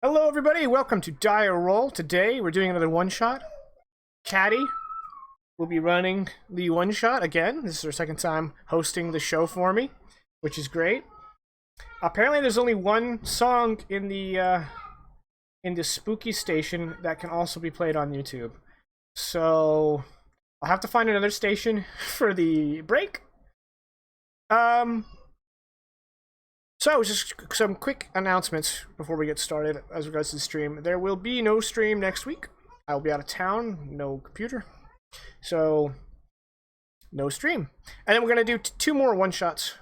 Hello everybody, welcome to Dire Roll. Today we're doing another one-shot. Caddy will be running the one-shot again. This is her second time hosting the show for me, which is great. Apparently there's only one song in the spooky station that can also be played on YouTube. So I'll have to find another station for the break. So, just some quick announcements before we get started as regards to the stream. There will be no stream next week. I will be out of town, no computer. So, no stream. And then we're going to do two more one-shots.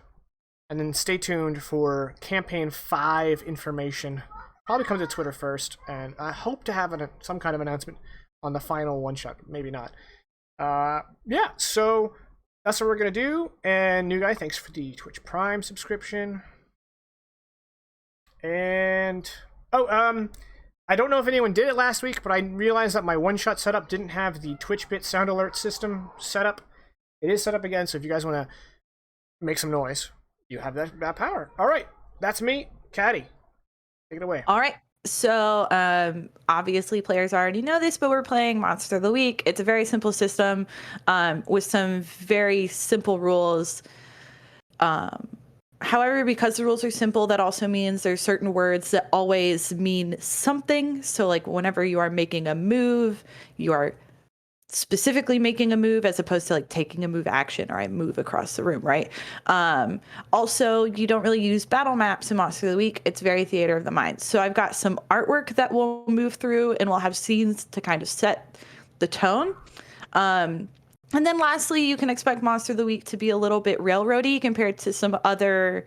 And then stay tuned for Campaign 5 information. Probably come to Twitter first. And I hope to have some kind of announcement on the final one-shot. Maybe not. Yeah, so that's what we're going to do. And new guy, thanks for the Twitch Prime subscription. And I don't know if anyone did it last week, but I realized that my one-shot setup didn't have the TwitchBit sound alert system set up. It is set up again, so if you guys want to make some noise, you have that power. All right, that's me, Caddy. Take it away. All right. So obviously players already know this, but we're playing Monster of the Week. It's a very simple system with some very simple rules. However, because the rules are simple, that also means there's certain words that always mean something. So like whenever you are making a move, you are specifically making a move as opposed to like taking a move action or I move across the room, right? Also, you don't really use battle maps in Monster of the Week. It's very theater of the mind. So I've got some artwork that we'll move through and we'll have scenes to kind of set the tone. And then lastly, you can expect Monster of the Week to be a little bit railroady compared to some other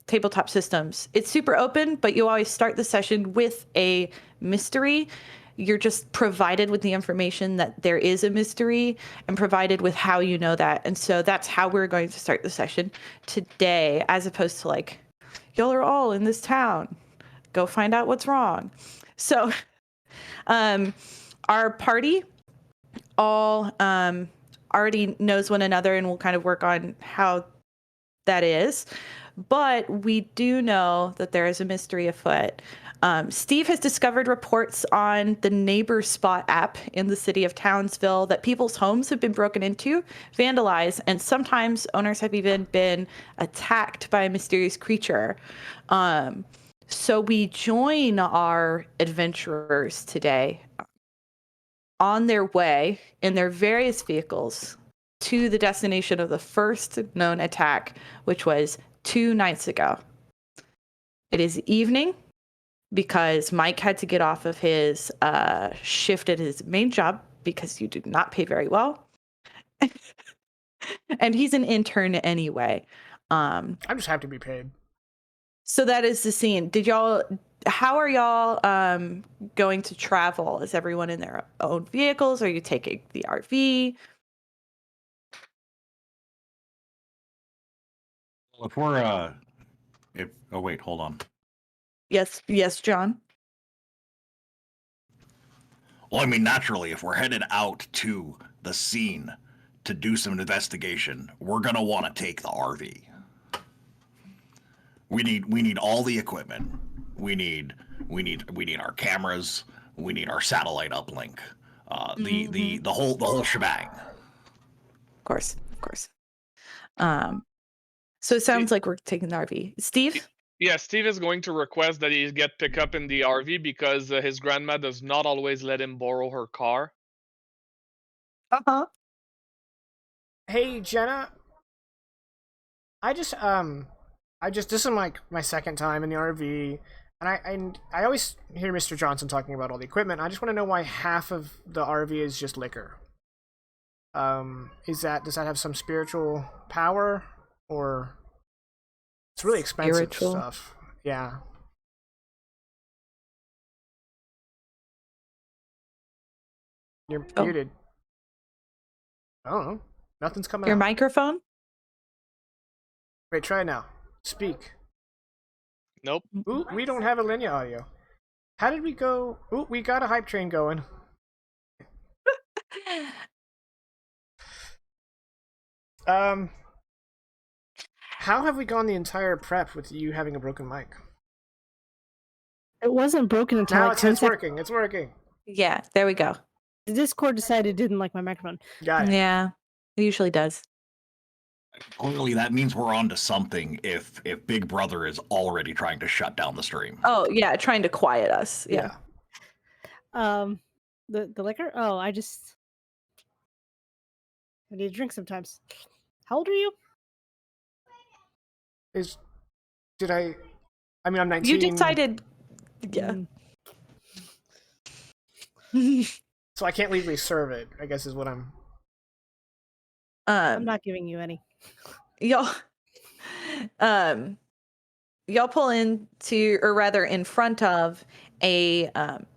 tabletop systems. It's super open, but you always start the session with a mystery. You're just provided with the information that there is a mystery and provided with how you know that. And so that's how we're going to start the session today, as opposed to like, y'all are all in this town. Go find out what's wrong. So our party all already knows one another and we'll kind of work on how that is. But we do know that there is a mystery afoot. Steve has discovered reports on the Neighbor Spot app in the city of Townsville that people's homes have been broken into, vandalized, and sometimes owners have even been attacked by a mysterious creature. So we join our adventurers today on their way in their various vehicles to the destination of the first known attack, which was 2 nights ago. It is evening because Mike had to get off of his shift at his main job because you do not pay very well. And he's an intern anyway. I'm just happy to be paid. So that is the scene. How are y'all going to travel? Is everyone in their own vehicles? Are you taking the RV? Well, if we're oh wait, hold on. Yes, John. Well, I mean, naturally, if we're headed out to the scene to do some investigation, we're gonna want to take the RV. We need all the equipment. We need our cameras. We need our satellite uplink. The whole shebang. Of course. So it sounds like we're taking the RV. Steve? Yeah, Steve is going to request that he get picked up in the RV because his grandma does not always let him borrow her car. Uh-huh. Hey, Jenna. This is like my second time in the RV, and I always hear Mr. Johnson talking about all the equipment. I just want to know why half of the RV is just liquor. Does that have some spiritual power, or it's really expensive Spiritual stuff? Yeah. You're muted. I don't know. Nothing's coming Your out. microphone? Wait, try it now. Speak. Nope. Ooh, we don't have a linear audio. How did we go? Ooh, we got a hype train going. How have we gone the entire prep with you having a broken mic? It wasn't broken until Now like 10 it's seconds. working. It's working. Yeah, there we go. The Discord decided it didn't like my microphone. Got it. Yeah, it usually does. Clearly, that means we're on to something if Big Brother is already trying to shut down the stream. Oh yeah, trying to quiet us. Yeah. The liquor? Oh, I need to drink sometimes. How old are you? I mean, I'm 19. You decided. Yeah. So I can't legally serve it, I guess is what I'm... I'm not giving you any. Y'all pull into, or rather in front of, a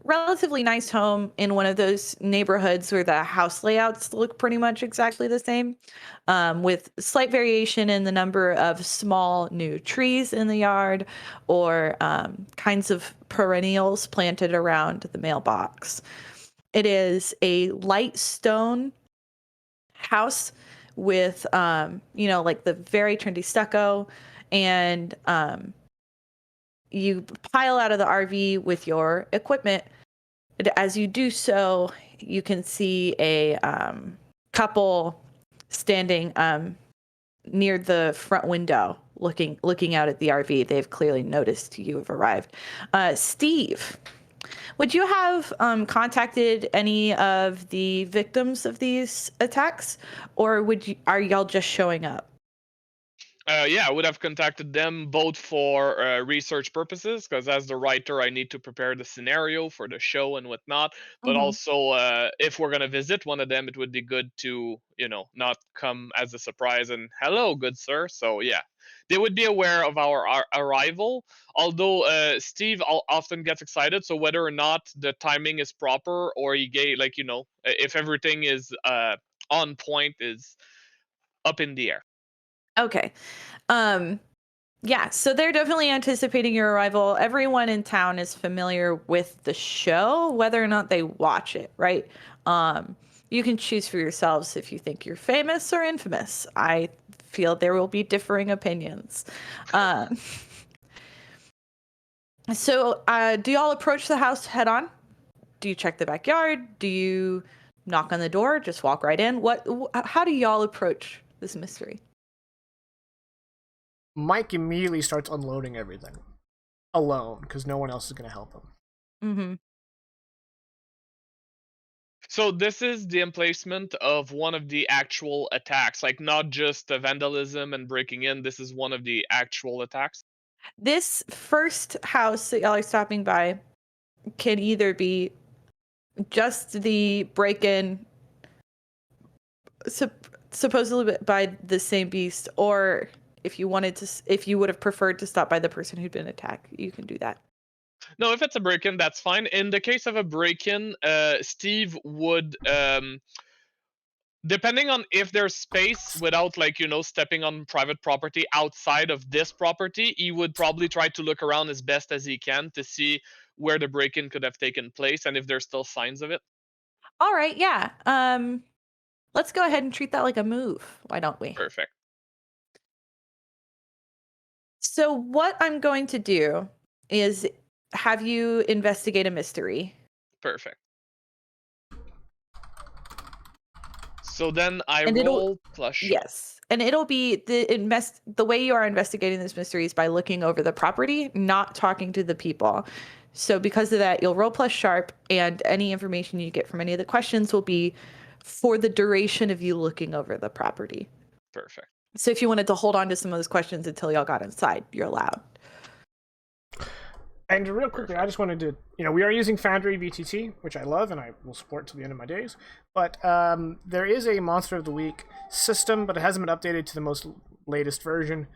relatively nice home in one of those neighborhoods where the house layouts look pretty much exactly the same, with slight variation in the number of small new trees in the yard, or kinds of perennials planted around the mailbox. It is a light stone house with like the very trendy stucco, and you pile out of the RV with your equipment. As you do so, you can see a couple standing near the front window looking out at the RV. They've clearly noticed you have arrived. Steve, would you have contacted any of the victims of these attacks, or are y'all just showing up? Yeah, I would have contacted them both for research purposes, because as the writer, I need to prepare the scenario for the show and whatnot. But also, if we're gonna visit one of them, it would be good to, not come as a surprise and hello, good sir. So yeah, they would be aware of our arrival. Although Steve often gets excited, so whether or not the timing is proper or if everything is on point is up in the air. Okay. Yeah, so they're definitely anticipating your arrival. Everyone in town is familiar with the show, whether or not they watch it, right? You can choose for yourselves if you think you're famous or infamous. I feel there will be differing opinions. So do y'all approach the house head on? Do you check the backyard? Do you knock on the door? Just walk right in? How do y'all approach this mystery? Mike immediately starts unloading everything alone because no one else is going to help him. Mm-hmm. So this is the emplacement of one of the actual attacks, like not just the vandalism and breaking in. This is one of the actual attacks. This first house that y'all are stopping by can either be just the break-in, supposedly by the same beast, or if you would have preferred to stop by the person who'd been attacked, you can do that. No, if it's a break-in, that's fine. In the case of a break-in, Steve would, depending on if there's space without stepping on private property outside of this property, he would probably try to look around as best as he can to see where the break-in could have taken place and if there's still signs of it. All right, yeah. Let's go ahead and treat that like a move. Why don't we? Perfect. So what I'm going to do is have you investigate a mystery. Perfect. So then I And roll plus sharp. Yes. And it'll be the way you are investigating this mystery is by looking over the property, not talking to the people. So because of that, you'll roll plus sharp, and any information you get from any of the questions will be for the duration of you looking over the property. Perfect. So if you wanted to hold on to some of those questions until y'all got inside, you're allowed. And real quickly, I just wanted to, we are using Foundry VTT, which I love and I will support till the end of my days. But there is a Monster of the Week system, but it hasn't been updated to the most latest version.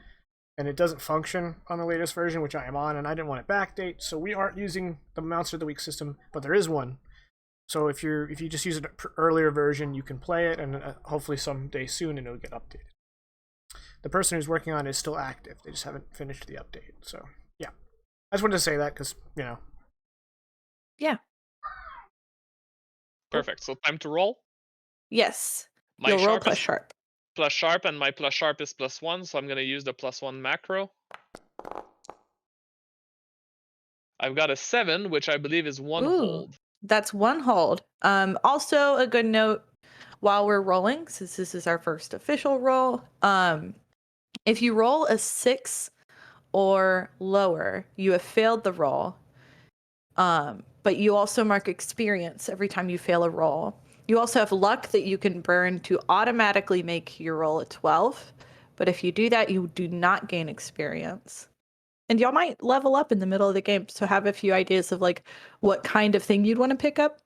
And it doesn't function on the latest version, which I am on, and I didn't want it backdate. So we aren't using the Monster of the Week system, but there is one. So if you just use an earlier version, you can play it, and hopefully someday soon it'll get updated. The person who's working on it is still active. They just haven't finished the update. So yeah, I just wanted to say that because Yeah. Perfect. So time to roll. Yes. My You'll roll sharp plus is sharp. plus sharp, and my plus sharp is +1, so I'm gonna use the +1 macro. I've got a 7, which I believe is one Ooh. hold. That's one hold. Also a good note while we're rolling, since this is our first official roll, if you roll a 6 or lower, you have failed the roll. But you also mark experience every time you fail a roll. You also have luck that you can burn to automatically make your roll a 12. But if you do that, you do not gain experience. And y'all might level up in the middle of the game, so have a few ideas of like what kind of thing you'd want to pick up.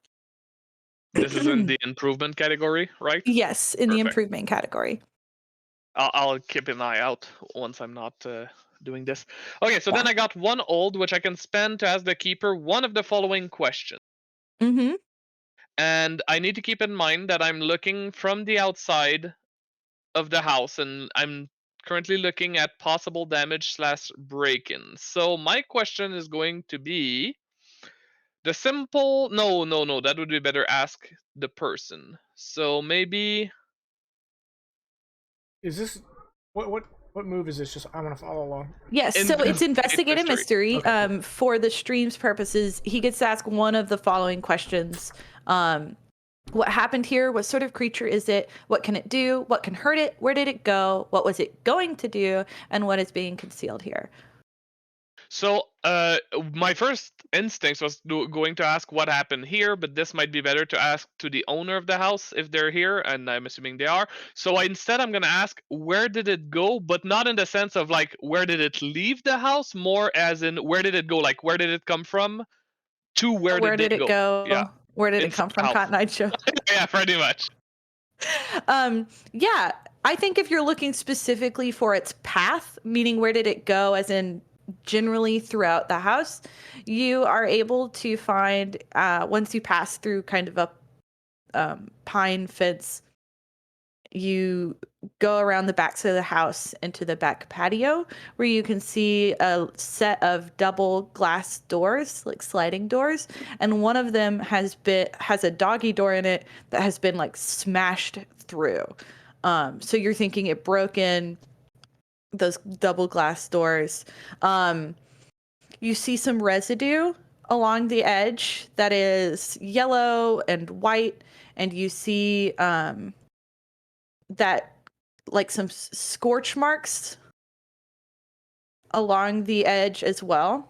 This is in the improvement category, right? Yes, in the Perfect. improvement category. I'll keep an eye out once I'm not doing this. Okay, so then I got one old, which I can spend to ask the keeper one of the following questions. Mm-hmm. And I need to keep in mind that I'm looking from the outside of the house, and I'm currently looking at possible damage / break-in. So my question is going to be the simple. No, that would be better. Ask the person. So maybe. Is this what move is this? Just I want to follow along. Yes, so it's investigate a mystery. Okay, cool. For the stream's purposes, he gets to ask one of the following questions. What happened here? What sort of creature is it? What can it do? What can hurt it? Where did it go? What was it going to do? And what is being concealed here? So, my first instinct was going to ask what happened here, but this might be better to ask to the owner of the house if they're here, and I'm assuming they are. So instead, I'm gonna ask where did it go, but not in the sense of like where did it leave the house, more as in where did it go, like where did it come from, to where did it go? Yeah, Where did it inside come the from, house. Cotton Eye Joe? Yeah, pretty much. Yeah, I think if you're looking specifically for its path, meaning where did it go, as in generally throughout the house, you are able to find, once you pass through kind of a pine fence, you go around the back side of the house into the back patio, where you can see a set of double glass doors, like sliding doors, and one of them has a doggy door in it that has been like smashed through. So you're thinking it broke in those double glass doors. You see some residue along the edge that is yellow and white, and you see that like some scorch marks along the edge as well.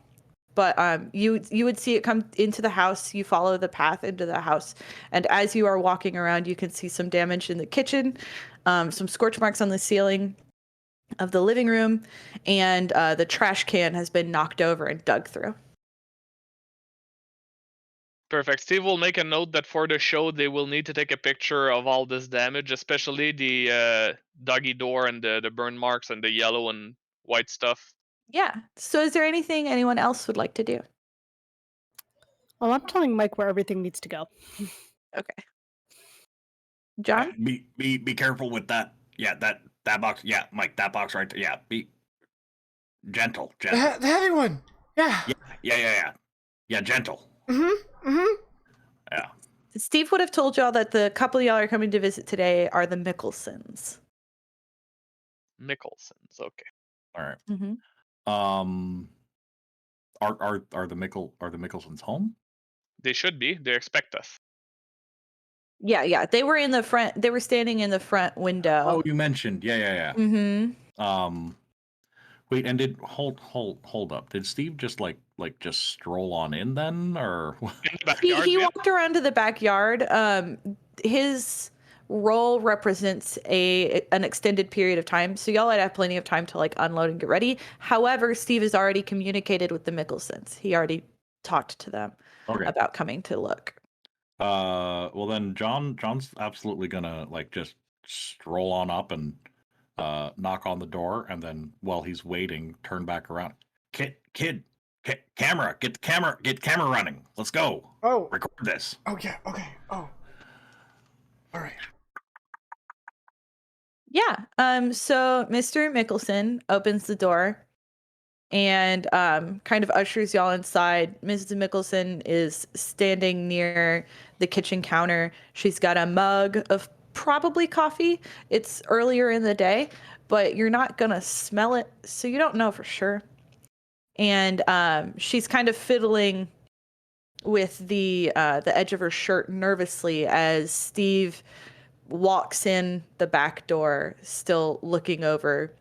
But you would see it come into the house. You follow the path into the house, and as you are walking around, you can see some damage in the kitchen, some scorch marks on the ceiling of the living room, and the trash can has been knocked over and dug through. Perfect. Steve will make a note that for the show they will need to take a picture of all this damage, especially the doggy door and the burn marks and the yellow and white stuff. Yeah. So is there anything anyone else would like to do? Oh, I'm telling Mike where everything needs to go. Okay. John? Be careful with that. Yeah, that box. Yeah, Mike, that box right there. Yeah, be gentle. The heavy one. Yeah. Yeah, gentle. Yeah. Steve would have told y'all that the couple y'all are coming to visit today are the Mickelsons. Mickelsons, okay. All right. Mm-hmm. Are the Mickelsons home? They should be. They expect us. Yeah. They were in the front. They were standing in the front window. Oh, you mentioned. Yeah. Mm-hmm. Wait, and hold up. Did Steve just just stroll on in then, or In the backyard, He yeah. walked around to the backyard. His role represents an extended period of time, so y'all would have plenty of time to like unload and get ready. However, Steve has already communicated with the Mickelsons. He already talked to them about coming to look. Well then John's absolutely gonna just stroll on up and knock on the door, and then while he's waiting, turn back around. Camera, get camera running. Let's go. Oh. Record this. Oh yeah. Okay. Oh. All right. Yeah. So Mr. Mickelson opens the door and kind of ushers y'all inside. Mrs. Mickelson is standing near the kitchen counter. She's got a mug of probably coffee. It's earlier in the day, but you're not gonna smell it, so you don't know for sure. and she's kind of fiddling with the edge of her shirt nervously as Steve walks in the back door, still looking over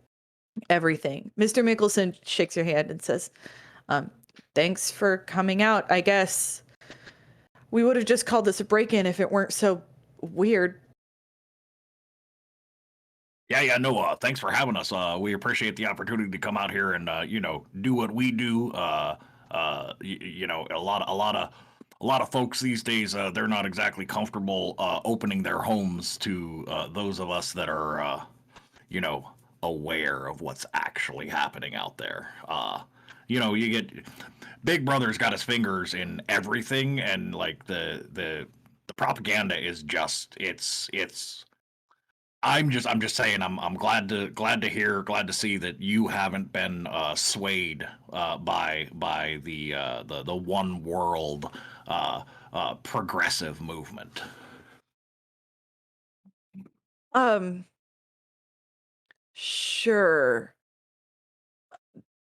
everything. Mr. Mickelson shakes your hand and says, thanks for coming out. I guess we would have just called this a break-in if it weren't so weird. Yeah, no, thanks for having us. We appreciate the opportunity to come out here and, do what we do. A lot of folks these days, they're not exactly comfortable opening their homes to those of us that are, aware of what's actually happening out there. You get Big Brother's got his fingers in everything, and like the propaganda is just it's. I'm just saying I'm glad to see that you haven't been swayed by the one world progressive movement. Sure.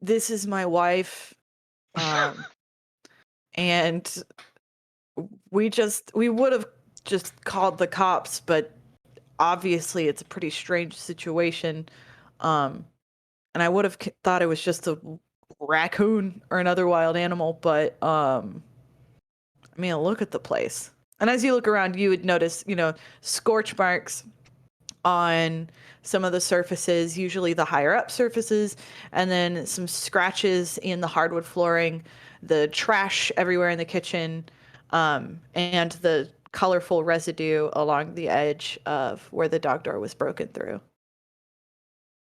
This is my wife. And we would have just called the cops, but obviously it's a pretty strange situation. And I would have thought it was just a raccoon or another wild animal, but I mean, look at the place. And as you look around, you would notice, scorch marks on some of the surfaces, usually the higher up surfaces, and then some scratches in the hardwood flooring, the trash everywhere in the kitchen, and the colorful residue along the edge of where the dog door was broken through.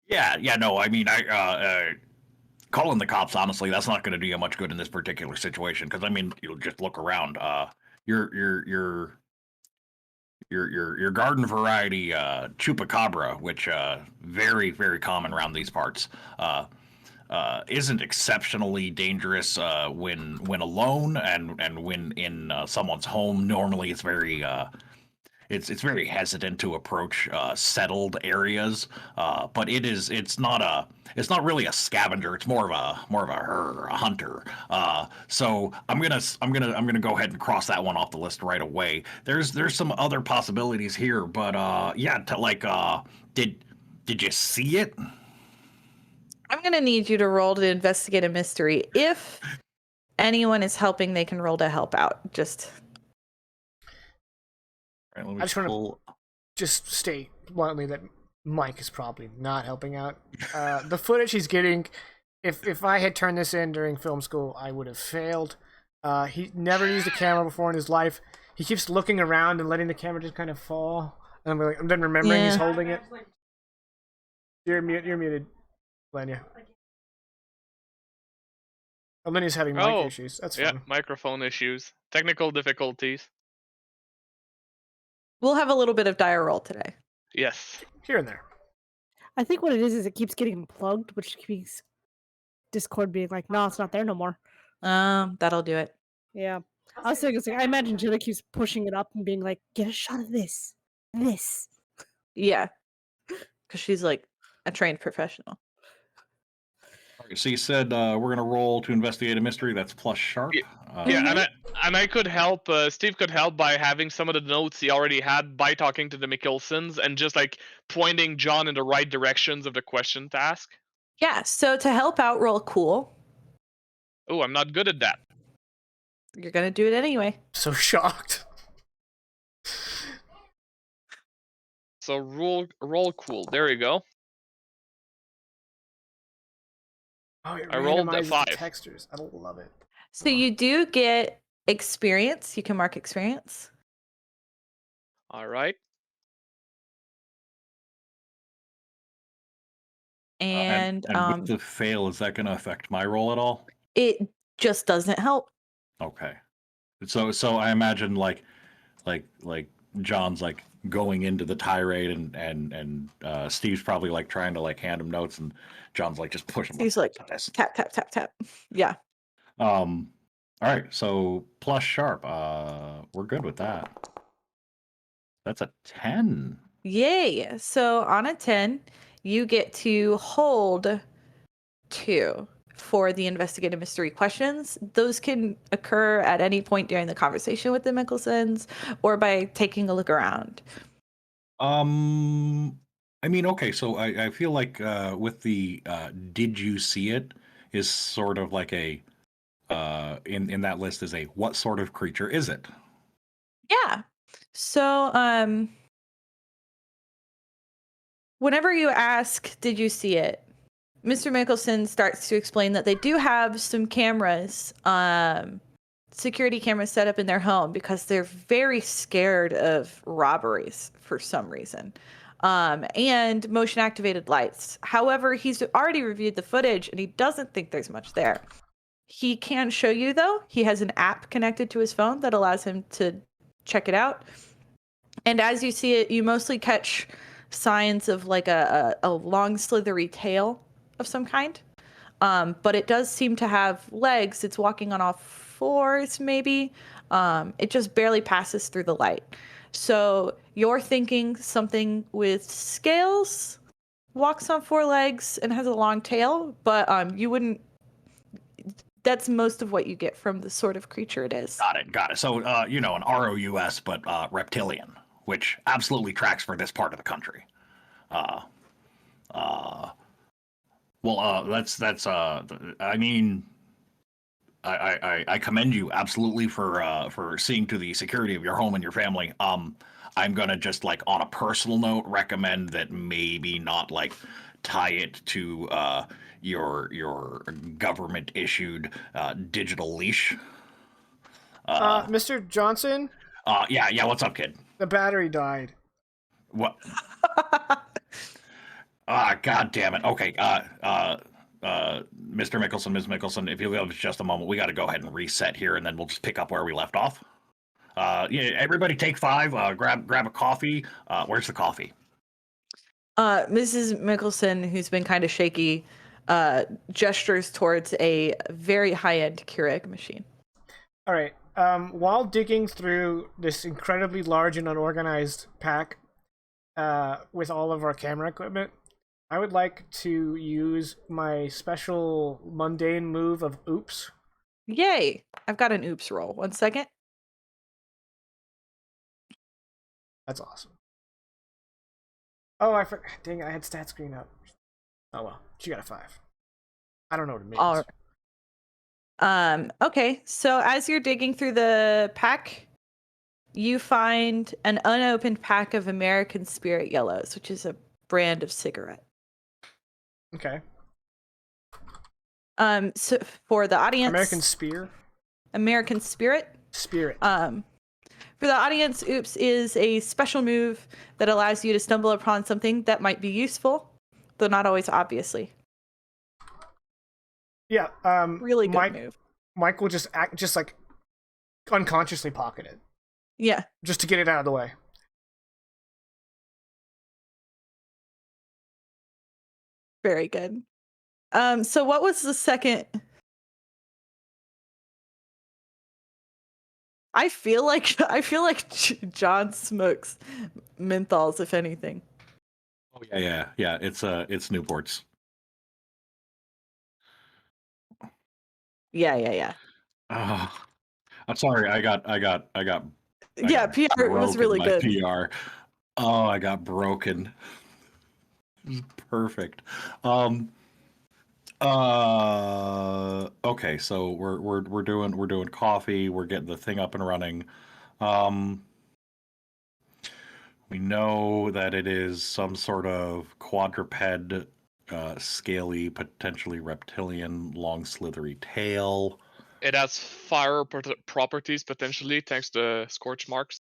Yeah, no, I mean, calling the cops, honestly, that's not going to do you much good in this particular situation. Because I mean, you'll just look around. Your garden variety chupacabra, which very very common around these parts, isn't exceptionally dangerous when alone and when in someone's home. Normally, it's very it's very hesitant to approach settled areas, but it's not really a scavenger. It's more of a hunter. So I'm gonna go ahead and cross that one off the list right away. There's some other possibilities here, but did you see it? I'm gonna need you to roll to investigate a mystery. If anyone is helping, they can roll to help out. Just. Right, let me I just want pull. to just state bluntly that Mike is probably not helping out. The footage he's getting, if I had turned this in during film school, I would have failed. He never used a camera before in his life. He keeps looking around and letting the camera just kind of fall. And I'm then remembering he's holding it. You're muted, Lenya. Oh, Lenya's having mic issues. That's fine. Yeah, microphone issues, technical difficulties. We'll have a little bit of dire roll today. Yes. Here and there. I think what it is it keeps getting plugged, which keeps Discord being like, no, it's not there no more. That'll do it. Yeah. I was thinking, I imagine Jilla keeps pushing it up and being like, get a shot of this. This. Yeah. Because she's like a trained professional. So you said we're gonna roll to investigate a mystery. That's plus sharp. Yeah, and I could help. Steve could help by having some of the notes he already had by talking to the Mickelsons and just like pointing John in the right directions of the question to ask. Yeah. So to help out, roll cool. Oh, I'm not good at that. You're gonna do it anyway. So shocked. So roll cool. There you go. Oh, it I rolled a randomizes 5. the textures. I love it. So you do get experience. You can mark experience. All right. And with the fail, is that going to affect my roll at all? it just doesn't help. Okay. So I imagine like John's like going into the tirade and Steve's probably like trying to like hand him notes and John's like just pushing. He's like tap tap tap tap. Yeah. All right. So plus sharp. We're good with that. That's a 10. Yay. So on a 10, you get to hold 2. for the investigative mystery questions. Those can occur at any point during the conversation with the Mickelsons or by taking a look around. I mean, okay, so I feel like with the did you see it is sort of like a in that list is a what sort of creature is it? Yeah. So, whenever you ask, did you see it? Mr. Mickelson starts to explain that they do have some cameras, security cameras set up in their home because they're very scared of robberies for some reason. And motion activated lights. However, he's already reviewed the footage and he doesn't think there's much there. He can show you though. He has an app connected to his phone that allows him to check it out. And as you see it, you mostly catch signs of like a long slithery tail of some kind. But it does seem to have legs. It's walking on all fours, maybe. It just barely passes through the light. So you're thinking something with scales, walks on four legs, and has a long tail, but you wouldn't. That's most of what you get from the sort of creature it is. Got it. So, an ROUS, but reptilian, which absolutely tracks for this part of the country. That's. I mean, I commend you absolutely for seeing to the security of your home and your family. I'm gonna just like on a personal note recommend that maybe not like tie it to your government issued digital leash. Mr. Johnson, Yeah. What's up, kid? the battery died. What? God damn it. Okay. Mr. Mickelson, Ms. Mickelson, if you'll give us just a moment, we got to go ahead and reset here, and then we'll just pick up where we left off. Yeah, everybody take 5. Grab a coffee. Where's the coffee? Mrs. Mickelson, who's been kind of shaky, gestures towards a very high-end Keurig machine. All right. While digging through this incredibly large and unorganized pack with all of our camera equipment, I would like to use my special mundane move of oops. Yay! I've got an oops roll. 1 second. That's awesome. Oh, I forgot. Dang, I had stat screen up. Oh well, she got a 5. I don't know what it means. All right. Okay, so as you're digging through the pack, you find an unopened pack of American Spirit Yellows, which is a brand of cigarette. Okay. So for the audience, American Spear? American Spirit. Spirit. For the audience, oops is a special move that allows you to stumble upon something that might be useful, though not always obviously. Yeah. Really good move. Mike will just like unconsciously pocket it. Yeah. Just to get it out of the way. Very good. So what was the second? I feel like John smokes menthols, if anything. Oh yeah. It's Newports. Yeah. I'm sorry. I got Yeah, PR was really good. PR. Oh, I got broken. Perfect. Okay, so we're doing coffee. We're getting the thing up and running. We know that it is some sort of quadruped, scaly, potentially reptilian, long slithery tail. It has fire properties potentially thanks to scorch marks.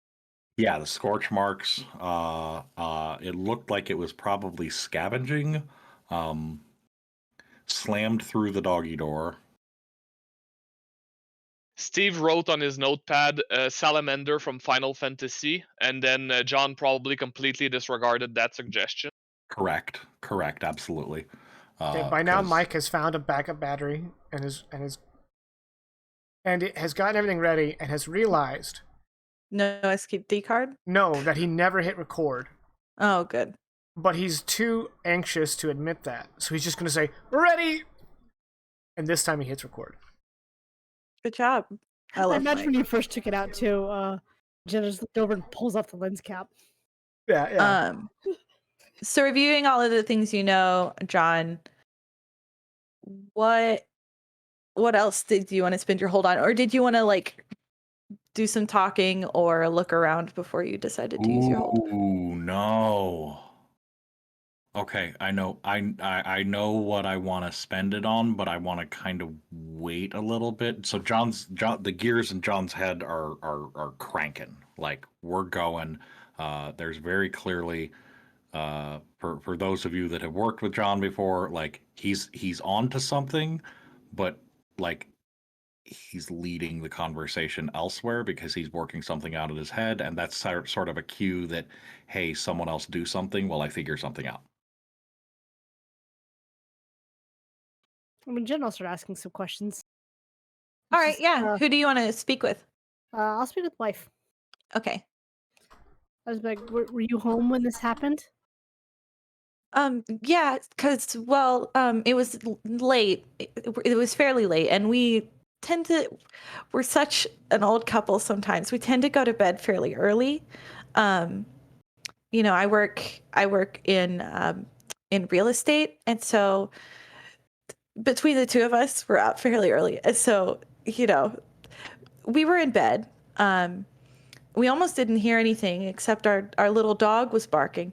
Yeah, the scorch marks. It looked like it was probably scavenging. Slammed through the doggy door. Steve wrote on his notepad salamander from Final Fantasy, and then John probably completely disregarded that suggestion. Correct, absolutely. Okay, by now, Mike has found a backup battery and it has gotten everything ready and has realized No SKD card? No, that he never hit record. Oh, good. But he's too anxious to admit that. So he's just going to say, ready! And this time he hits record. Good job. I I love imagine Mike. when you first took it out too, Jenna just looked over and pulls off the lens cap. Yeah. So reviewing all of the things you know, John, what else did you want to spend your hold on? Or did you want to like do some talking or look around before you decided to use your hold? Ooh, no. Okay, I know. I know what I want to spend it on, but I want to kind of wait a little bit. So the gears in John's head are cranking. Like we're going. There's very clearly for those of you that have worked with John before, like he's on to something, but like he's leading the conversation elsewhere because he's working something out in his head, and that's sort of a cue that, hey, someone else do something while I figure something out. I mean, Jen will start asking some questions. All right, Just, yeah. Who do you want to speak with? I'll speak with wife. Okay. I was like, were you home when this happened? Yeah, because it was late. It was fairly late, and we're such an old couple sometimes. We tend to go to bed fairly early. I work in real estate, and so between the two of us, we're out fairly early. And so, we were in bed. We almost didn't hear anything except our little dog was barking.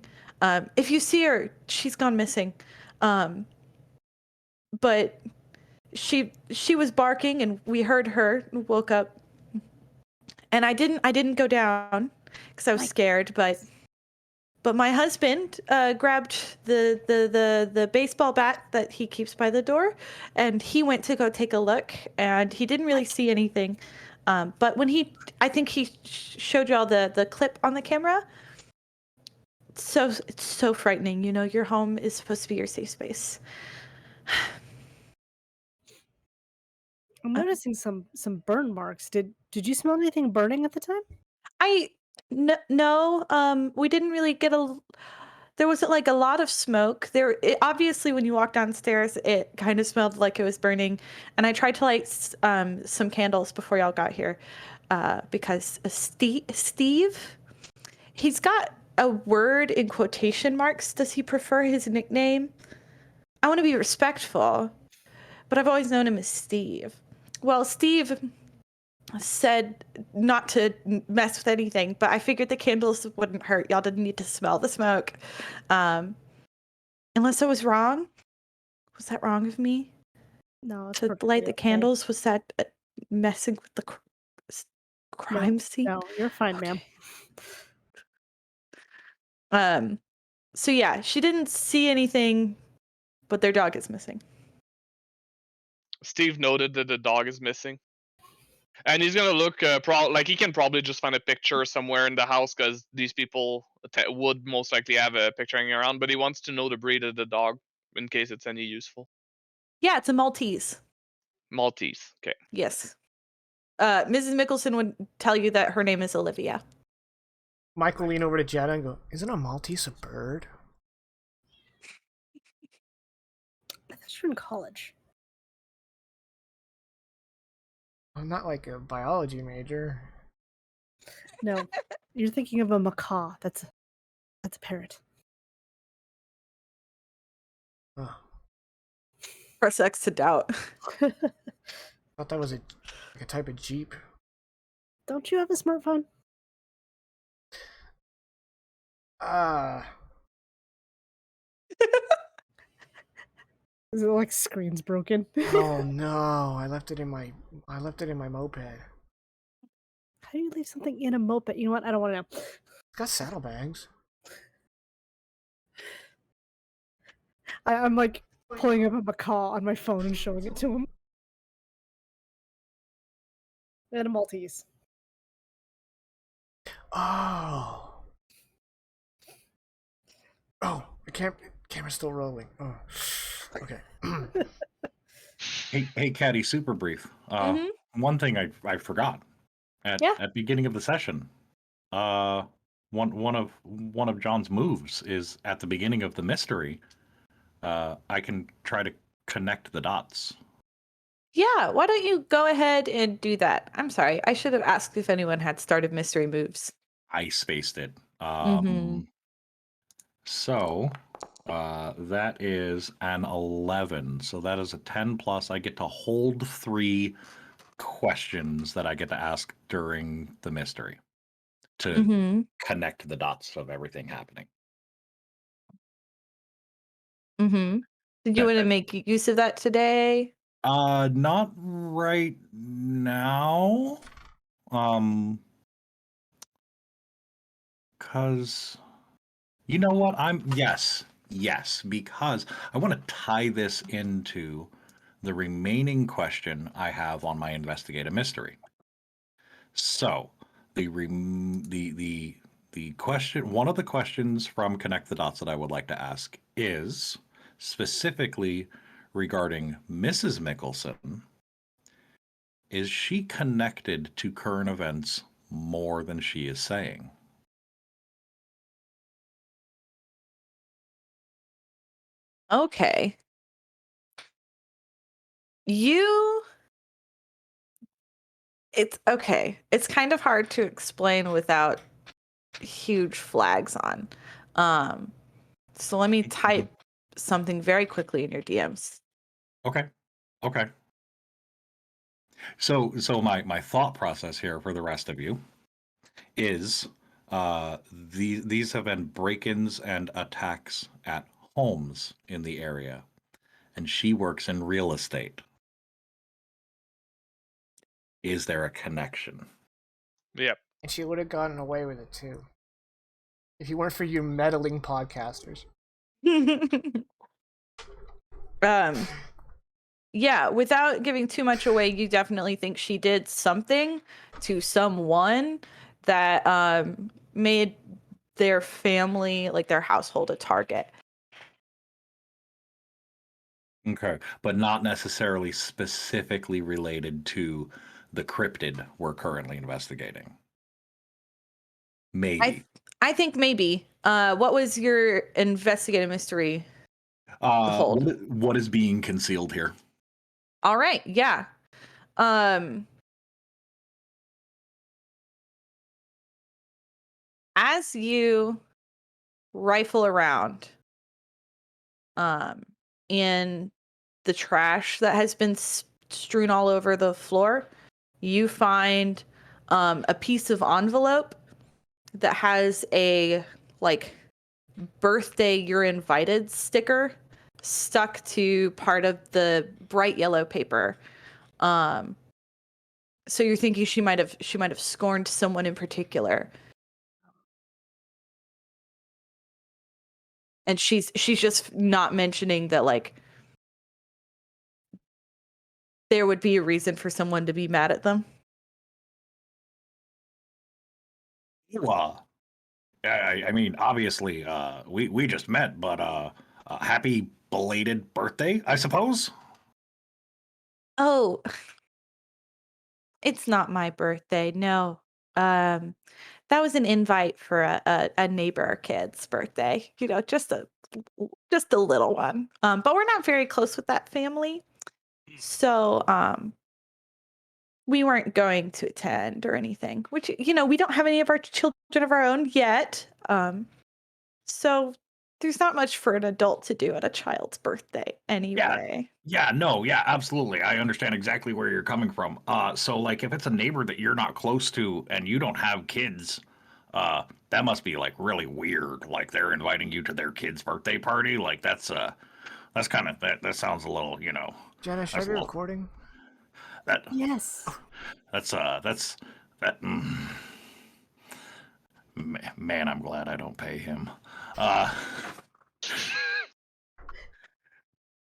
If you see her, she's gone missing. But she was barking and we heard her and woke up. And I didn't go down because I was scared, but my husband grabbed the baseball bat that he keeps by the door, and he went to go take a look, and he didn't really see anything. But when I think he showed you all the clip on the camera. It's so frightening. Your home is supposed to be your safe space. I'm noticing some burn marks. Did you smell anything burning at the time? No. We didn't really get there wasn't like a lot of smoke there. Obviously when you walk downstairs it kind of smelled like it was burning, and I tried to light some candles before y'all got here because Steve, he's got a word in quotation marks. Does he prefer his nickname? I want to be respectful, but I've always known him as Steve. Well, Steve said not to mess with anything, but I figured the candles wouldn't hurt. Y'all didn't need to smell the smoke. Unless I was wrong. Was that wrong of me? No, it's to perfectly light the okay. candles? Was that messing with the crime scene? No, you're fine, ma'am. So yeah, she didn't see anything, but their dog is missing. Steve noted that the dog is missing. And he's gonna look, he can probably just find a picture somewhere in the house because these people would most likely have a picture hanging around. But he wants to know the breed of the dog in case it's any useful. Yeah, it's a Maltese. Maltese. Okay. Yes. Mrs. Mickelson would tell you that her name is Olivia. Mike will lean over to Jetta and go, "Isn't a Maltese a bird?" I thought you were in college. I'm not like a biology major. No, you're thinking of a macaw. That's a parrot. Oh, Press X to doubt. I thought that was like a type of Jeep. Don't you have a smartphone? Is it like screen's broken? Oh no! I left it in my moped. How do you leave something in a moped? You know what? I don't want to know. It's got saddlebags. I'm like pulling up a macaw on my phone and showing it to him. And a Maltese. Oh. Oh, the camera's still rolling. Oh. Okay. Hey, Caddy, super brief. One thing I forgot at beginning of the session. One of John's moves is at the beginning of the mystery. I can try to connect the dots. Yeah, why don't you go ahead and do that? I'm sorry. I should have asked if anyone had started mystery moves. I spaced it. Mm-hmm. So that is an 11. So that is a 10 plus. I get to hold 3 questions that I get to ask during the mystery to Mm-hmm. connect the dots of everything happening. Mm-hmm. Did you want to make use of that today? Not right now. Cause you know what? Yes, because I want to tie this into the remaining question I have on my investigative mystery. So the question, one of the questions from Connect the Dots that I would like to ask is specifically regarding Mrs. Mickelson. Is she connected to current events more than she is saying? Okay. It's okay. It's kind of hard to explain without huge flags on. Um, so let me type something very quickly in your DMs. Okay. Okay. So my thought process here for the rest of you is these have been break-ins and attacks at homes in the area, and she works in real estate. Is there a connection? Yep. And she would have gotten away with it too. If you weren't for you meddling podcasters. um yeah, without giving too much away, you definitely think she did something to someone that made their family, like their household, a target. Okay, but not necessarily specifically related to the cryptid we're currently investigating. Maybe. I think maybe. What was your investigative mystery hold? What is being concealed here? All right, yeah. As you rifle around in the trash that has been strewn all over the floor, you find a piece of envelope that has a like birthday you're invited sticker stuck to part of the bright yellow paper. So you're thinking she might have scorned someone in particular. And she's just not mentioning that like there would be a reason for someone to be mad at them. Well, I mean, obviously, we just met, but happy belated birthday, I suppose. Oh, it's not my birthday. No. That was an invite for a neighbor kid's birthday. You know, just a little one. But we're not very close with that family. So, we weren't going to attend or anything, which, you know, we don't have any of our children of our own yet. So there's not much for an adult to do at a child's birthday anyway. Yeah, no, yeah, absolutely. I understand exactly where you're coming from. So like if it's a neighbor that you're not close to and you don't have kids, that must be like really weird. Like they're inviting you to their kid's birthday party. Like that's kind of that sounds a little, you know, Jenna, should I that's be a little recording? that Yes. that's that man, I'm glad I don't pay him.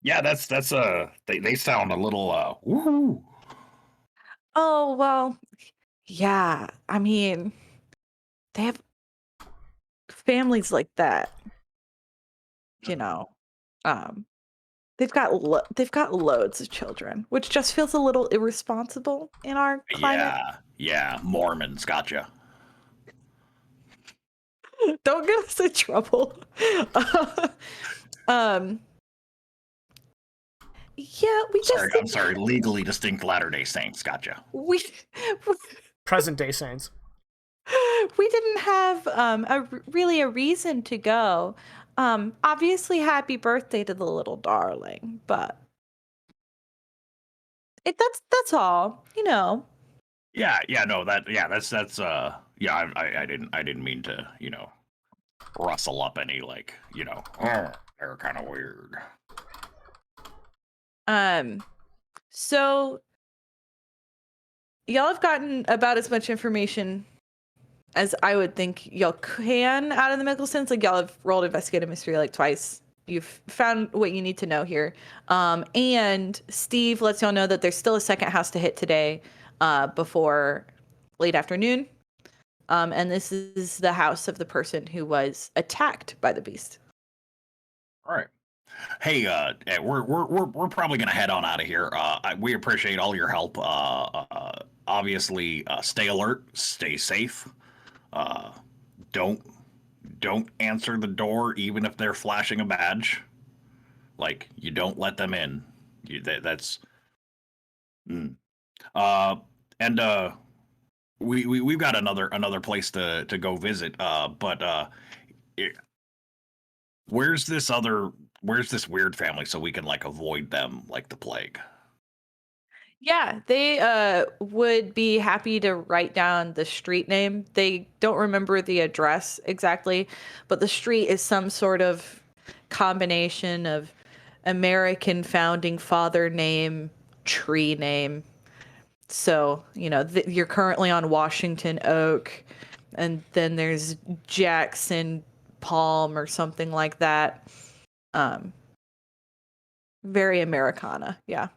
Yeah, that's they sound a little woo. Oh, well, yeah. I mean, they have families like that, you know. Um, they've got loads of children, which just feels a little irresponsible in our climate. Yeah, Mormons, gotcha. Don't get us in trouble. um, Yeah, we just I'm sorry. Legally distinct Latter-day Saints. Gotcha. we Present day saints. we didn't have really a reason to go. Obviously, happy birthday to the little darling, but that's all. Yeah. No. That's yeah. I didn't mean to rustle up any oh, they're kind of weird. So y'all have gotten about as much information as I would think y'all can out of the Mickelsons. Like, y'all have rolled investigative mystery like twice. You've found what you need to know here. And Steve lets y'all know that there's still a second house to hit today before late afternoon. And this is the house of the person who was attacked by the beast. All right. Hey, we're probably gonna head on out of here. We appreciate all your help. Obviously, stay alert, stay safe. Don't answer the door even if they're flashing a badge. Like, you don't let them in. That's. And we've got another place to go visit. But where's this weird family so we can avoid them like the plague? Yeah, they would be happy to write down the street name. They don't remember the address exactly, but the street is some sort of combination of American founding father name, tree name. So, you're currently on Washington Oak, and then there's Jackson Palm or something like that. Very Americana, yeah.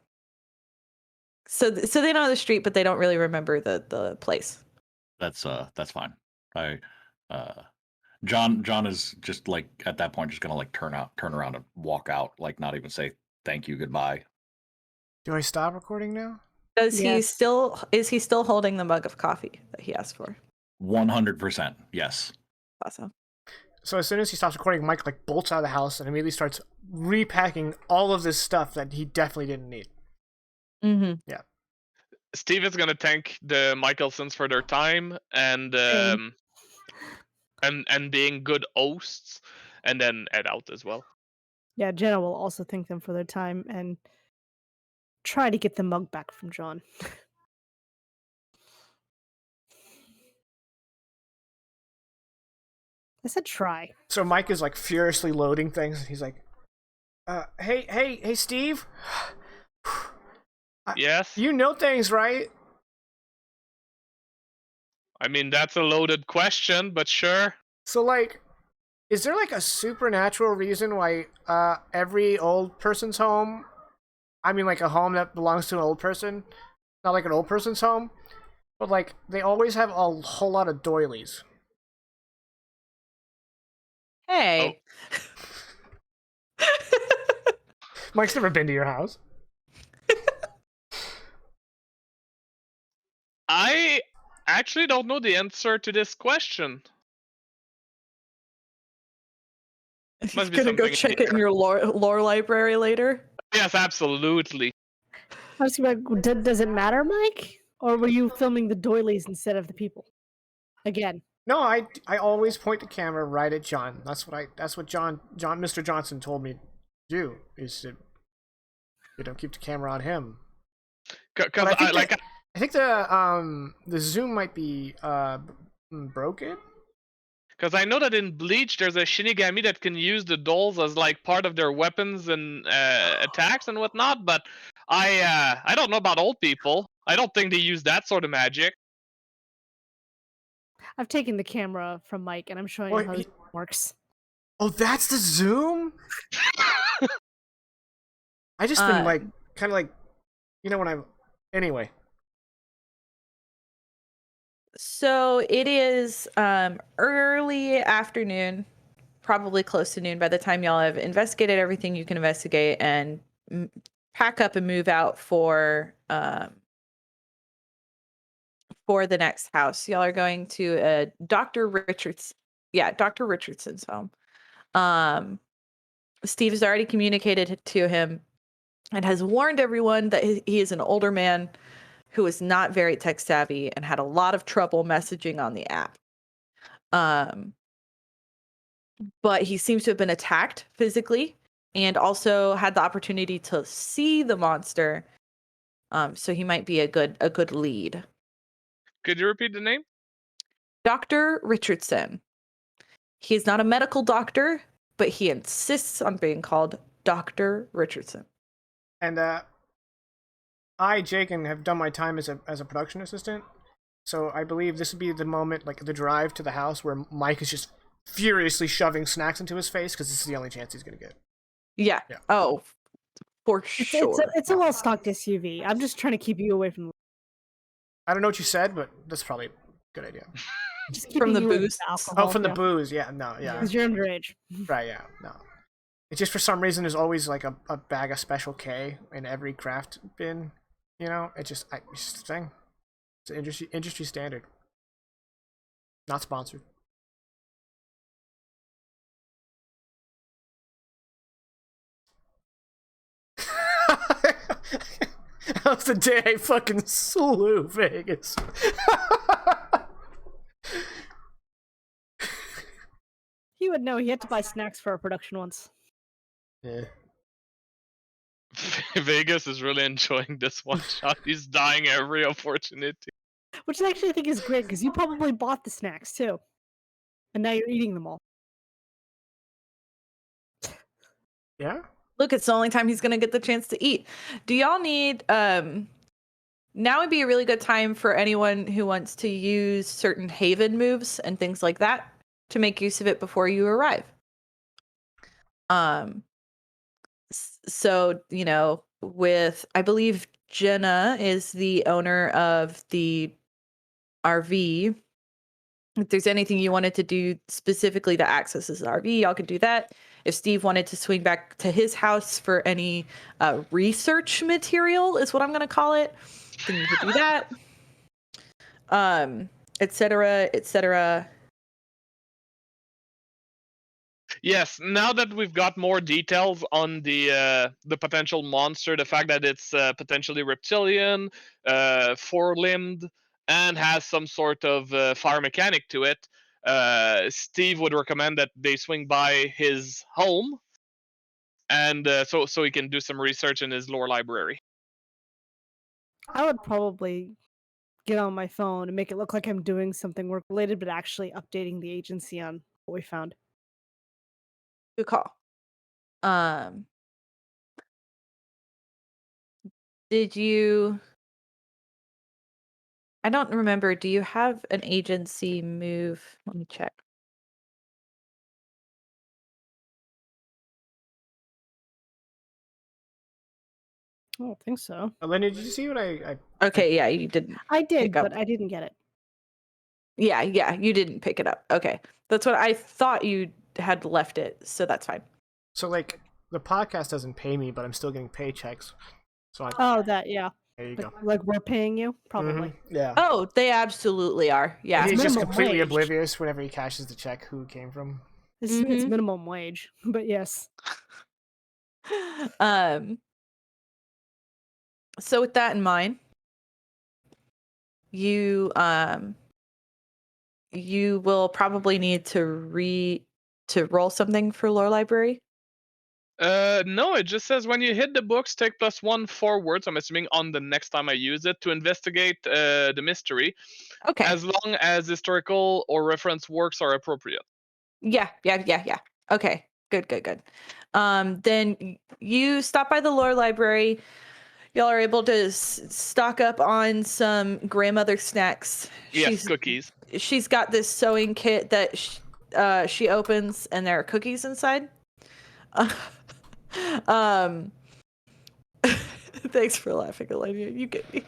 So they know the street, but they don't really remember the place. That's fine. John is just at that point just gonna turn around and walk out, not even say thank you, goodbye. Do I stop recording now? Is he still holding the mug of coffee that he asked for? 100%, yes. Awesome. So as soon as he stops recording, Mike bolts out of the house and immediately starts repacking all of this stuff that he definitely didn't need. Mm-hmm. Yeah. Steve is gonna thank the Michelsons for their time and being good hosts, and then head out as well. Yeah, Jenna will also thank them for their time and try to get the mug back from John. I said try. So Mike is furiously loading things. He's like, hey, Steve. Yes? You know things, right? I mean, that's a loaded question, but sure. So is there a supernatural reason why every old person's home, I mean a home that belongs to an old person, not an old person's home, but they always have a whole lot of doilies? Hey. Mike's never been to your house. I actually don't know the answer to this question. He's gonna go check it in your lore library later. Yes, absolutely. I was does it matter, Mike? Or were you filming the doilies instead of the people? Again. No, I always point the camera right at John. That's what Mr. Johnson told me to do, is to keep the camera on him. Because I think the zoom might be broken. Because I know that in Bleach, there's a Shinigami that can use the dolls as part of their weapons and attacks and whatnot. But I don't know about old people. I don't think they use that sort of magic. I've taken the camera from Mike and I'm showing him how it works. Oh, that's the zoom? I just been kind of when I'm anyway. So it is early afternoon, probably close to noon by the time y'all have investigated everything you can investigate and pack up and move out for the next house. Y'all are going to Dr. Richardson's home. Steve has already communicated to him and has warned everyone that he is an older man who is not very tech savvy and had a lot of trouble messaging on the app. But he seems to have been attacked physically and also had the opportunity to see the monster. So he might be a good lead. Could you repeat the name? Dr. Richardson. He is not a medical doctor, but he insists on being called Dr. Richardson. And I, Jake, have done my time as a production assistant. So I believe this would be the moment, like the drive to the house, where Mike is just furiously shoving snacks into his face because this is the only chance he's gonna get. Yeah. Oh, for sure. It's a well-stocked SUV. I'm just trying to keep you away from. I don't know what you said, but that's probably a good idea. Just From the keeping you away booze? alcohol, Oh, from the booze, yeah, no, yeah, because you're underage. right, yeah, no. It's just for some reason there's always like a bag of Special K in every craft bin. You know, it's just it's just a thing. It's an industry standard. Not sponsored. That was the day I fucking slew Vegas. He would know. He had to buy snacks for our production once. Yeah. Vegas is really enjoying this one shot. He's dying every opportunity. Which I actually think is great, because you probably bought the snacks too. And now you're eating them all. Yeah? Look, it's the only time he's going to get the chance to eat. Do y'all need now would be a really good time for anyone who wants to use certain haven moves and things like that to make use of it before you arrive. So, you know, with, I believe Jenna is the owner of the RV. If there's anything you wanted to do specifically to access this RV, y'all could do that. If Steve wanted to swing back to his house for any research material, is what I'm going to call it, then you could do that. Et cetera, et cetera. Yes, now that we've got more details on the potential monster, the fact that it's potentially reptilian, four-limbed, and has some sort of fire mechanic to it, Steve would recommend that they swing by his home, and so he can do some research in his lore library. I would probably get on my phone and make it look like I'm doing something work related, but actually updating the agency on what we found. Good call. Did you? I don't remember. Do you have an agency move? Let me check. I don't think so. Elena, did you see what I Okay, yeah, you didn't. I did, Pick up. but I didn't get it. Yeah, you didn't pick it up. Okay, that's what I thought you had left it, so that's fine. So, like, the podcast doesn't pay me, but I'm still getting paychecks. So Oh, that, yeah. there you go. Like we're paying you? Probably. Mhm, yeah. Oh, they absolutely are. Yeah. He's just minimum completely wage. oblivious whenever he cashes the check who it came from. It's Mhm. minimum wage, but yes. So with that in mind, you will probably need to roll something for lore library. No, it just says when you hit the books, take +1 forwards. I'm assuming on the next time I use it to investigate the mystery, Okay. as long as historical or reference works are appropriate. Yeah. Okay. Good. Then you stop by the lore library. Y'all are able to stock up on some grandmother snacks. Yes, cookies. She's got this sewing kit that she opens, and there are cookies inside. Thanks for laughing, Elena. You get me.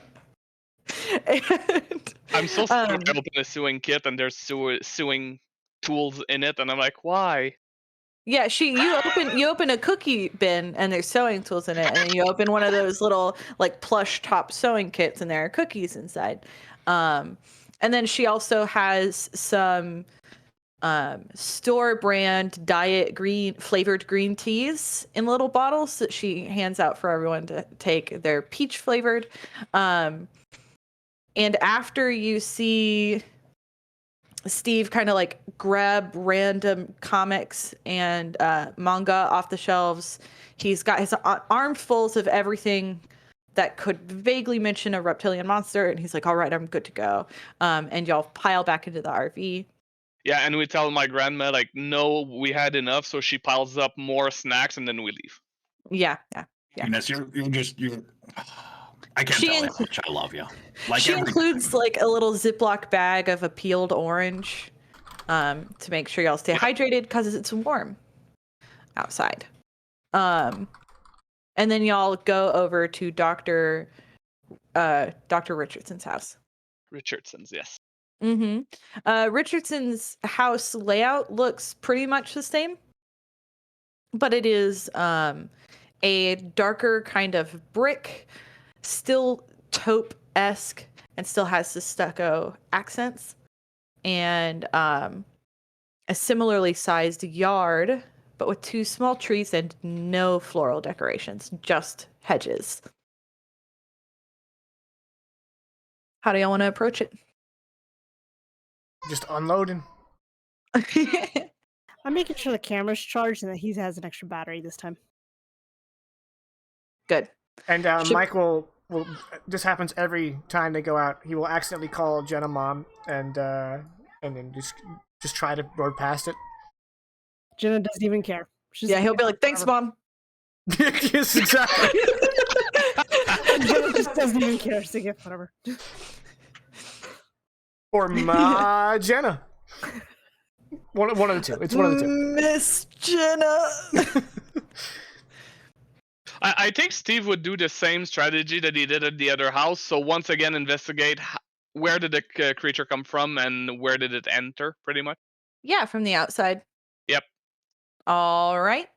And, I'm so sorry. I open a sewing kit and there's sewing tools in it, and I'm like, why? yeah, you open a cookie bin and there's sewing tools in it, and then you open one of those little like plush top sewing kits and there are cookies inside. And then she also has some store brand diet flavored green teas in little bottles that she hands out for everyone to take. They're peach flavored. And after you see Steve kind of like grab random comics and manga off the shelves, he's got his armfuls of everything that could vaguely mention a reptilian monster, and he's like, all right, I'm good to go. And y'all pile back into the RV. Yeah, and we tell my grandma, like, no, we had enough, so she piles up more snacks, and then we leave. Yeah. Ines, you're I can't She tell you inc- how much I love you. Like she every includes time. like a little Ziploc bag of a peeled orange to make sure y'all stay hydrated because it's warm outside. And then y'all go over to Dr. Richardson's house. Richardson's, yes. Richardson's house layout looks pretty much the same, but it is a darker kind of brick, still taupe-esque, and still has the stucco accents, and a similarly sized yard, but with 2 small trees and no floral decorations, just hedges. How do y'all want to approach it? Just unloading. I'm making sure the camera's charged and that he has an extra battery this time. Good. And Mike will. This happens every time they go out. He will accidentally call Jenna mom and then just try to road past it. Jenna doesn't even care. She's Yeah, he'll be like, thanks, Mom. Yes, exactly. Jenna just doesn't even care. So yeah, whatever. Or Ma Jenna. One of the two. It's one of the two. Miss Jenna. I think Steve would do the same strategy that he did at the other house. So once again, investigate where did the creature come from and where did it enter, pretty much. Yeah, from the outside. Yep. All right.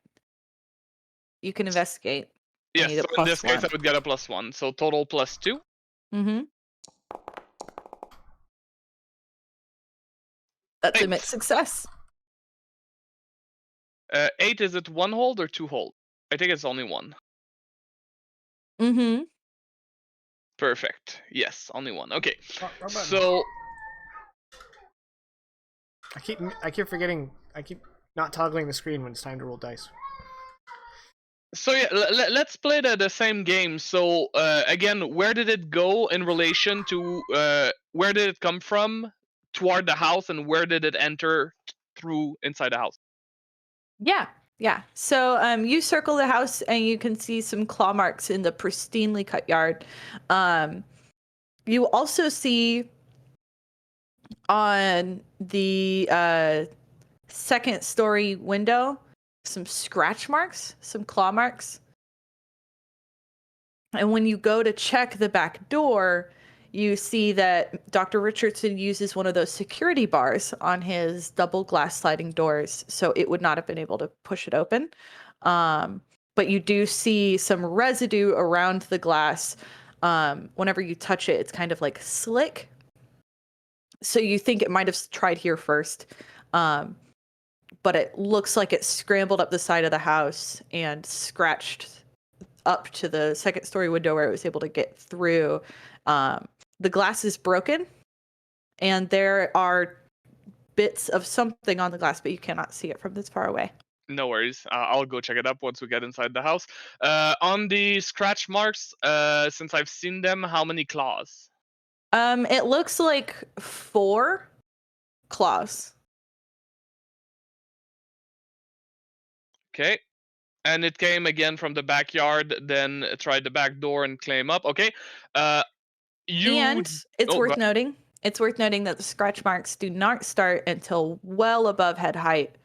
You can investigate. Yes, so in this case, I would get a +1. So total +2. Mm-hmm. That's 8. a mixed success. 8, is it 1 hold or 2 hold? I think it's only 1. Mm-hmm. Perfect. Yes, only 1. Okay. So I keep forgetting. I keep not toggling the screen when it's time to roll dice. So yeah, let's play the same game. So again, where did it go in relation to where did it come from toward the house, and where did it enter through inside the house? Yeah. So you circle the house and you can see some claw marks in the pristinely cut yard. You also see on the second story window some scratch marks, some claw marks. And when you go to check the back door, you see that Dr. Richardson uses one of those security bars on his double glass sliding doors, so it would not have been able to push it open. But you do see some residue around the glass. Whenever you touch it, it's kind of like slick. So you think it might have tried here first. But it looks like it scrambled up the side of the house and scratched up to the second story window where it was able to get through. The glass is broken, and there are bits of something on the glass, but you cannot see it from this far away. No worries. I'll go check it up once we get inside the house. On the scratch marks, since I've seen them, how many claws? It looks like 4 claws. Okay. And it came again from the backyard, then tried the back door and came up. Okay. And it's worth noting that the scratch marks do not start until well above head height.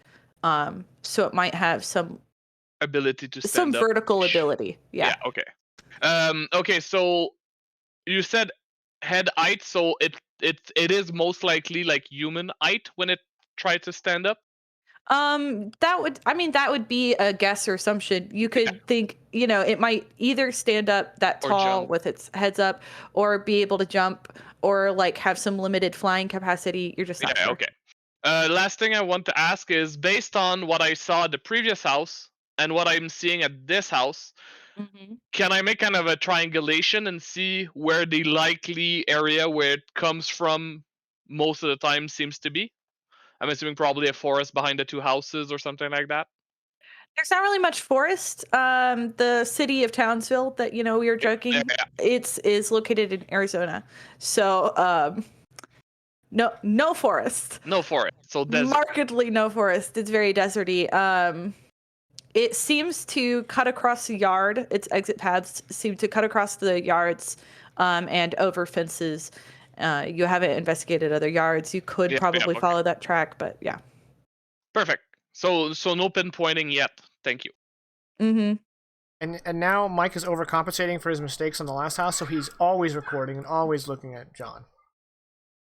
So it might have some ability to stand some up. Vertical ability. Yeah. Okay. Okay, so you said head height, so it is most likely like human height when it tried to stand up. That would be a guess or assumption. You could think, it might either stand up that tall with its heads up, or be able to jump, or like have some limited flying capacity. You're just not sure. Okay. Last thing I want to ask is, based on what I saw at the previous house and what I'm seeing at this house, can I make kind of a triangulation and see where the likely area where it comes from most of the time seems to be? I'm assuming probably a forest behind the two houses or something like that. There's not really much forest. The city of Townsville that we were joking, is located in Arizona. So no forest. No forest, so desert. Markedly no forest. It's very deserty. It seems to cut across the yard. Its exit paths seem to cut across the yards and over fences. You haven't investigated other yards. You could probably follow that track, but yeah. Perfect. So no pinpointing yet. Thank you. And now Mike is overcompensating for his mistakes on the last house, so he's always recording and always looking at John.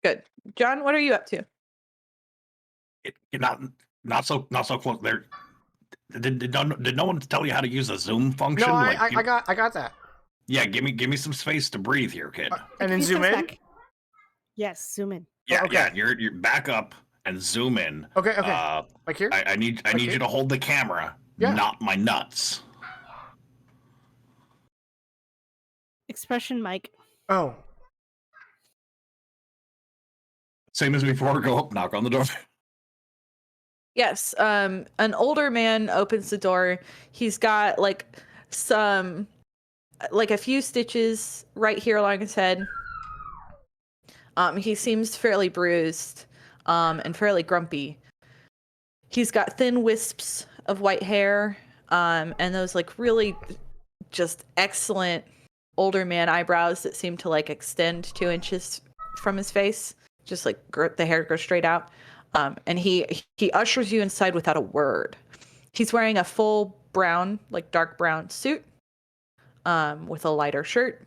Good. John, what are you up to? Not so close. There. Did no one tell you how to use a zoom function? No, I got that. Yeah, give me some space to breathe here, kid. And then zoom in. Yes, zoom in. Yeah, okay. yeah. You're back up and zoom in. Okay. Like here. I need you to hold the camera, not my nuts. Expression, Mike. Oh. Same as before. Go up, knock on the door. Yes. An older man opens the door. He's got like a few stitches right here along his head. He seems fairly bruised, and fairly grumpy. He's got thin wisps of white hair, and those like really just excellent older man eyebrows that seem to like extend 2 inches from his face. Just like the hair goes straight out. And he ushers you inside without a word. He's wearing a full brown, like dark brown suit, with a lighter shirt,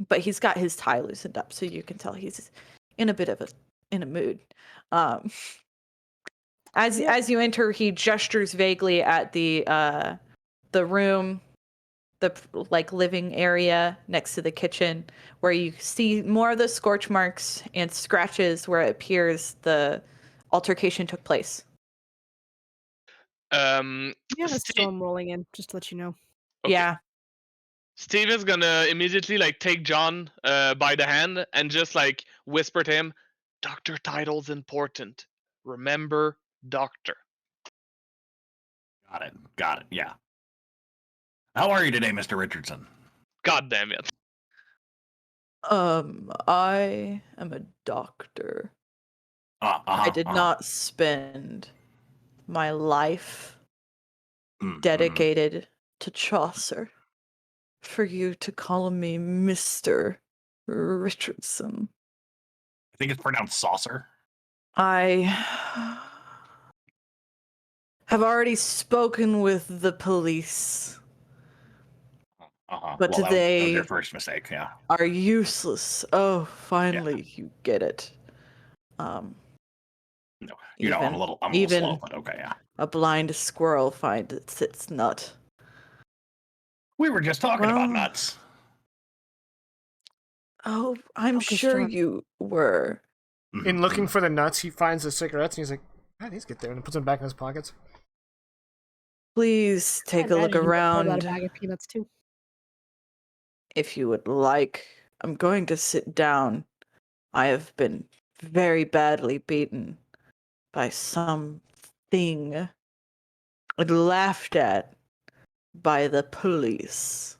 but he's got his tie loosened up, so you can tell he's in a bit of a mood. As you enter, he gestures vaguely at the room, the like living area next to the kitchen, where you see more of the scorch marks and scratches where it appears the altercation took place. We have a storm rolling in, just to let you know. Okay. Yeah. Steve is gonna immediately like take John by the hand and just like whisper to him, "Doctor title's important. Remember, doctor." Got it. Yeah. How are you today, Mr. Richardson? God damn it. I am a doctor. I did not spend my life dedicated to Chaucer for you to call me Mr. Richardson. I think it's pronounced saucer. I have already spoken with the police. But well, they that was your first mistake, yeah. Are useless. Oh, finally you get it. No, I'm a little slow, but okay, yeah. A blind squirrel finds its nut. We were just talking about nuts. Oh, I'm sure you were. In looking for the nuts, he finds the cigarettes and he's like, "Ah, these get there," and puts them back in his pockets. Please take a look around. A bag of peanuts too. If you would like, I'm going to sit down. I have been very badly beaten by something and laughed at by the police.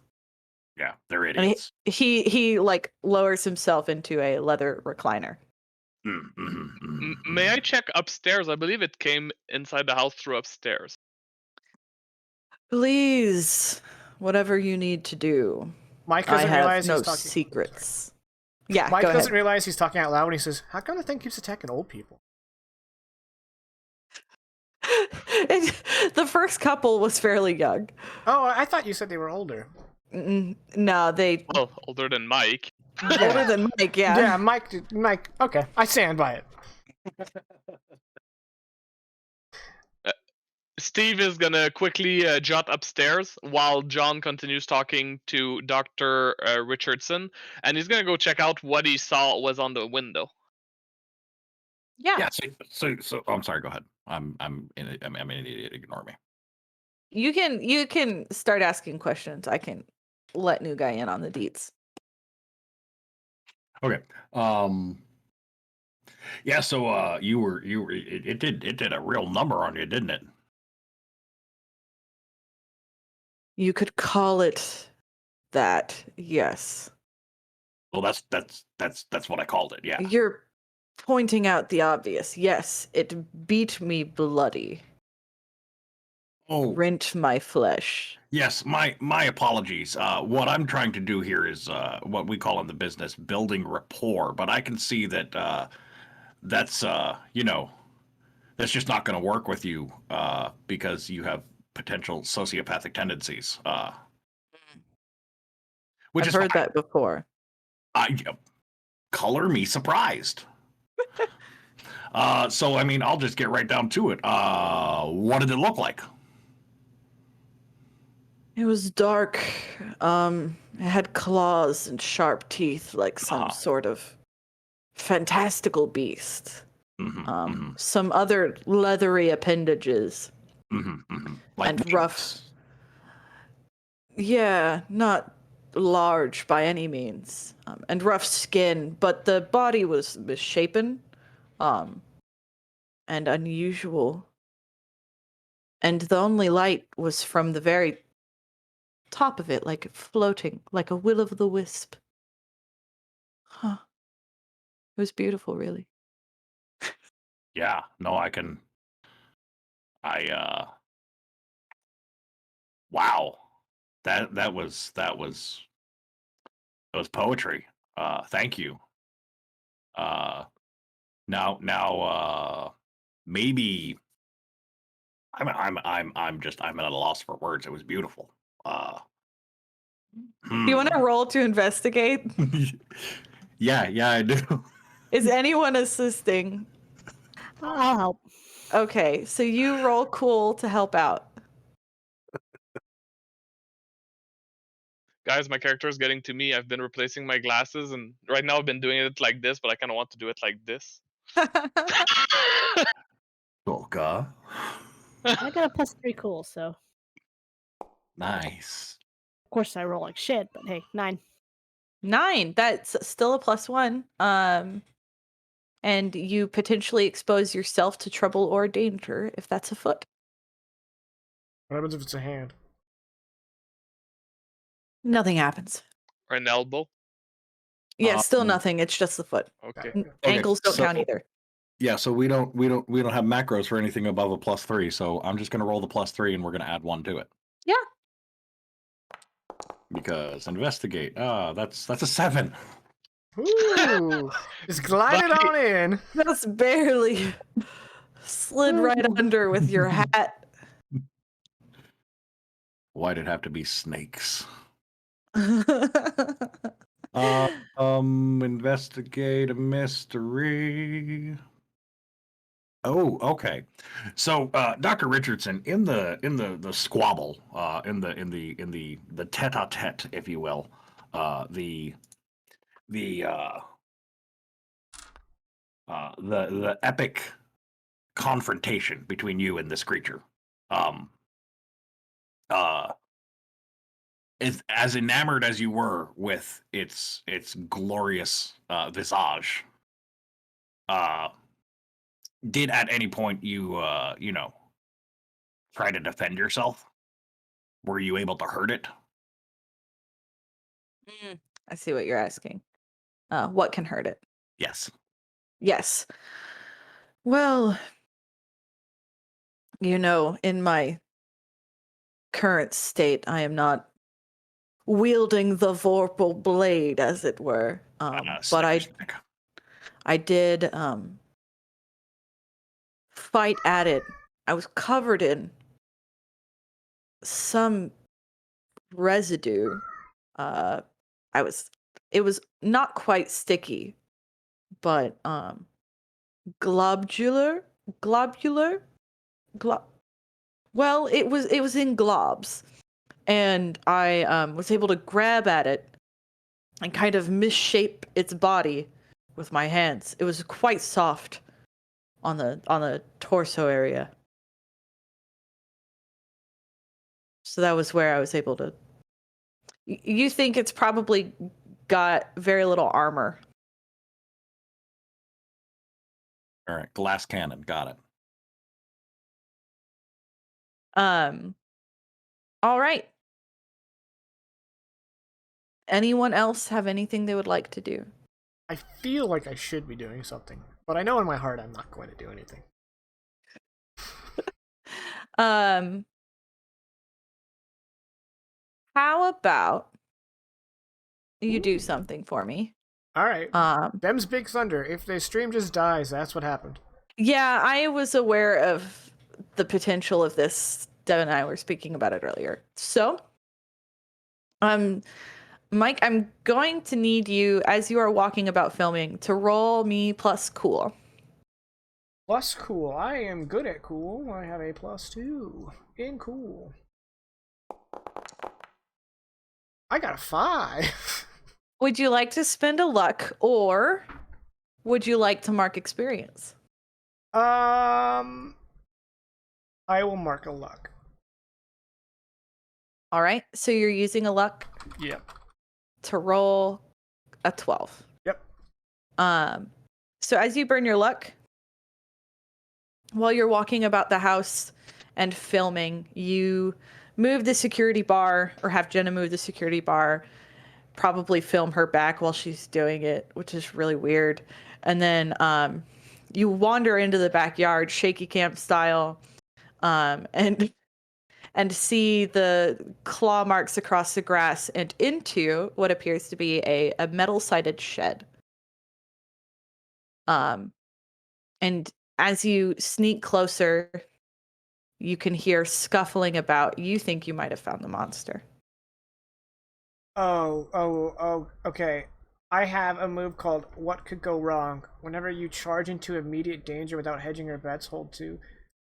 Yeah, they're idiots. And he like lowers himself into a leather recliner. May I check upstairs? I believe it came inside the house through upstairs. Please, whatever you need to do. Mike doesn't realize no he's talking. Secrets. Yeah, Mike go doesn't ahead. realize he's talking out loud when he says, "How come the thing keeps attacking old people?" The first couple was fairly young. Oh, I thought you said they were older. No, they. Oh, older than Mike. Older than Mike, yeah. Yeah, Mike. Okay, I stand by it. Steve is gonna quickly jot upstairs while John continues talking to Dr. Richardson, and he's gonna go check out what he saw was on the window. Yeah. Yeah. So I'm sorry. Go ahead. I'm an idiot. Ignore me. You can start asking questions. I can let new guy in on the deets. Okay. Yeah. So you were it did a real number on you, didn't it? You could call it that. Yes. Well, that's what I called it. Yeah. You're pointing out the obvious. Yes, it beat me bloody. Oh, Rent my flesh. yes. My apologies. What I'm trying to do here is what we call in the business building rapport. But I can see that that's that's just not going to work with you because you have potential sociopathic tendencies. Which I've is heard fine. that before. I color me surprised. So I mean, I'll just get right down to it. What did it look like? It was dark. It had claws and sharp teeth like some sort of fantastical beast. Some other leathery appendages. Like and rough. Yeah, not large by any means. And rough skin, but the body was misshapen. And unusual. And the only light was from the very top of it, like floating, like a will-o'-the-wisp. Huh. It was beautiful, really. Yeah, no, I can. Wow, that was poetry. Thank you. Now, maybe I'm at a loss for words. It was beautiful. You want to roll to investigate? Yeah, I do. Is anyone assisting? I'll help. Okay, so you roll cool to help out. Guys, my character is getting to me. I've been replacing my glasses, and right now I've been doing it like this, but I kind of want to do it like this. Tolka. I got a +3 cool, so Nice. of course I roll like shit, but hey, 9. 9. That's still a +1. And you potentially expose yourself to trouble or danger if that's afoot. What happens if it's a hand? Nothing happens. Or an elbow. Yeah, still nothing. It's just the foot. Okay. Ankles don't count either. Yeah, so we don't have macros for anything above a +3. So I'm just gonna roll the +3 and we're gonna add 1 to it. Yeah. Because investigate. That's a 7. Ooh, just glide it on in. That's barely slid right under with your hat. Why'd it have to be snakes? Investigate a mystery. Oh, okay. So, Dr. Richardson, in the squabble, in the tete-a-tete, if you will, the epic confrontation between you and this creature, is as enamored as you were with its glorious visage. Did at any point you try to defend yourself? Were you able to hurt it? I see what you're asking. What can hurt it? Yes. Yes. Well, in my current state, I am not wielding the vorpal blade, as it were. But I did fight at it. I was covered in some residue. It was not quite sticky, but globular. Well, it was in globs, and I was able to grab at it and kind of misshape its body with my hands. It was quite soft, on the torso area. So that was where I was able to. You think it's probably got very little armor. All right, glass cannon, got it. All right. Anyone else have anything they would like to do? I feel like I should be doing something, but I know in my heart I'm not going to do anything. How about you do something for me? All right. Them's Big Thunder. If the stream just dies, that's what happened. Yeah, I was aware of the potential of this. Devin and I were speaking about it earlier. So, Mike, I'm going to need you, as you are walking about filming, to roll me plus cool. Plus cool. I am good at cool. I have a +2 in cool. I got a 5. Would you like to spend a luck, or would you like to mark experience? I will mark a luck. All right, so you're using a luck Yep. to roll a 12. Yep. So as you burn your luck, while you're walking about the house and filming, you move the security bar, or have Jenna move the security bar, probably film her back while she's doing it, which is really weird. And then you wander into the backyard, shaky cam style, and see the claw marks across the grass and into what appears to be a metal-sided shed. And as you sneak closer, you can hear scuffling about. You think you might have found the monster. Oh, okay. I have a move called What Could Go Wrong. Whenever you charge into immediate danger without hedging your bets, hold 2.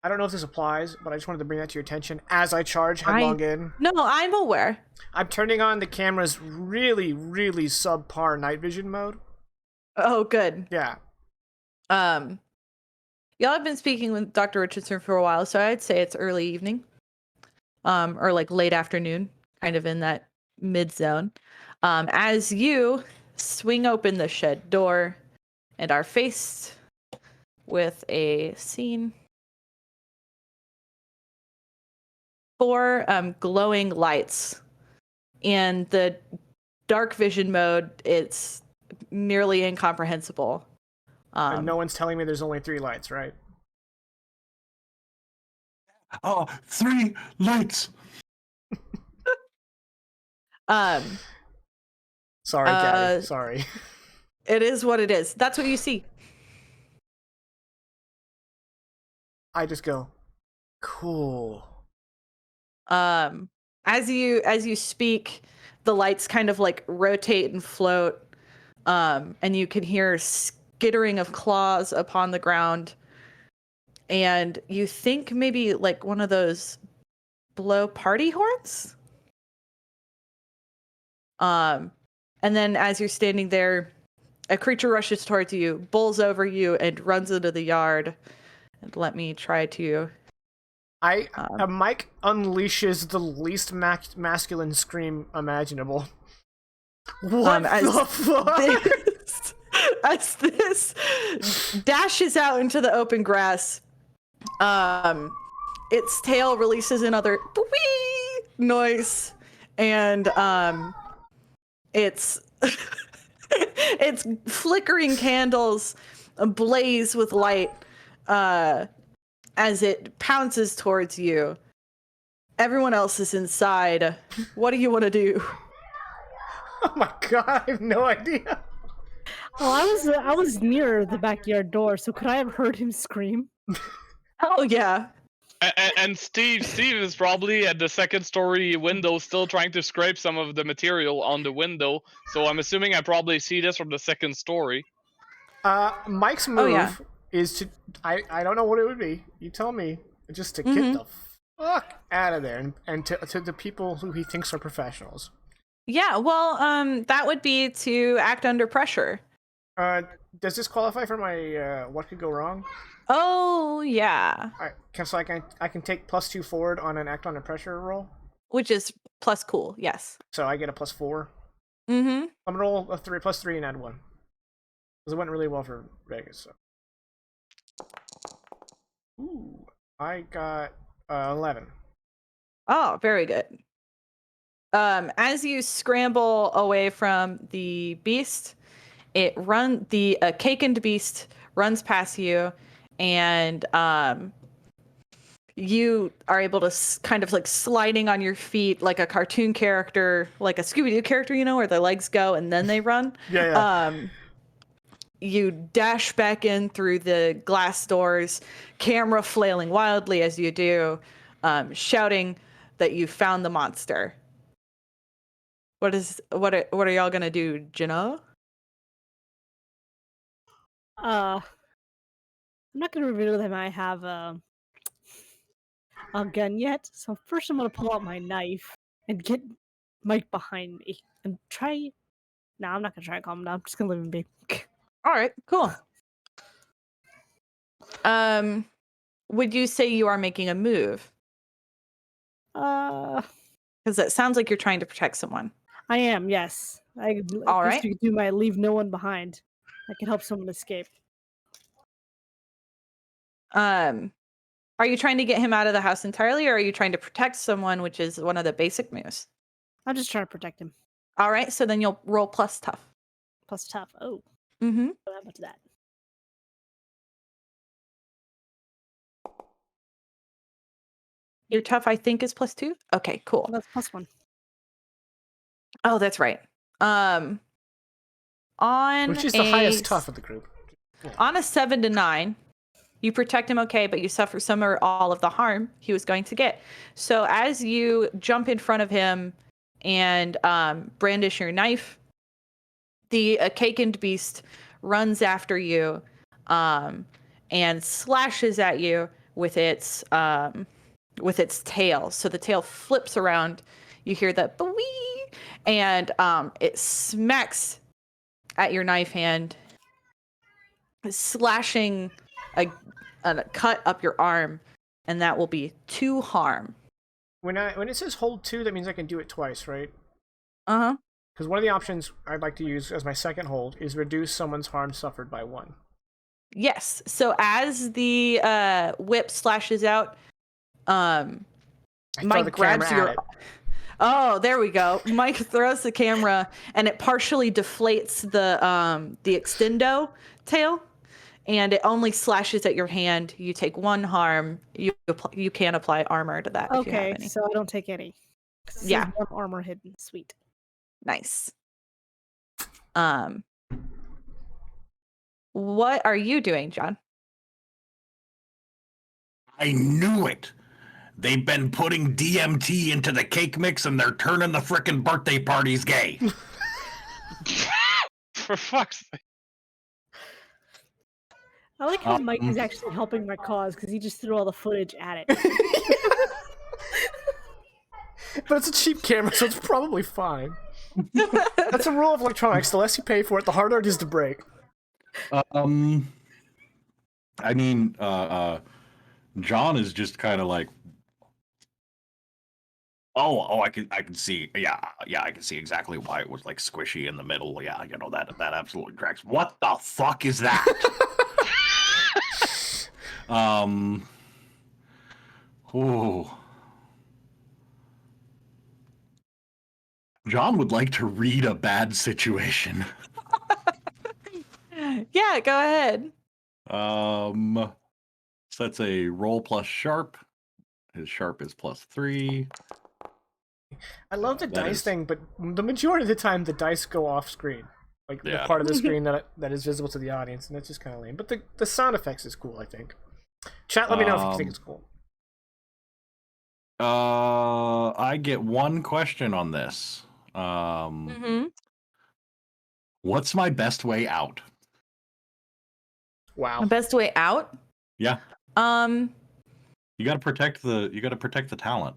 I don't know if this applies, but I just wanted to bring that to your attention as I charge headlong in. No, I'm aware. I'm turning on the camera's really, really subpar night vision mode. Oh, good. Yeah. Y'all have been speaking with Dr. Richardson for a while, so I'd say it's early evening, or like late afternoon, kind of in that mid zone. As you swing open the shed door and are faced with a scene. 4 glowing lights. In the dark vision mode, it's nearly incomprehensible. And no one's telling me there's only 3 lights, right? Oh, 3 lights. Sorry, Caddy. Sorry. It is what it is. That's what you see. I just go, cool. As you speak, the lights kind of like rotate and float, and you can hear skittering of claws upon the ground, and you think maybe like one of those blow party horns. And then as you're standing there, a creature rushes towards you, bowls over you, and runs into the yard. And let me try to. Mike unleashes the least masculine scream imaginable. What the fuck? As this dashes out into the open grass, its tail releases another wee noise, and it's it's flickering candles ablaze with light as it pounces towards you. Everyone else is inside. What do you want to do? Oh my god, I have no idea. Well, I was near the backyard door, so could I have heard him scream? Oh yeah. And Steve is probably at the second story window, still trying to scrape some of the material on the window. So I'm assuming I probably see this from the second story. Mike's move is to I don't know what it would be. You tell me. Just to get the fuck out of there and to the people who he thinks are professionals. Yeah, well, that would be to act under pressure. Does this qualify for my what could go wrong? Oh yeah, So I can take +2 forward on an act under pressure roll. which is plus cool. Yes. So I get a +4. Mm-hmm. I'm gonna roll a +3 and add 1. Because it went really well for Vegas. So. Ooh, I got 11. Oh, very good. As you scramble away from the beast, the cakened beast runs past you, and you are able to kind of like sliding on your feet like a cartoon character, like a Scooby-Doo character, where their legs go and then they run. Yeah. You dash back in through the glass doors, camera flailing wildly as you do, shouting that you found the monster. What are y'all gonna do, Jenna? I'm not gonna reveal that I have a gun yet. So first, I'm gonna pull out my knife and get Mike behind me and try. No, I'm not gonna try and calm him down. I'm just gonna leave him be. All right, cool. Would you say you are making a move? Because it sounds like you're trying to protect someone. I am. Yes. All guess right. you could do my leave no one behind. I can help someone escape. Are you trying to get him out of the house entirely, or are you trying to protect someone, which is one of the basic moves? I'm just trying to protect him. All right, so then you'll roll plus tough. Plus tough. Oh. Mm-hmm. What happened to that? Your tough, I think, is +2. Okay, cool. That's +1. Oh, that's right. On Which is the highest tough of the group. On a 7 to 9, you protect him okay, but you suffer some or all of the harm he was going to get. So as you jump in front of him and brandish your knife, the cakened beast runs after you and slashes at you with its tail. So the tail flips around. You hear that "bwee," and it smacks at your knife hand, slashing a cut up your arm, and that will be 2 harm. When it says hold 2, that means I can do it twice, right? Uh-huh. Because one of the options I'd like to use as my second hold is reduce someone's harm suffered by 1. Yes. So as the whip slashes out, Mike grabs your. Oh, there we go. Mike throws the camera, and it partially deflates the extendo tail, and it only slashes at your hand. You take 1 harm. You can apply armor to that. If you have Okay, any. so I don't take any. Yeah. 1 armor hidden. Sweet. Nice. What are you doing, John? I knew it. They've been putting DMT into the cake mix and they're turning the frickin' birthday parties gay. For fuck's sake. I like how Mike is actually helping my cause because he just threw all the footage at it. But it's a cheap camera, so it's probably fine. That's a rule of electronics. The less you pay for it, the harder it is to break. I mean, John is just kind of like, oh, I can see, yeah, I can see exactly why it was like squishy in the middle. Yeah, that absolutely tracks. What the fuck is that? Ooh. John would like to read a bad situation. Yeah, go ahead. So that's a roll plus sharp. His sharp is +3. I love the dice thing, but the majority of the time the dice go off screen. Like the part of the screen that is visible to the audience, and that's just kind of lame. But the sound effects is cool, I think. Chat, let me know if you think it's cool. I get 1 question on this. What's my best way out? Wow. The best way out? Yeah. You gotta protect the talent.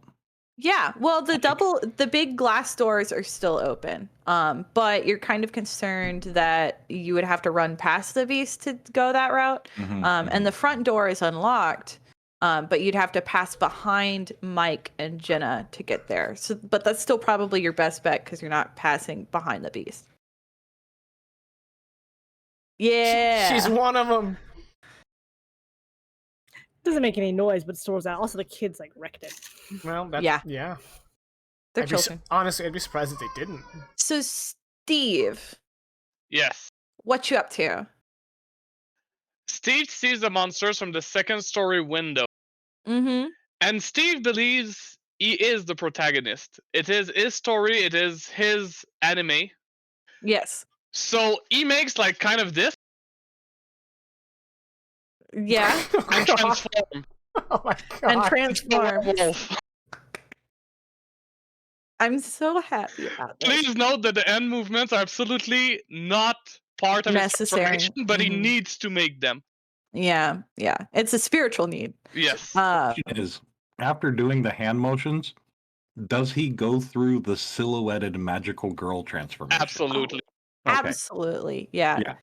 Yeah, well, the big glass doors are still open. But you're kind of concerned that you would have to run past the beast to go that route. And the front door is unlocked. But you'd have to pass behind Mike and Jenna to get there. So, but that's still probably your best bet because you're not passing behind the beast. Yeah. She's one of them. Doesn't make any noise, but stores out. Also, the kids like wrecked it. Well, that's, Yeah. yeah. They're children. Honestly, I'd be surprised if they didn't. So, Steve, Yes. what you up to? Steve sees the monsters from the second story window. Mm-hmm. And Steve believes he is the protagonist. It is his story, it is his anime. Yes. So he makes like kind of this Yeah. and transform. Oh my god. And transform. Werewolf. I'm so happy about this. Please note that the end movements are absolutely not part of Necessary. his transformation, but he Mhm. needs to make them. Yeah. It's a spiritual need. Yes. Is after doing the hand motions, does he go through the silhouetted magical girl transformation? Absolutely. Okay. Absolutely. Yeah. Yeah.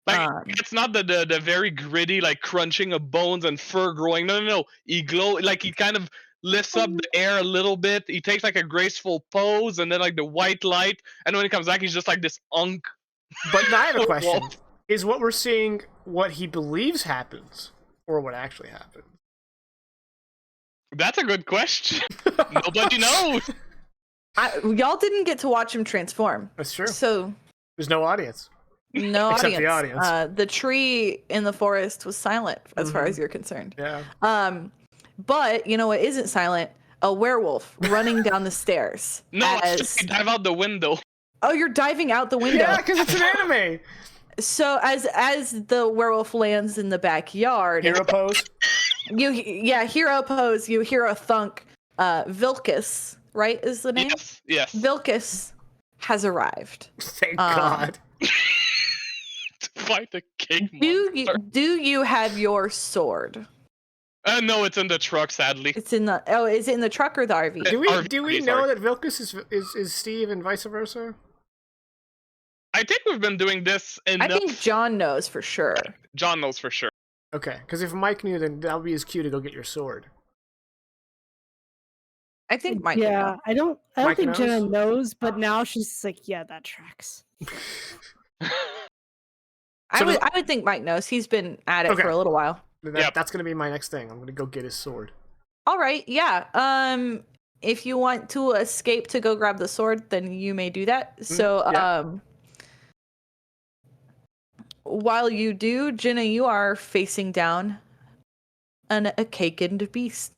Like it's not the very gritty like crunching of bones and fur growing. No. He he kind of lifts up the air a little bit. He takes like a graceful pose and then like the white light, and when he comes back, he's just like this unk. But now I have a question. Wolf. Is what we're seeing what he believes happens, or what actually happened? That's a good question. Nobody knows. Y'all didn't get to watch him transform. That's true. So There's no audience. no Except audience. the audience. The tree in the forest was silent as far as you're concerned. Yeah. But you know what isn't silent? A werewolf running down the stairs. No, I dive out the window. Oh, you're diving out the window. Yeah, because it's an anime. So as the werewolf lands in the backyard, Hero pose. hero pose. You hear a thunk. Vilcus, right, is the name? Yes. Vilcus has arrived. Thank God. To fight the king monster. Do you have your sword? No, it's in the truck. Sadly. It's in the is it in the truck or the RV? Do we know that Vilcus is Steve and vice versa? I think we've been doing this enough. I think John knows for sure. John knows for sure. Okay, because if Mike knew, then that would be his cue to go get your sword. I think Mike. would know. I don't Mike think Jenna knows? knows, but now she's just like, yeah, that tracks. I would think Mike knows. He's been at it for a little while. That's gonna be my next thing. I'm gonna go get his sword. All right, yeah. If you want to escape to go grab the sword, then you may do that. So, while you do, Jenna, you are facing down a cake-and beast.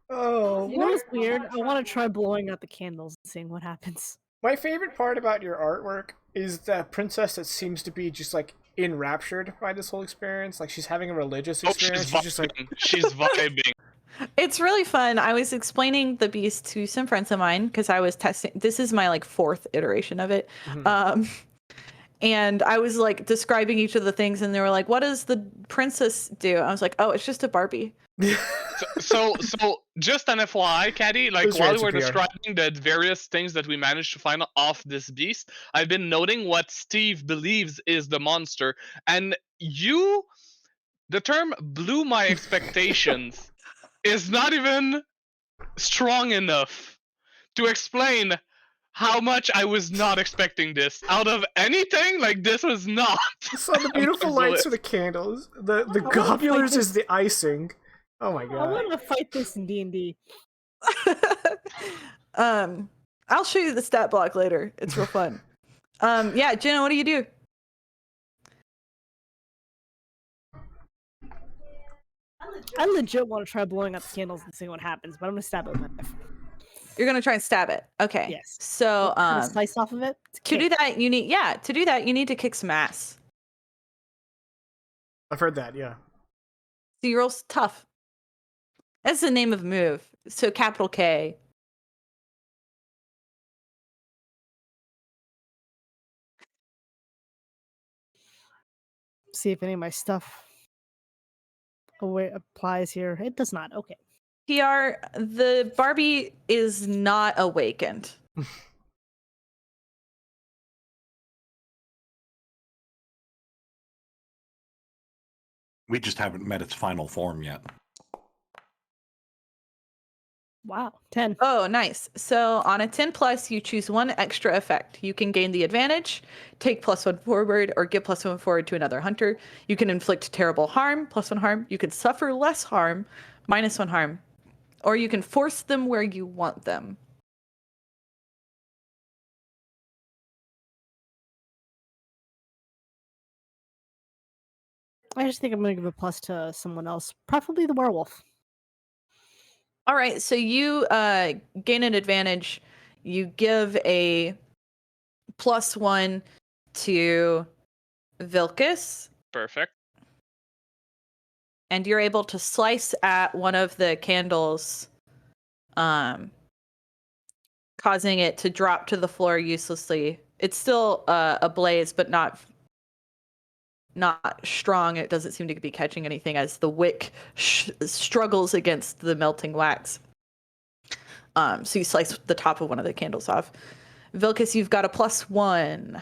Oh, You know what's weird? I want to try blowing out the candles and seeing what happens. my favorite part about your artwork is the princess that seems to be just like enraptured by this whole experience. Like she's having a religious experience. She's just like, she's vibing. It's really fun. I was explaining the beast to some friends of mine because I was testing. This is my like 4th iteration of it. And I was like describing each of the things, and they were like, "What does the princess do?" I was like, "Oh, it's just a Barbie." So just an FYI, Caddy, like Who's while rated we were PR? describing the various things that we managed to find off this beast, I've been noting what Steve believes is the monster, and the term blew my expectations is not even strong enough to explain how much I was not expecting this. Out of anything, like this was not. so the beautiful lights are the candles. The globulars is the icing. Oh my I god. want to fight this in D&D. I'll show you the stat block later. It's real fun. Yeah, Jenna, what do you do? I legit want to try blowing out the candles and seeing what happens, but I'm gonna stab it with my knife. You're gonna try and stab it. Okay. Yes. So Cut a slice off of it. to do that, you need to kick some ass. I've heard that. Yeah. So you roll tough. That's the name of a move. So capital K. See if any of my stuff applies here? It does not. Okay. PR, the Barbie is not awakened. We just haven't met its final form yet. Wow. 10. Oh, nice. So on a 10 plus, you choose one extra effect. You can gain the advantage, take +1 forward, or give +1 forward to another hunter. You can inflict terrible harm, +1 harm. You can suffer less harm, -1 harm. Or you can force them where you want them. I just think I'm going to give a plus to someone else, preferably the werewolf. All right, so you gain an advantage. You give a +1 to Vilcus, Perfect. and you're able to slice at one of the candles, causing it to drop to the floor uselessly. It's still ablaze, but not strong. It doesn't seem to be catching anything as the wick struggles against the melting wax. So you slice the top of one of the candles off. Vilcus, you've got a +1,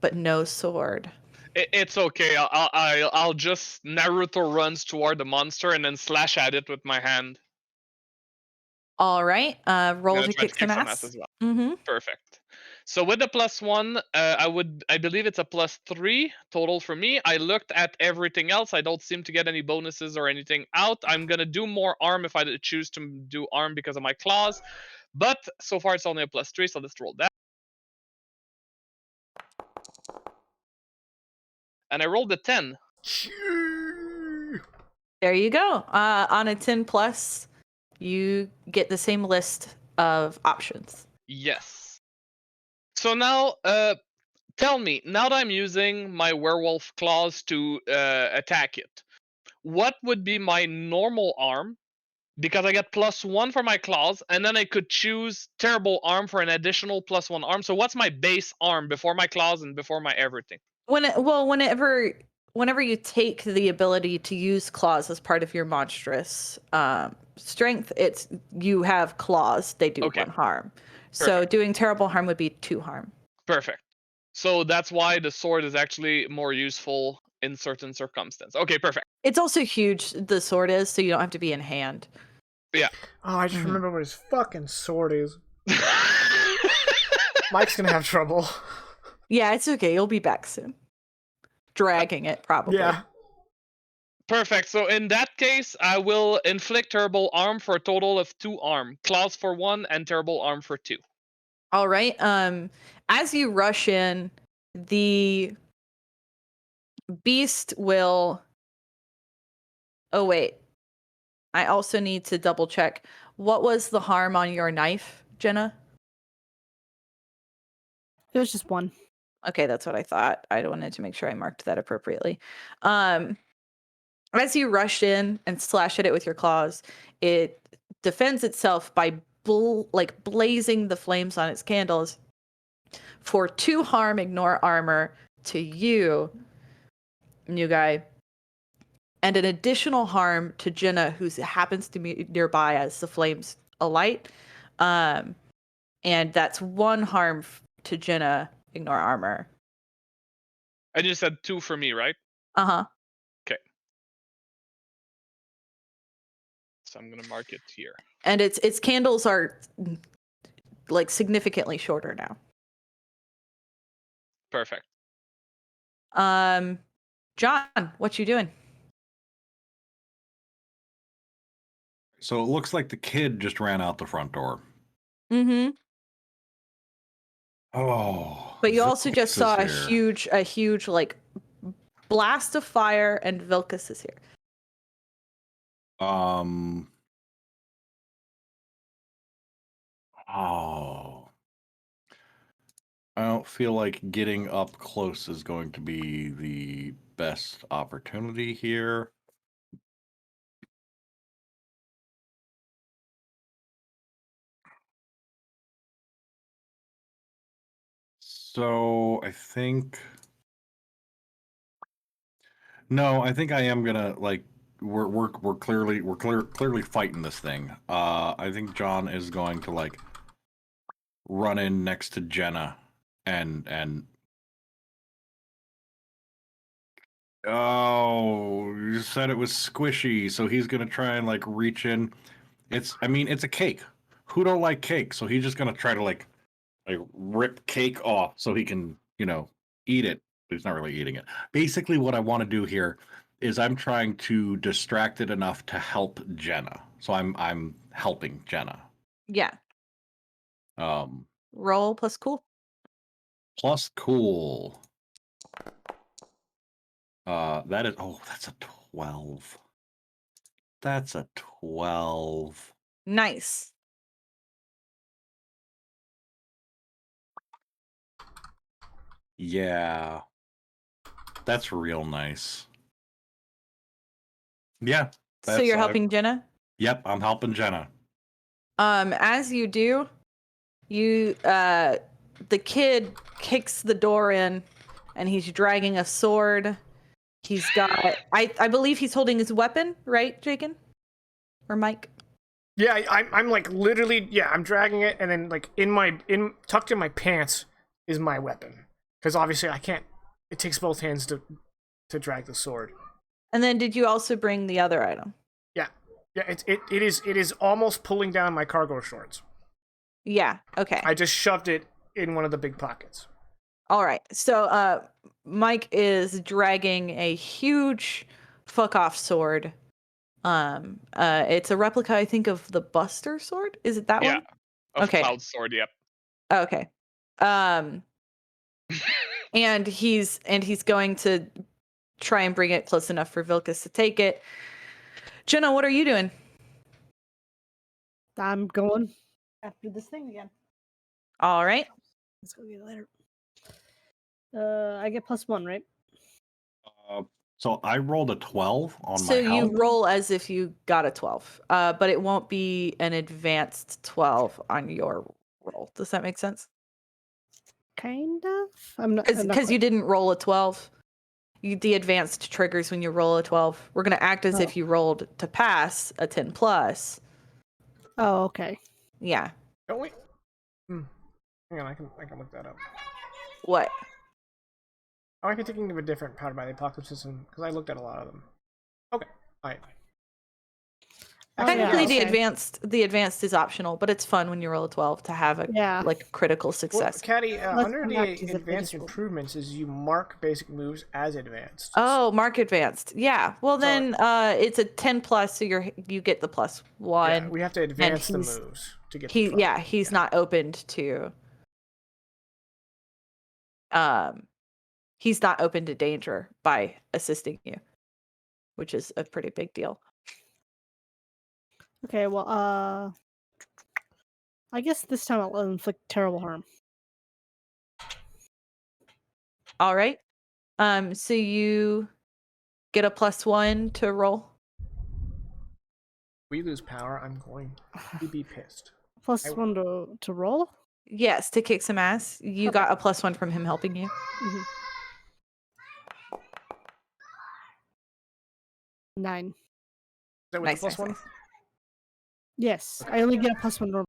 but no sword. It's okay. I'll just Naruto runs toward the monster and then slash at it with my hand. All right, roll Gonna to try kick some ass. as well. Mm-hmm. Perfect. So with the +1, I believe it's a +3 total for me. I looked at everything else. I don't seem to get any bonuses or anything out. I'm gonna do more arm if I choose to do arm because of my claws. But so far it's only a +3, so let's roll that. And I rolled a 10. There you go. On a 10 plus, you get the same list of options. Yes. So now, tell me, now that I'm using my werewolf claws to attack it, what would be my normal arm? Because I get +1 for my claws, and then I could choose terrible arm for an additional +1 arm. So what's my base arm before my claws and before my everything? Whenever you take the ability to use claws as part of your monstrous strength, it's you have claws. They do Okay. 1 harm. So Perfect. doing terrible harm would be 2 harm. Perfect. So that's why the sword is actually more useful in certain circumstances. Okay, perfect. It's also huge, the sword is, so you don't have to be in hand. Yeah. Oh, I just remember what his fucking sword is. Mike's gonna have trouble. Yeah, it's okay. You'll be back soon. Dragging it, probably. Yeah. Perfect. So in that case, I will inflict terrible arm for a total of 2 arm. Claws for 1 and terrible arm for 2. All right. As you rush in, the beast will. Oh wait. I also need to double check. What was the harm on your knife, Jenna? It was just 1. Okay, that's what I thought. I wanted to make sure I marked that appropriately. As you rush in and slash at it with your claws, it defends itself by blazing the flames on its candles. For 2 harm, ignore armor to you, new guy, and an additional harm to Jenna, who happens to be nearby as the flames alight. And that's 1 harm to Jenna, ignore armor. I just said 2 for me, right? Uh-huh. Okay. So I'm gonna mark it here. And its candles are like significantly shorter now. Perfect. John, what you doing? So it looks like the kid just ran out the front door. Mm-hmm. Oh. But you also just saw a here. huge like blast of fire, and Vilcus is here. Oh. I don't feel like getting up close is going to be the best opportunity here. So I think. No, I think I am gonna like we're clearly fighting this thing. I think John is going to like run in next to Jenna and oh, you said it was squishy, so he's gonna try and like reach in. It's a cake. Who don't like cake? So he's just gonna try to like rip cake off so he can, eat it. But he's not really eating it. Basically, what I want to do here is I'm trying to distract it enough to help Jenna. So I'm helping Jenna. Yeah. Roll plus cool. Plus cool. That's a 12. That's a 12. Nice. Yeah. That's real nice. Yeah. So you're helping Jenna? Yep, I'm helping Jenna. As you do, the kid kicks the door in and he's dragging a sword. He's got I believe he's holding his weapon, right, Jakin? Or Mike? Yeah, I'm like literally, I'm dragging it, and then like tucked in my pants is my weapon, because obviously I can't. It takes both hands to drag the sword. And then did you also bring the other item? Yeah. It is almost pulling down my cargo shorts. Yeah. Okay. I just shoved it in one of the big pockets. All right. So Mike is dragging a huge fuck off sword. It's a replica, I think, of the Buster sword. Is it that one? Of Okay. Cloud Sword, yep. Okay. And he's going to try and bring it close enough for Vilkas to take it. Jenna, what are you doing? I'm going after this thing again. All right. Let's go get it later. I get +1, right? So I rolled a 12 on So my you health. roll as if you got a 12, but it won't be an advanced 12 on your roll. Does that make sense? Kind of. I'm not Because you didn't roll a 12. The advanced triggers when you roll a 12. We're going to act as if you rolled to pass a 10 plus. Oh, okay. Yeah. Don't we? Hang on, I can look that up. What? Oh, I can thinking of a different Powered by the Apocalypse system, because I looked at a lot of them. Okay, all right. Technically, yeah, okay. the advanced is optional, but it's fun when you roll a 12 to have a like critical Well, success. Caddy, under come the back to the advanced physical. improvements is you mark basic moves as advanced. Oh, mark advanced. Yeah. Well, So- then it's a 10 plus, so you get the +1. Yeah, we have to advance the moves to get the 12. He's not opened to he's not open to danger by assisting you, which is a pretty big deal. Okay, well, I guess this time I'll inflict terrible harm. All right. So you get a +1 to roll. We lose power, I'm going to be pissed. +1 to roll? Yes, to kick some ass. You got a +1 from him helping you. Mm-hmm. 9. Is that with Nice, the +1? nice. Yes, I only get a +1 normal.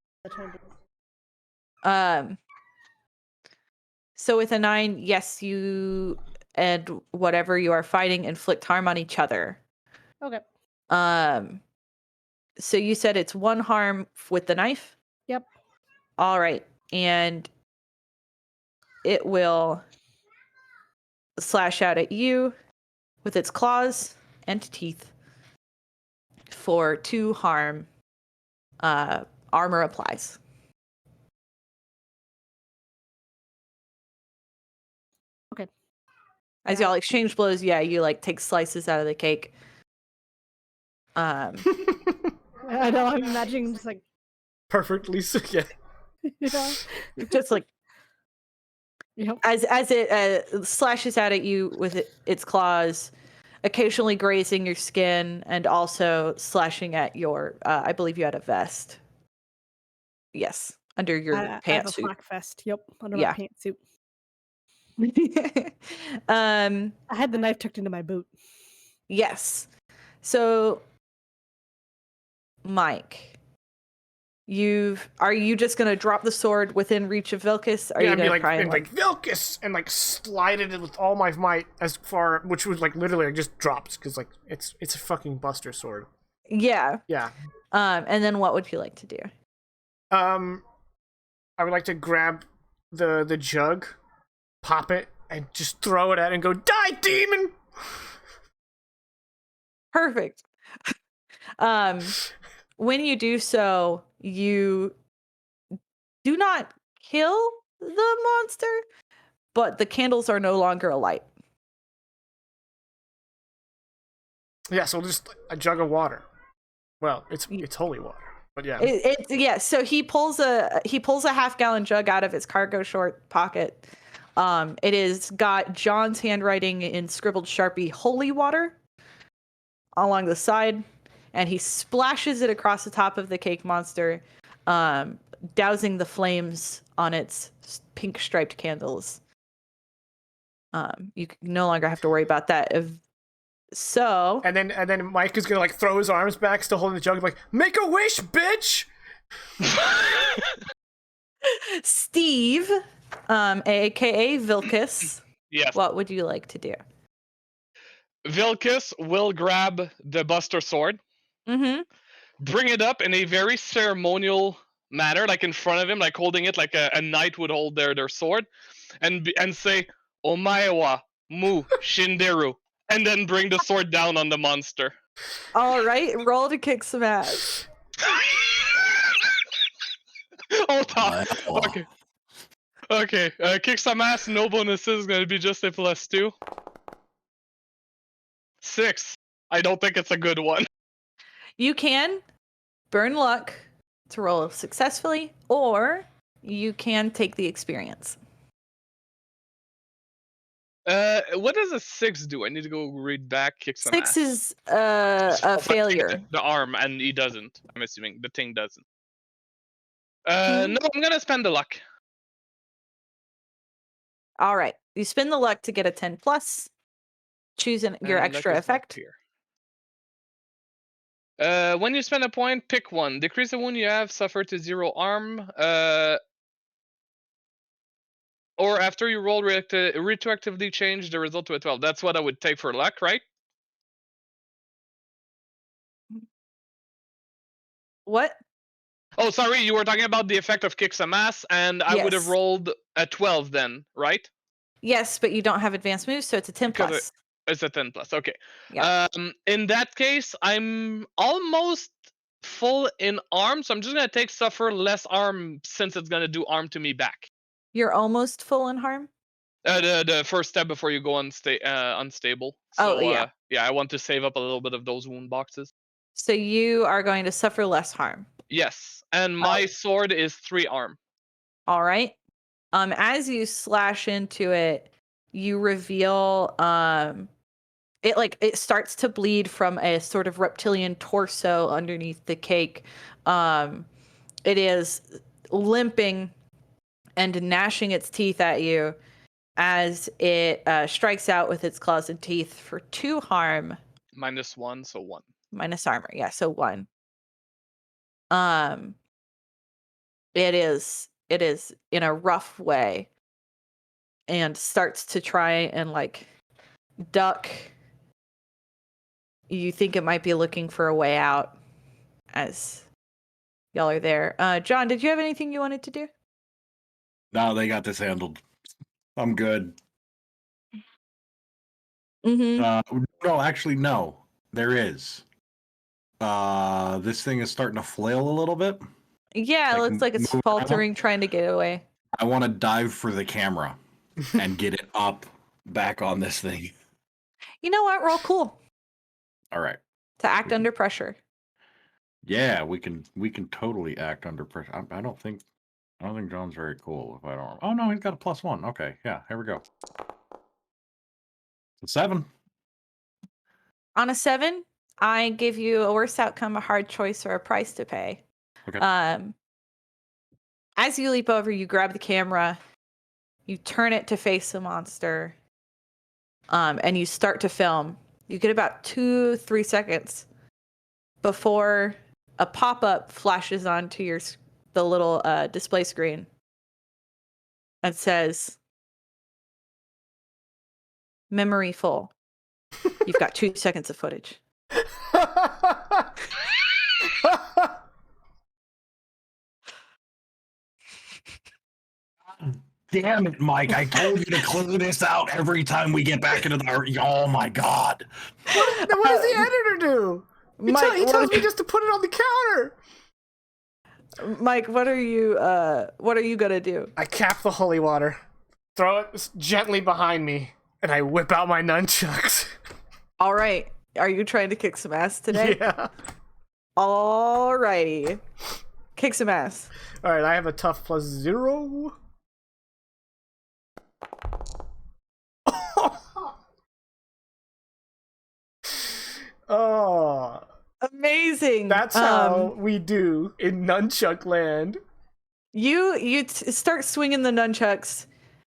So with a 9, yes, you and whatever you are fighting inflict harm on each other. Okay. So you said it's 1 harm with the knife? Yep. All right. And it will slash out at you with its claws and teeth for 2 harm. Armor applies. Okay. As y'all exchange blows, you like take slices out of the cake. I know, I'm imagining just like Perfectly, yeah. yeah. Just like Yep. as it slashes out at you with its claws, occasionally grazing your skin and also slashing at your I believe you had a vest. Yes, under your I have a pantsuit. black vest. Yep, under Yeah. my pantsuit. I I had the knife tucked into my boot. Yes. So, Mike, are you just gonna drop the sword within reach of Vilcus? Are Yeah, you and be gonna like, try and and like Vilcus, and like slide it with all my might as far, which was like literally like, just drops because like it's a fucking Buster sword. Yeah. Yeah. And then what would you like to do? I would like to grab the jug, pop it, and just throw it at it and go, die, demon! Perfect. When you do so, you do not kill the monster, but the candles are no longer alight. Yeah, so just a jug of water. Well, it's holy water, but yeah. Yeah. So he pulls a half-gallon jug out of his cargo short pocket. It is got John's handwriting in scribbled Sharpie, holy water, along the side, and he splashes it across the top of the cake monster, dousing the flames on its pink striped candles. You no longer have to worry about that. So And then Mike is gonna like throw his arms back, still holding the jug, like, make a wish, bitch! Steve, aka Vilcus, Yes. what would you like to do? Vilcus will grab the Buster sword, Mm-hmm. bring it up in a very ceremonial manner, like in front of him, like holding it like a knight would hold their sword, and say, Omaewa mu shinderu, and then bring the sword down on the monster. All right, roll to kick some ass. Hold on. Well, Okay. Okay. Kick some ass. No bonuses. Is gonna be just a +2. 6. I don't think it's a good one. You can burn luck to roll successfully, or you can take the experience. What does a 6 do? I need to go read back. Kick some 6 ass. is a But failure. The arm, and he doesn't. I'm assuming the thing doesn't. Hmm? No, I'm gonna spend the luck. All right, you spin the luck to get a 10 plus. Choose your Luck extra is not effect. here. When you spend a point, pick one. Decrease the wound you have, suffer to 0 arm. Or after you roll, retroactively change the result to a 12. That's what I would take for luck, right? What? Oh, sorry, you were talking about the effect of kick some ass, and I would have Yes. rolled a 12 then, right? Yes, but you don't have advanced moves, so it's a 10 Because plus. it's a 10 plus. Okay. Yeah. In that case, I'm almost full in arm, so I'm just gonna take suffer less arm since it's gonna do arm to me back. You're almost full in harm. The first step before you go unstable. Oh, So yeah. yeah, I want to save up a little bit of those wound boxes. So you are going to suffer less harm. Yes, and my sword is 3 arm. All right. As you slash into it, you reveal it starts to bleed from a sort of reptilian torso underneath the cake. It is limping and gnashing its teeth at you as it strikes out with its claws and teeth for 2 harm. -1, so 1. Minus armor. Yeah, so 1. Um it is in a rough way and starts to try and like duck. You think it might be looking for a way out as y'all are there. John, did you have anything you wanted to do? no, they got this handled. I'm good. Mm-hmm. No, actually, no. There is. This thing is starting to flail a little bit. Yeah, it Like, looks like it's move around. faltering, trying to get away. I want to dive for the camera and get it up back on this thing. You know what? Roll cool All right. to act under pressure. Yeah, we can totally act under pressure. I don't think John's very cool if I don't. Oh no, he's got a +1. Okay, yeah, here we go. It's a 7. On a 7, I give you a worse outcome, a hard choice, or a price to pay. Okay. As you leap over, you grab the camera, you turn it to face the monster, and you start to film. You get about 2-3 seconds before a pop-up flashes onto the little display screen and says, "Memory full. You've got 2 seconds of footage." Damn it, Mike! I told you to clear this out every time we get back into the. Oh my god! What does the editor do? He tells me just to put it on the counter. Mike, what are you gonna do? I cap the holy water, throw it gently behind me, and I whip out my nunchucks. All right. Are you trying to kick some ass today? Yeah. All righty. Kick some ass. All right, I have a tough +0. Oh, amazing. That's how we do in nunchuck land. You start swinging the nunchucks,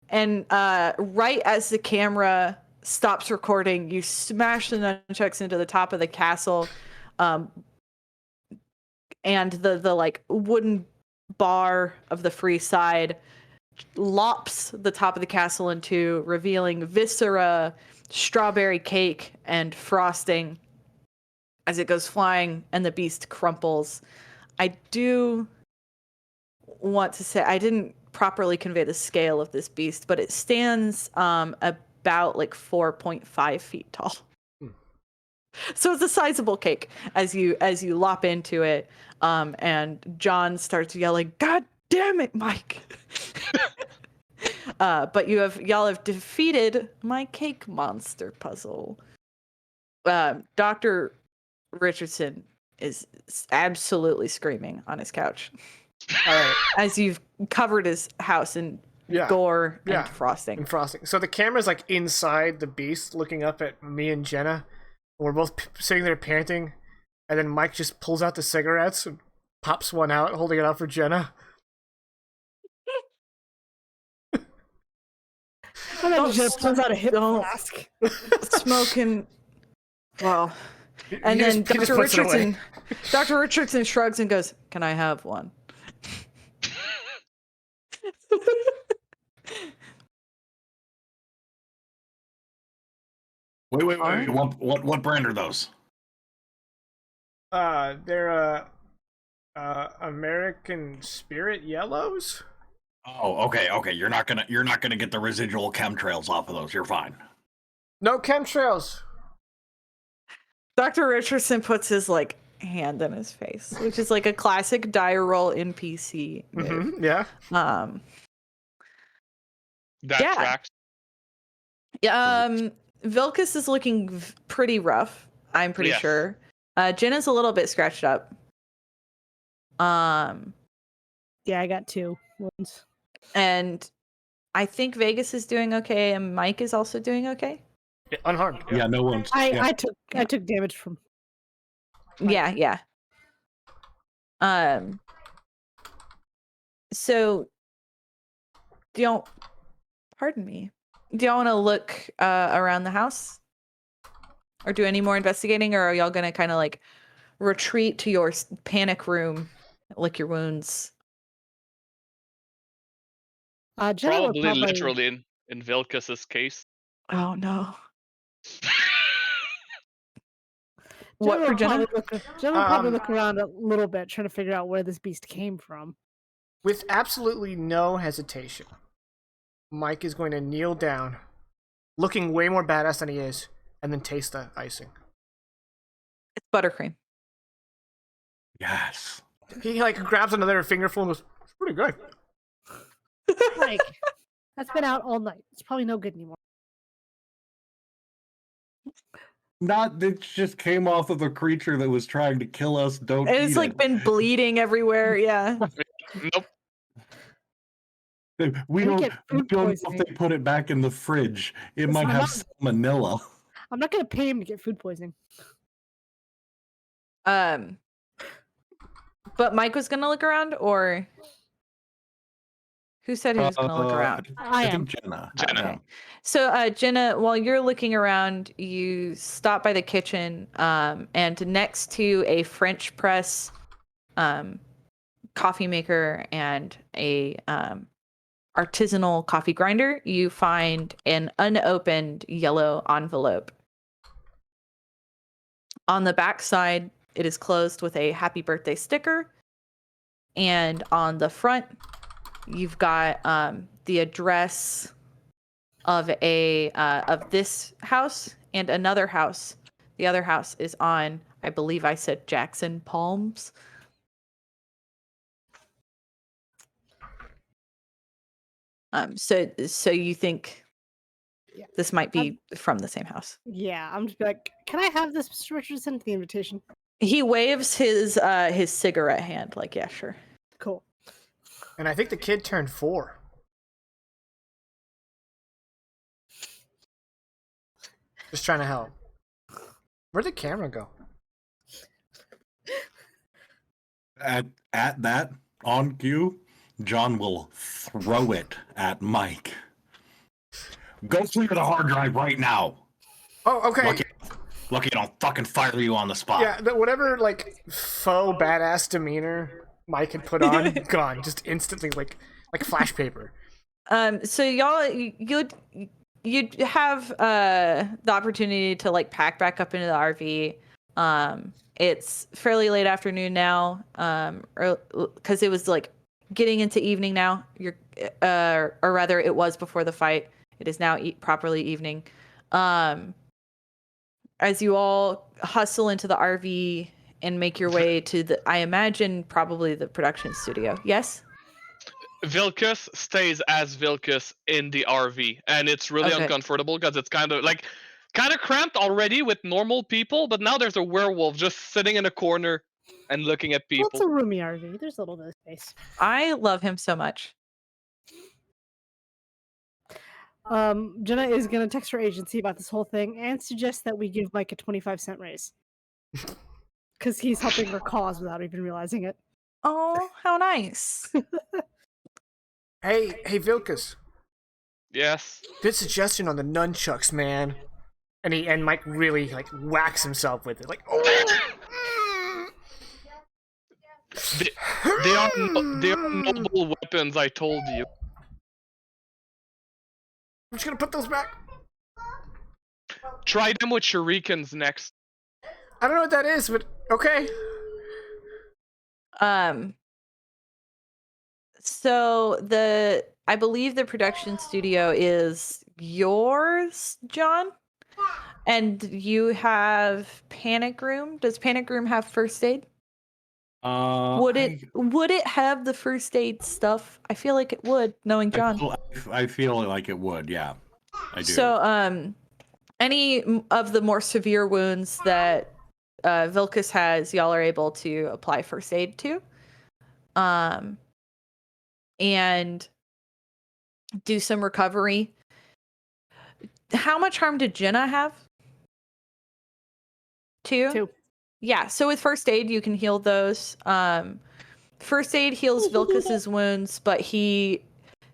and right as the camera stops recording, you smash the nunchucks into the top of the castle, and the like wooden bar of the free side lops the top of the castle in two, revealing viscera, strawberry cake, and frosting as it goes flying, and the beast crumples. I do want to say I didn't properly convey the scale of this beast, but it stands about like 4.5 feet tall. So it's a sizable cake as you lop into it, and John starts yelling, "God damn it, Mike!" But y'all have defeated my cake monster puzzle. Dr. Richardson is absolutely screaming on his couch. All right. As you've covered his house in gore and frosting. So the camera's like inside the beast, looking up at me and Jenna. We're both sitting there panting, and then Mike just pulls out the cigarettes and pops one out, holding it out for Jenna. And then Jenna pulls out a hip flask. Smoking. Well, and then Dr. Richardson shrugs and goes, "Can I have one?" Wait. What brand are those? They're American Spirit Yellows. Oh, okay. You're not gonna get the residual chemtrails off of those. You're fine. No chemtrails. Dr. Richardson puts his like hand in his face, which is like a classic die roll NPC move. Mm-hmm, yeah. That tracks. Vilcus is looking pretty rough. I'm pretty sure. Jenna's a little bit scratched up. Yeah, I got 2 wounds. And I think Vegas is doing okay, and Mike is also doing okay. Yeah, unharmed. Yeah, no wounds. I took damage from. Yeah. So, pardon me. Do y'all want to look around the house, or do any more investigating, or are y'all gonna kind of like retreat to your panic room, lick your wounds? Probably literally in Vilcus's case. Oh no. What for Jenna? Jenna will probably look around a little bit, trying to figure out where this beast came from. With absolutely no hesitation, Mike is going to kneel down, looking way more badass than he is, and then taste the icing. It's buttercream. Yes. He like grabs another fingerful and goes, "It's pretty good." Like, that's been out all night. It's probably no good anymore. It just came off of a creature that was trying to kill us. Don't. It's like been bleeding everywhere. Yeah. Nope. We don't know if they put it back in the fridge. It might have salmonella. I'm not gonna pay him to get food poisoning. But Mike was gonna look around, or Who said who was going to look around? I am. think Jenna. Jenna. Okay. So, Jenna, while you're looking around, you stop by the kitchen, and next to a French press, coffee maker and a artisanal coffee grinder, you find an unopened yellow envelope. On the back side, it is closed with a happy birthday sticker, and on the front, you've got the address of this house and another house. The other house is on, I believe I said Jackson Palms. So you think Yeah. this might be from the same house? Yeah, I'm just like, can I have this, Mr. Richardson? The invitation. He waves his cigarette hand, like, yeah, sure. Cool. And I think the kid turned 4. Just trying to help. Where'd the camera go? At that, on cue, John will throw it at Mike. Go clear the hard drive right now. Oh, okay. Lucky I don't fucking fire you on the spot. Yeah, whatever, like, faux badass demeanor Mike had put on, gone. Just instantly, like flash paper. So y'all, you'd have the opportunity to, like, pack back up into the RV. It's fairly late afternoon now, because it was, like, getting into evening now. Or rather, it was before the fight. It is now properly evening. As you all hustle into the RV and make your way to I imagine, probably the production studio. Yes? Vilcus stays as Vilcus in the RV, and it's really Okay. uncomfortable because it's kind of cramped already with normal people, but now there's a werewolf just sitting in a corner and looking at Well, it's people. a roomy RV. There's a little bit of space. I love him so much. Jenna is going to text her agency about this whole thing and suggest that we give Mike a 25-cent raise. Because he's helping her cause without even realizing it. Oh, how nice. Hey, Vilkas. Yes. Good suggestion on the nunchucks, man. And Mike really, like, whacks himself with it. Like, oh! They are noble weapons, I told you. I'm just gonna put those back. Try them with shurikens next. I don't know what that is, but okay. So I believe the production studio is yours, John? And you have Panic Room. Does Panic Room have first aid? Would it have the first aid stuff? I feel like it would, knowing John. I feel like it would, yeah. I do. So, any of the more severe wounds that Vilcus has, y'all are able to apply first aid to. And do some recovery. How much harm did Jenna have? 2? 2. Yeah, so with first aid, you can heal those. First aid heals Vilcus's wounds, but he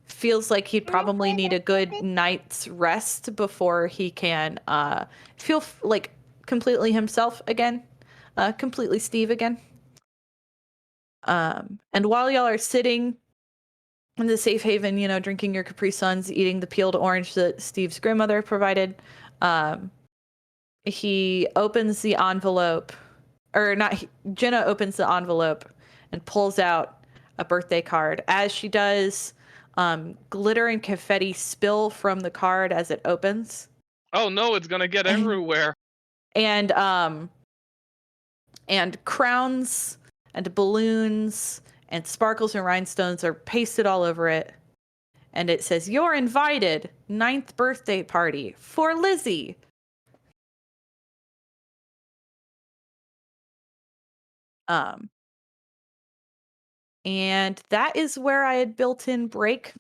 feels like he'd probably need a good night's rest before he can feel like completely himself again, completely Steve again. And while y'all are sitting in the safe haven, drinking your Capri Suns, eating the peeled orange that Steve's grandmother provided, he opens the envelope. Jenna opens the envelope and pulls out a birthday card. As she does, glitter and confetti spill from the card as it opens. Oh no, it's gonna get everywhere. And crowns and balloons and sparkles and rhinestones are pasted all over it. And it says, "You're invited, 9th birthday party for Lizzie." And that is where I had built in break.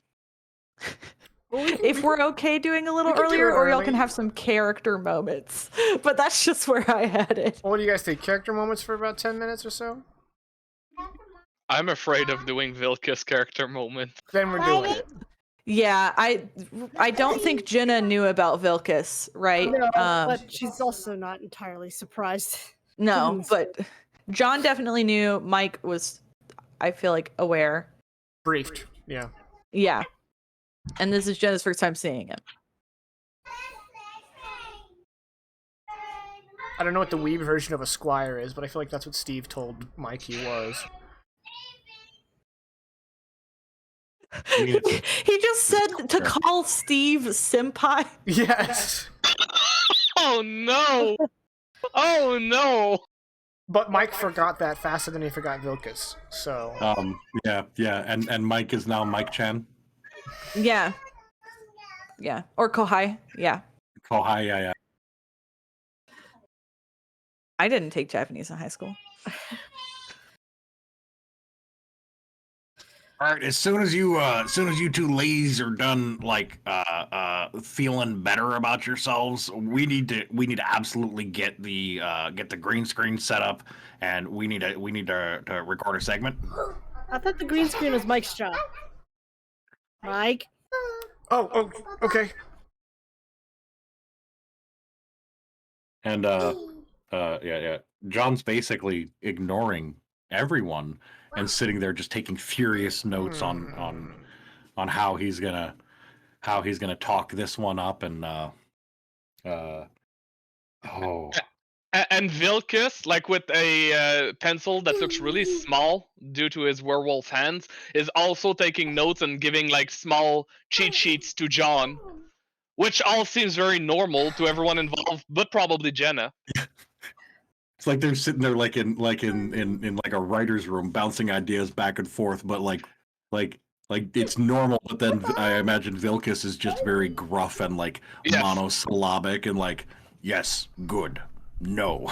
If we're okay doing a little earlier, or y'all can have some character moments. But that's just where I had it. What do you guys think? Character moments for about 10 minutes or so? I'm afraid of doing Vilka's character moment. Then we're doing it. Yeah, I don't think Jenna knew about Vilcus, right? No, but she's also not entirely surprised. No, but John definitely knew. Mike was, I feel like, aware. Briefed. Yeah. Yeah. And this is Jenna's first time seeing him. I don't know what the weeb version of a squire is, but I feel like that's what Steve told Mike he was. He just said to call Steve senpai. Yes. Oh no! Oh no! But Mike forgot that faster than he forgot Vilcus, so... Yeah, and Mike is now Mike Chan. Yeah. Yeah. Or Kohai. Yeah. Kohai, yeah. I didn't take Japanese in high school. All right, as soon as you two ladies are done, like feeling better about yourselves, we need to absolutely get the green screen set up, and we need to record a segment. I thought the green screen was Mike's job. Mike? Oh, okay. And yeah. John's basically ignoring everyone and sitting there just taking furious notes on how he's gonna talk this one up and And Vilcus, like with a pencil that looks really small due to his werewolf hands, is also taking notes and giving like small cheat sheets to John, which all seems very normal to everyone involved, but probably Jenna. It's like they're sitting there like in a writer's room bouncing ideas back and forth, but like it's normal, but then I imagine Vilcus is just very gruff and like monosyllabic and like, yes, good, no.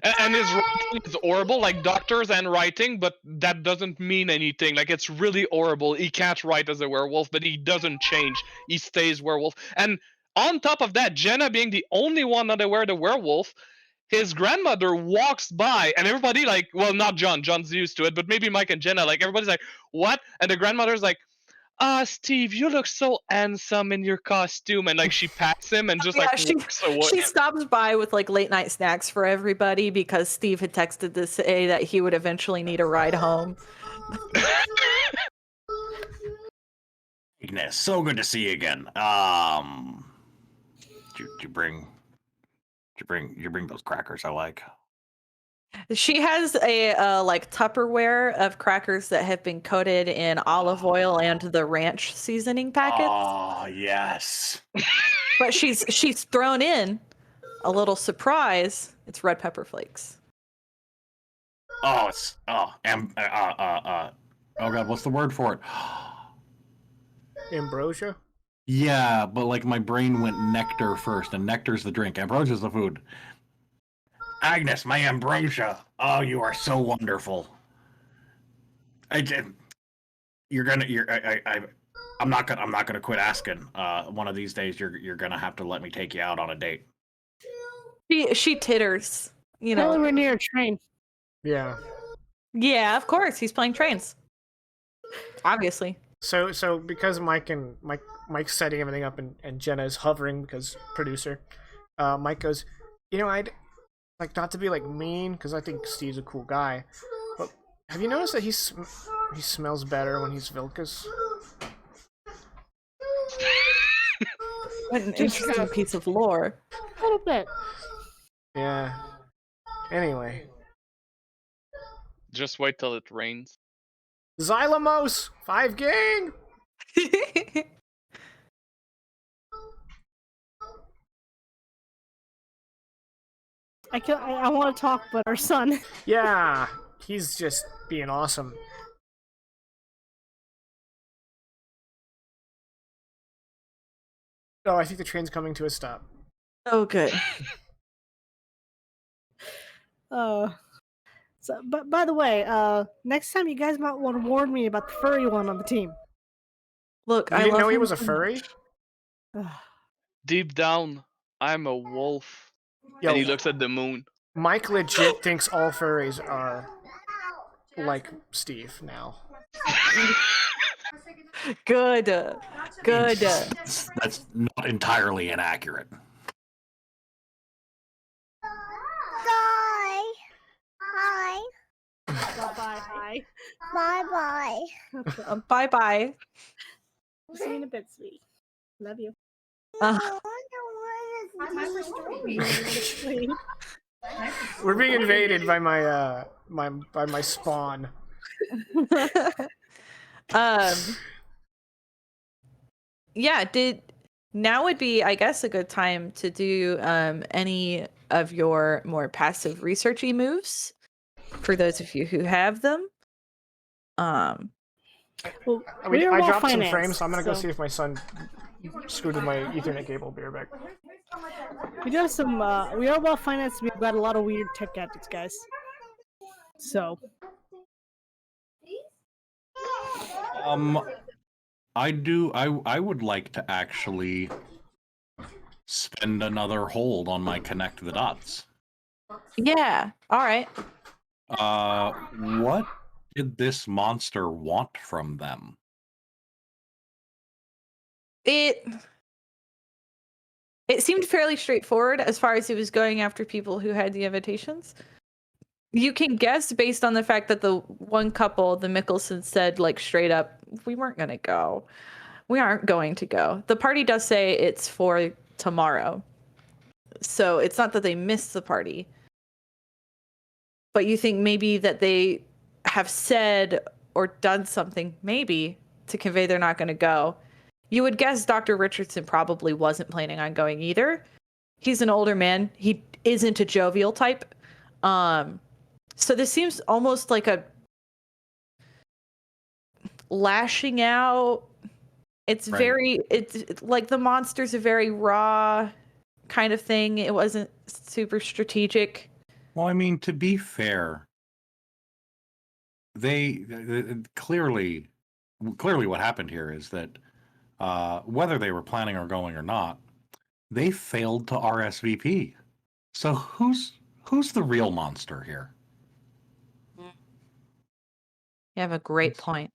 And his writing is horrible, like doctors and writing, but that doesn't mean anything. Like, it's really horrible. He can't write as a werewolf, but he doesn't change. He stays werewolf. And on top of that, Jenna being the only one not aware of the werewolf, his grandmother walks by, and everybody like, well, not John. John's used to it, but maybe Mike and Jenna, like, everybody's like, what? And the grandmother's like, Steve, you look so handsome in your costume, and like she pats him and just walks away. She stops by with like late night snacks for everybody because Steve had texted to say that he would eventually need a ride home. Ignis, so good to see you again. Did you bring those crackers I like? She has a like Tupperware of crackers that have been coated in olive oil and the ranch seasoning packets. Oh, yes. But she's thrown in a little surprise. It's red pepper flakes. Oh, oh god, what's the word for it? Ambrosia? Yeah, but like my brain went nectar first, and nectar's the drink. Ambrosia's the food. Agnes, my ambrosia. Oh, you are so wonderful. I'm not gonna quit asking. One of these days, you're gonna have to let me take you out on a date. She titters, you know. We're near a train. Yeah. Yeah, of course. He's playing trains. Obviously. So because Mike's setting everything up and Jenna is hovering because producer, Mike goes, I'd like not to be like mean because I think Steve's a cool guy, but have you noticed that he smells better when he's Vilcus? What an interesting piece of lore. A little bit. Yeah. Anyway. Just wait till it rains. Xylamos! 5 gang! I want to talk, but our son. Yeah, he's just being awesome. Oh, I think the train's coming to a stop. Oh, good. But by the way, next time you guys might want to warn me about the furry one on the team. Look, You I didn't love know he him was a so furry? Deep down, I'm a wolf. Yo, And he looks at the moon. Mike legit thinks all furries are like Steve now. Good. Good. That's not entirely inaccurate. Bye. Bye. Bye. Bye. Bye. Bye-bye. See you in a bit, sweetie. Love you. Uh, We're being invaded by my my spawn. Yeah, now would be, I guess, a good time to do any of your more passive researchy moves for those of you who have them. Well, I dropped some frames, so I'm gonna go see if my son scooted my Ethernet cable. Be right back. We do have some. We are well financed. We've got a lot of weird tech gadgets, guys. So. I would like to actually spend another hold on my connect the dots. Yeah. All right. What did this monster want from them? It seemed fairly straightforward as far as he was going after people who had the invitations. You can guess based on the fact that the one couple, the Mickelson, said like straight up, we weren't going to go. We aren't going to go. The party does say it's for tomorrow. So it's not that they missed the party. But you think maybe that they have said or done something, maybe, to convey they're not going to go. You would guess Dr. Richardson probably wasn't planning on going either. He's an older man. He isn't a jovial type. So this seems almost like a lashing out. It's Right. it's like the monster's a very raw kind of thing. It wasn't super strategic. Well, I mean, to be fair, they clearly what happened here is that whether they were planning on going or not, they failed to RSVP. So who's the real monster here? You have a great point.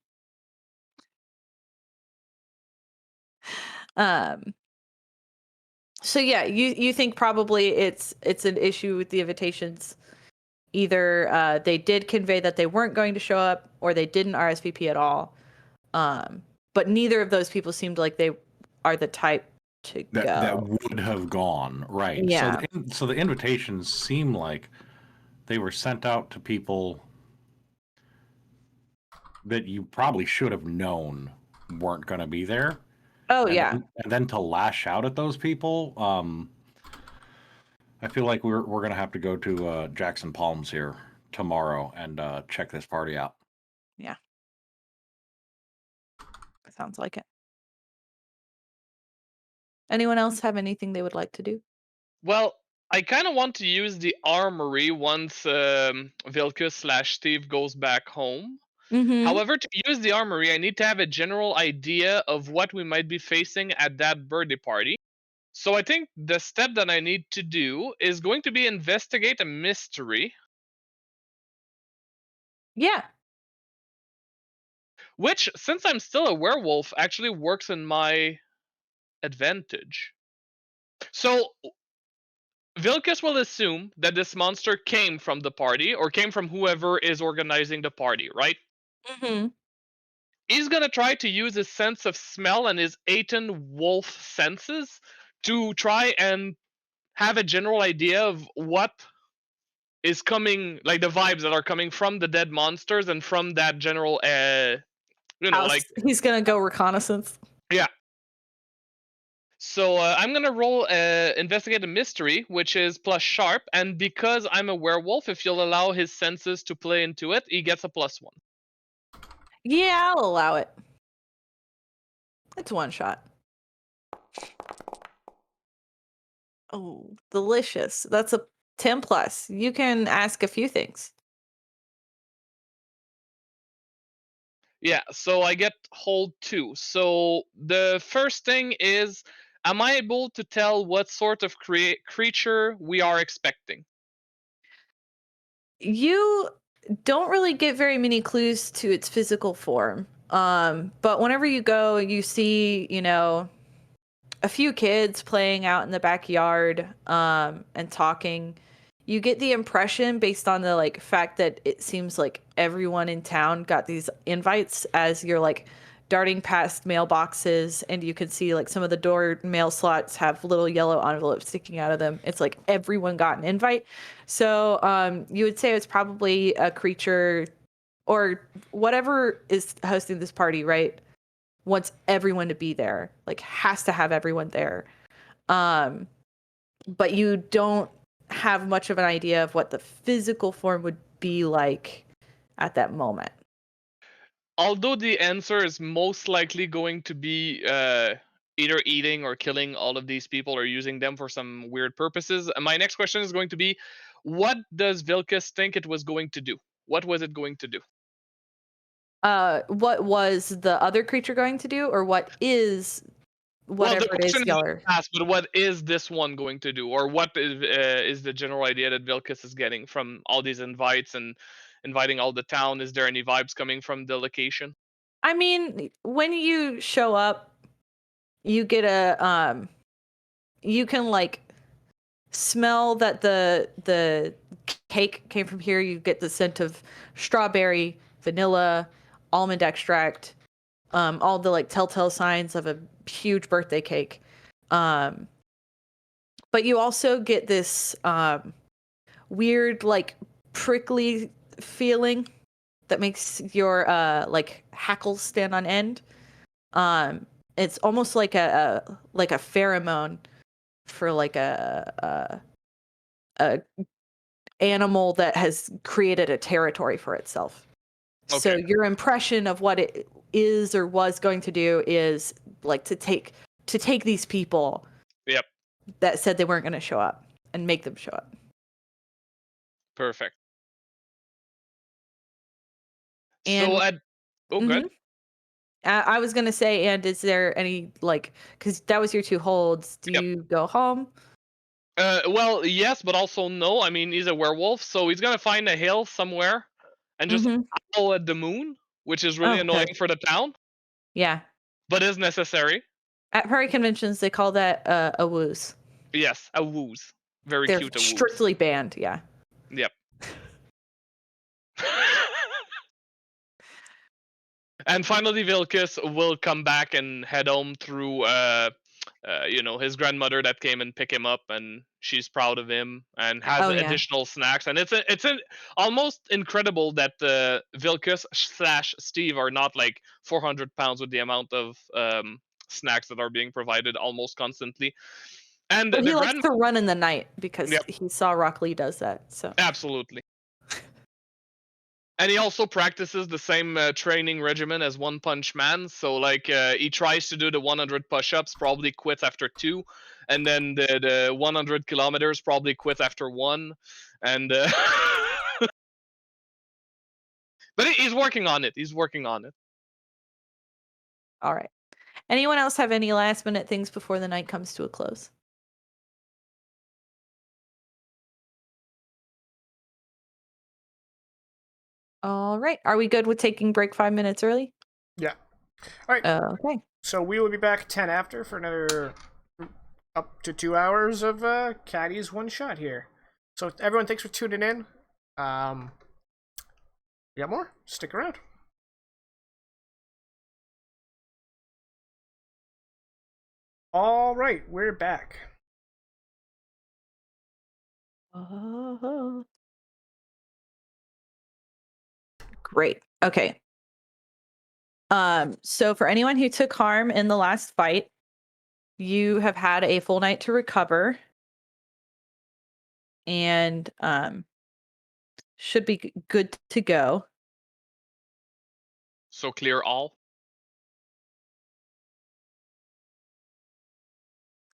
So yeah, you think probably it's an issue with the invitations. Either they did convey that they weren't going to show up, or they didn't RSVP at all. But neither of those people seemed like they are the type to go. That would have gone, right? Yeah. So the invitations seem like they were sent out to people that you probably should have known weren't going to be there. Oh, and yeah. then to lash out at those people, I feel like we're going to have to go to Jackson Palms here tomorrow and check this party out. Yeah. Sounds like it. Anyone else have anything they would like to do? Well, I kind of want to use the armory once Vilkus/Steve goes back home. Mm-hmm. However, to use the armory, I need to have a general idea of what we might be facing at that birthday party. So I think the step that I need to do is going to be investigate a mystery. Yeah. Which, since I'm still a werewolf, actually works in my advantage. So Vilkus will assume that this monster came from the party, or came from whoever is organizing the party, right? Mm-hmm. He's gonna try to use his sense of smell and his Aten wolf senses to try and have a general idea of what is coming, like the vibes that are coming from the dead monsters and from that general, House. like, He's gonna go reconnaissance. yeah. So I'm gonna roll investigate a mystery, which is plus sharp, and because I'm a werewolf, if you'll allow his senses to play into it, he gets a +1. Yeah, I'll allow it. It's one shot. Oh, delicious. That's a 10 plus. You can ask a few things. Yeah, so I get hold 2. So the first thing is, am I able to tell what sort of creature we are expecting? You don't really get very many clues to its physical form. But whenever you go, you see, a few kids playing out in the backyard, and talking. You get the impression based on the fact that it seems like everyone in town got these invites as you're darting past mailboxes, and you can see some of the door mail slots have little yellow envelopes sticking out of them. It's like everyone got an invite. So you would say it's probably a creature or whatever is hosting this party, right? Wants everyone to be there, has to have everyone there. But you don't have much of an idea of what the physical form would be like at that moment. Although the answer is most likely going to be either eating or killing all of these people or using them for some weird purposes, my next question is going to be, what does Vilkas think it was going to do? What was it going to do? What was the other creature going to do, or what is whatever the it is question y'all is are... asked, but what is this one going to do? Or what is the general idea that Vilkas is getting from all these invites and inviting all the town? Is there any vibes coming from the location? I mean, when you show up, you get you can smell that the cake came from here. You get the scent of strawberry, vanilla, almond extract, all the telltale signs of a huge birthday cake. But you also get this weird prickly feeling that makes your hackles stand on end. It's almost like a pheromone for a animal that has created a territory for itself. So Okay. your impression of what it is or was going to do is to take these people Yep. that said they weren't going to show up and make them show up. Perfect. And So good. Mhm. I was going to say, and is there any because that was your two holds, do Yep. you go home? Well, yes, but also no. I mean, he's a werewolf, so he's gonna find a hill somewhere and just Mm-hmm. howl at the moon, which is really Oh, annoying good. for the town, Yeah. but is necessary. At furry conventions, they call that a woos. Yes, a woos. Very They're cute, a woos. strictly banned. Yeah. Yep. And finally, Vilkis will come back and head home through, his grandmother that came and pick him up, and she's proud of him and has Oh yeah. additional snacks. And it's almost incredible that Vilkis slash Steve are not like 400 pounds with the amount of snacks that are being provided almost constantly. And But the he likes grand, to run in the night because yep, he saw Rock Lee does that. So absolutely. And he also practices the same training regimen as One Punch Man. So he tries to do the 100 push-ups, probably quits after 2, and then the 100 kilometers probably quit after 1, and but he's working on it. He's working on it. all right. Anyone else have any last minute things before the night comes to a close? All right. Are we good with taking break 5 minutes early? Yeah. All right. Okay. So we will be back 10 after for another up to 2 hours of Caddy's one shot here. So everyone, thanks for tuning in. We got more. Stick around. All right, we're back. Great. Okay. So for anyone who took harm in the last fight, you have had a full night to recover and should be good to go. So clear all.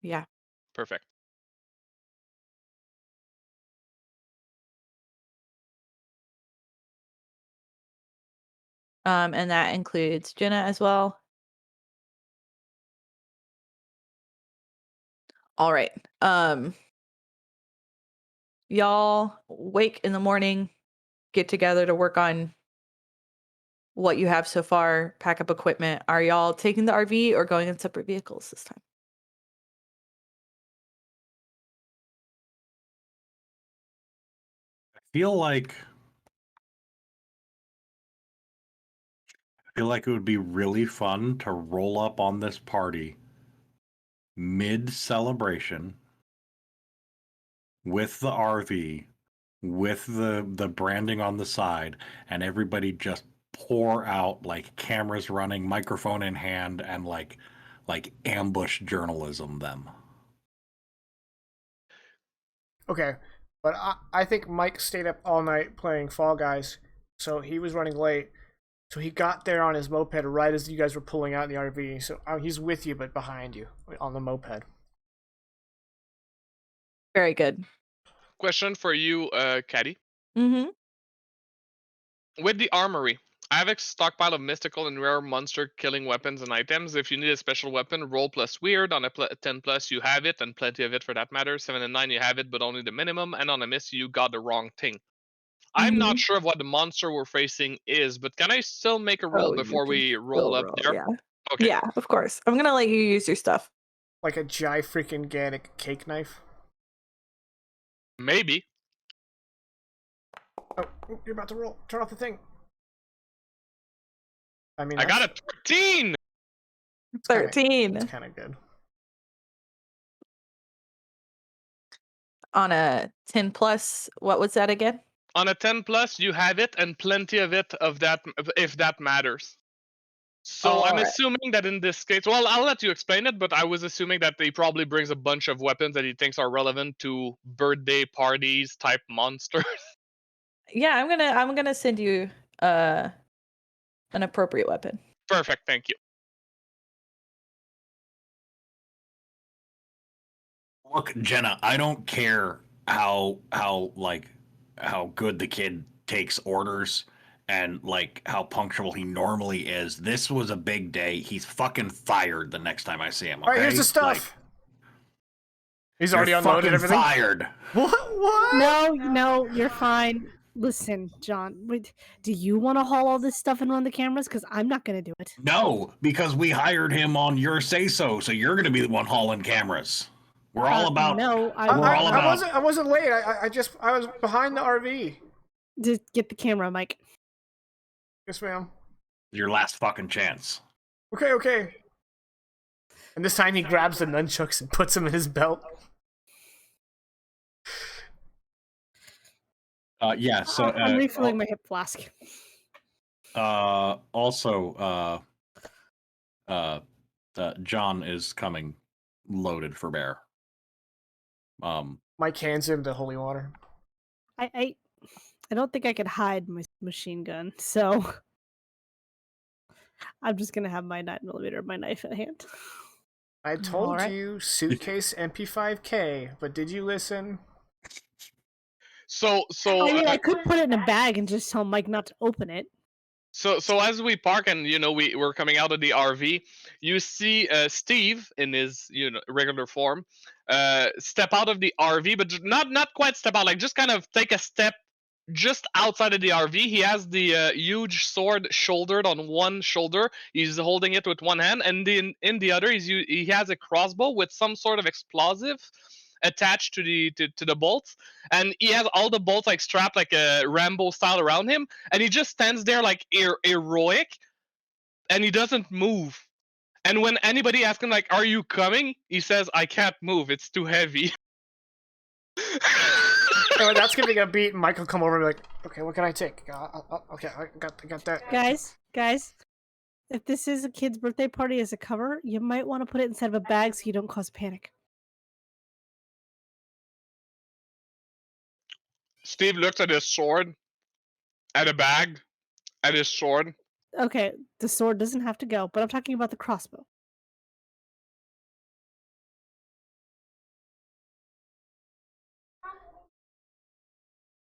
Yeah. Perfect. And that includes Jenna as well. All right. Y'all wake in the morning. get together to work on what you have so far, pack up equipment. Are y'all taking the RV or going in separate vehicles this time? feel like it would be really fun to roll up on this party mid celebration with the RV, with the branding on the side, and everybody just pour out like cameras running, microphone in hand, and like ambush journalism them. Okay, but I think Mike stayed up all night playing Fall Guys, so he was running late. So he got there on his moped right as you guys were pulling out in the RV. So he's with you, but behind you on the moped. Very good. Question for you, Caddy. Mm-hmm. With the armory, I have a stockpile of mystical and rare monster killing weapons and items. If you need a special weapon, roll plus weird. On a 10 plus, you have it, and plenty of it for that matter. 7 and 9, you have it, but only the minimum. And on a miss, you got the wrong thing. I'm not sure of what the monster we're facing is, but can I still make a roll before we roll up there? Yeah. Okay. Yeah, of course. I'm gonna let you use your stuff. Like a freaking cake knife. Maybe. Oh, you're about to roll. Turn off the thing. I mean, I got a 13! 13. That's kind of good. On a 10 plus, what was that again? On a 10 plus, you have it, and plenty of it of that, if that matters. So I'm assuming that in this case, well, I'll let you explain it, but I was assuming that he probably brings a bunch of weapons that he thinks are relevant to birthday parties type monsters. Yeah, I'm gonna send you an appropriate weapon. Perfect, thank you. Look, Jenna, I don't care how good the kid takes orders and like how punctual he normally is. This was a big day. He's fucking fired the next time I see him. Okay? All right, here's the stuff. He's already you're unloaded fucking everything. Fired. What? No, you're fine. Listen, John, do you want to haul all this stuff and run the cameras? Because I'm not going to do it. No, because we hired him on your say-so, so you're going to be the one hauling cameras. We're all about. No, I wasn't late. I was behind the RV. Just get the camera, Mike. Yes, ma'am. Your last fucking chance. Okay. And this time he grabs the nunchucks and puts them in his belt. Yeah, so I'm refilling my hip flask. also John is coming loaded for bear. Mike hands him the holy water. I don't think I could hide my machine gun, so I'm just gonna have my 9mm, my knife at hand. I told you suitcase MP5K, but did you listen? So I mean, I could put it in a bag and just tell Mike not to open it. So as we park and we're coming out of the RV, you see Steve in his regular form, step out of the RV, but not quite step out, like just kind of take a step just outside of the RV. He has the huge sword shouldered on one shoulder. He's holding it with one hand, and in the other he has a crossbow with some sort of explosive attached to the bolts, and he has all the bolts like strapped like a Rambo style around him, and he just stands there like heroic, and he doesn't move. And when anybody asks him like, "Are you coming?" he says, "I can't move. It's too heavy." Anyway, that's gonna be a beat. And Mike will come over and be like, "Okay, what can I take? Okay, I got that." Guys, if this is a kid's birthday party as a cover, you might want to put it inside of a bag so you don't cause panic. Steve looks at his sword, at a bag, at his sword. Okay, the sword doesn't have to go, but I'm talking about the crossbow.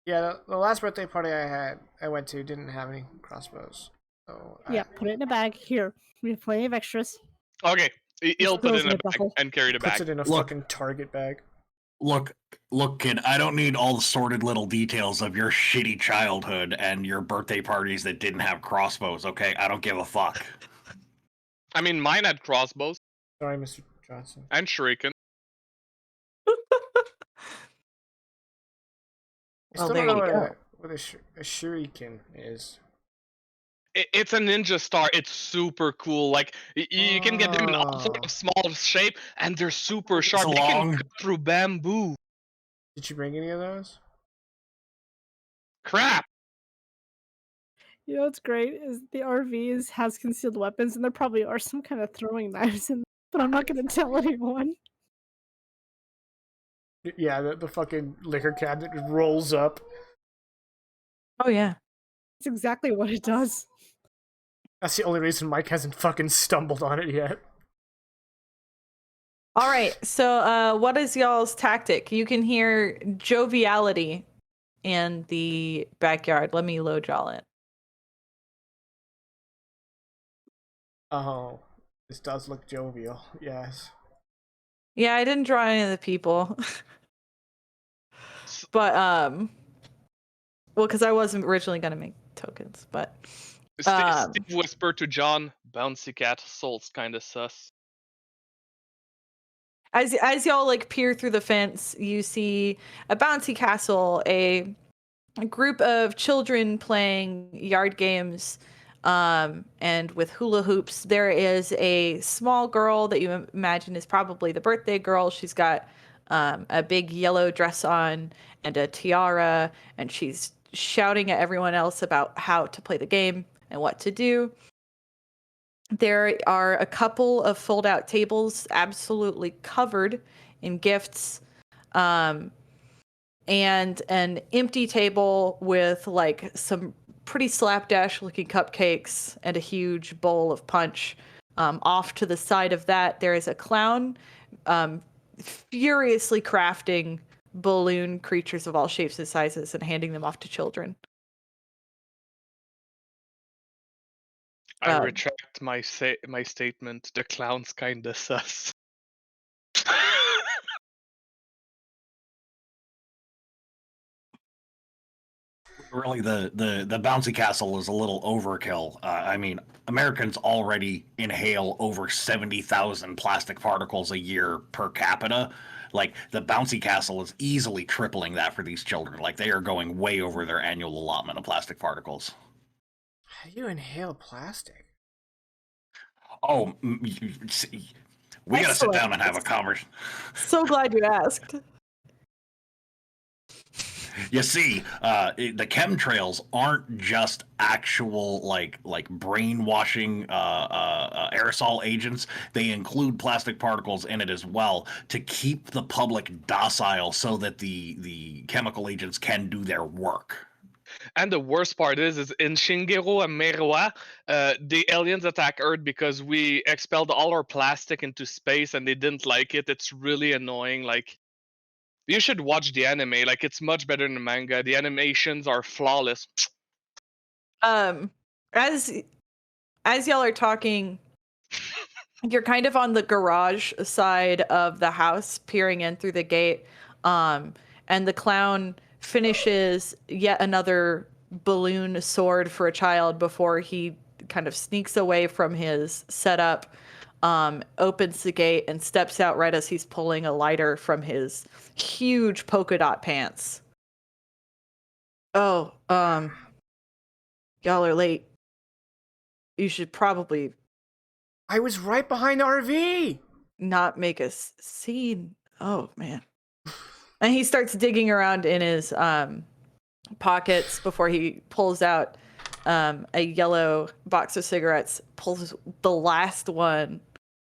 Yeah, the last birthday party I went to didn't have any crossbows. So Yeah, put it in a bag. Here, we have plenty of extras. Okay, he'll put it in a bag buckle. and carry the puts bag. it in a Look. fucking Target bag. Look, Look, kid, I don't need all the sordid little details of your shitty childhood and your birthday parties that didn't have crossbows, okay? I don't give a fuck. I mean, mine had crossbows Sorry, Mr. Johnson. and shuriken. I Well, still there don't know you go. what a shuriken is. It's a ninja star. It's super cool. Like you can get them in all sorts Oh. of small shape, and they're super sharp. It's They can long. cut through bamboo. Did you bring any of those? Crap. You know what's great is the RVs has concealed weapons, and there probably are some kind of throwing knives in, but I'm not going to tell anyone. Yeah, the fucking liquor cabinet just rolls up. Oh yeah. It's exactly what it does. That's the only reason Mike hasn't fucking stumbled on it yet. All right. So, what is y'all's tactic? You can hear joviality in the backyard. Let me load y'all in. Oh, this does look jovial. Yes. Yeah, I didn't draw any of the people, but well, because I wasn't originally gonna make tokens, but Steve whispered to John, "Bouncy cat, soul's kinda sus." as y'all like peer through the fence, you see a bouncy castle, a group of children playing yard games, and with hula hoops. There is a small girl that you imagine is probably the birthday girl. She's got a big yellow dress on and a tiara, and she's shouting at everyone else about how to play the game and what to do. There are a couple of fold-out tables absolutely covered in gifts, and an empty table with like some pretty slapdash looking cupcakes and a huge bowl of punch. Off to the side of that, there is a clown furiously crafting balloon creatures of all shapes and sizes and handing them off to children. I Um, retract my statement. The clown's kinda sus. Really, the bouncy castle is a little overkill. I mean, Americans already inhale over 70,000 plastic particles a year per capita. Like, the bouncy castle is easily tripling that for these children. Like, they are going way over their annual allotment of plastic particles. How do you inhale plastic? Oh, we gotta sit down and have a conversation. So glad you asked. You see, the chemtrails aren't just actual like brainwashing aerosol agents. They include plastic particles in it as well to keep the public docile, so that the chemical agents can do their work. And the worst part is in Shigeru and Meruwa, the aliens attack Earth because we expelled all our plastic into space, and they didn't like it. It's really annoying. Like, you should watch the anime. Like, it's much better than the manga. The animations are flawless. Um, as y'all are talking, you're kind of on the garage side of the house, peering in through the gate. And the clown finishes yet another balloon sword for a child before he kind of sneaks away from his setup, opens the gate, and steps out right as he's pulling a lighter from his huge polka dot pants. Oh, y'all are late. You should probably I was right behind the RV! not make a scene. Oh man. And he starts digging around in his pockets before he pulls out a yellow box of cigarettes, pulls the last one,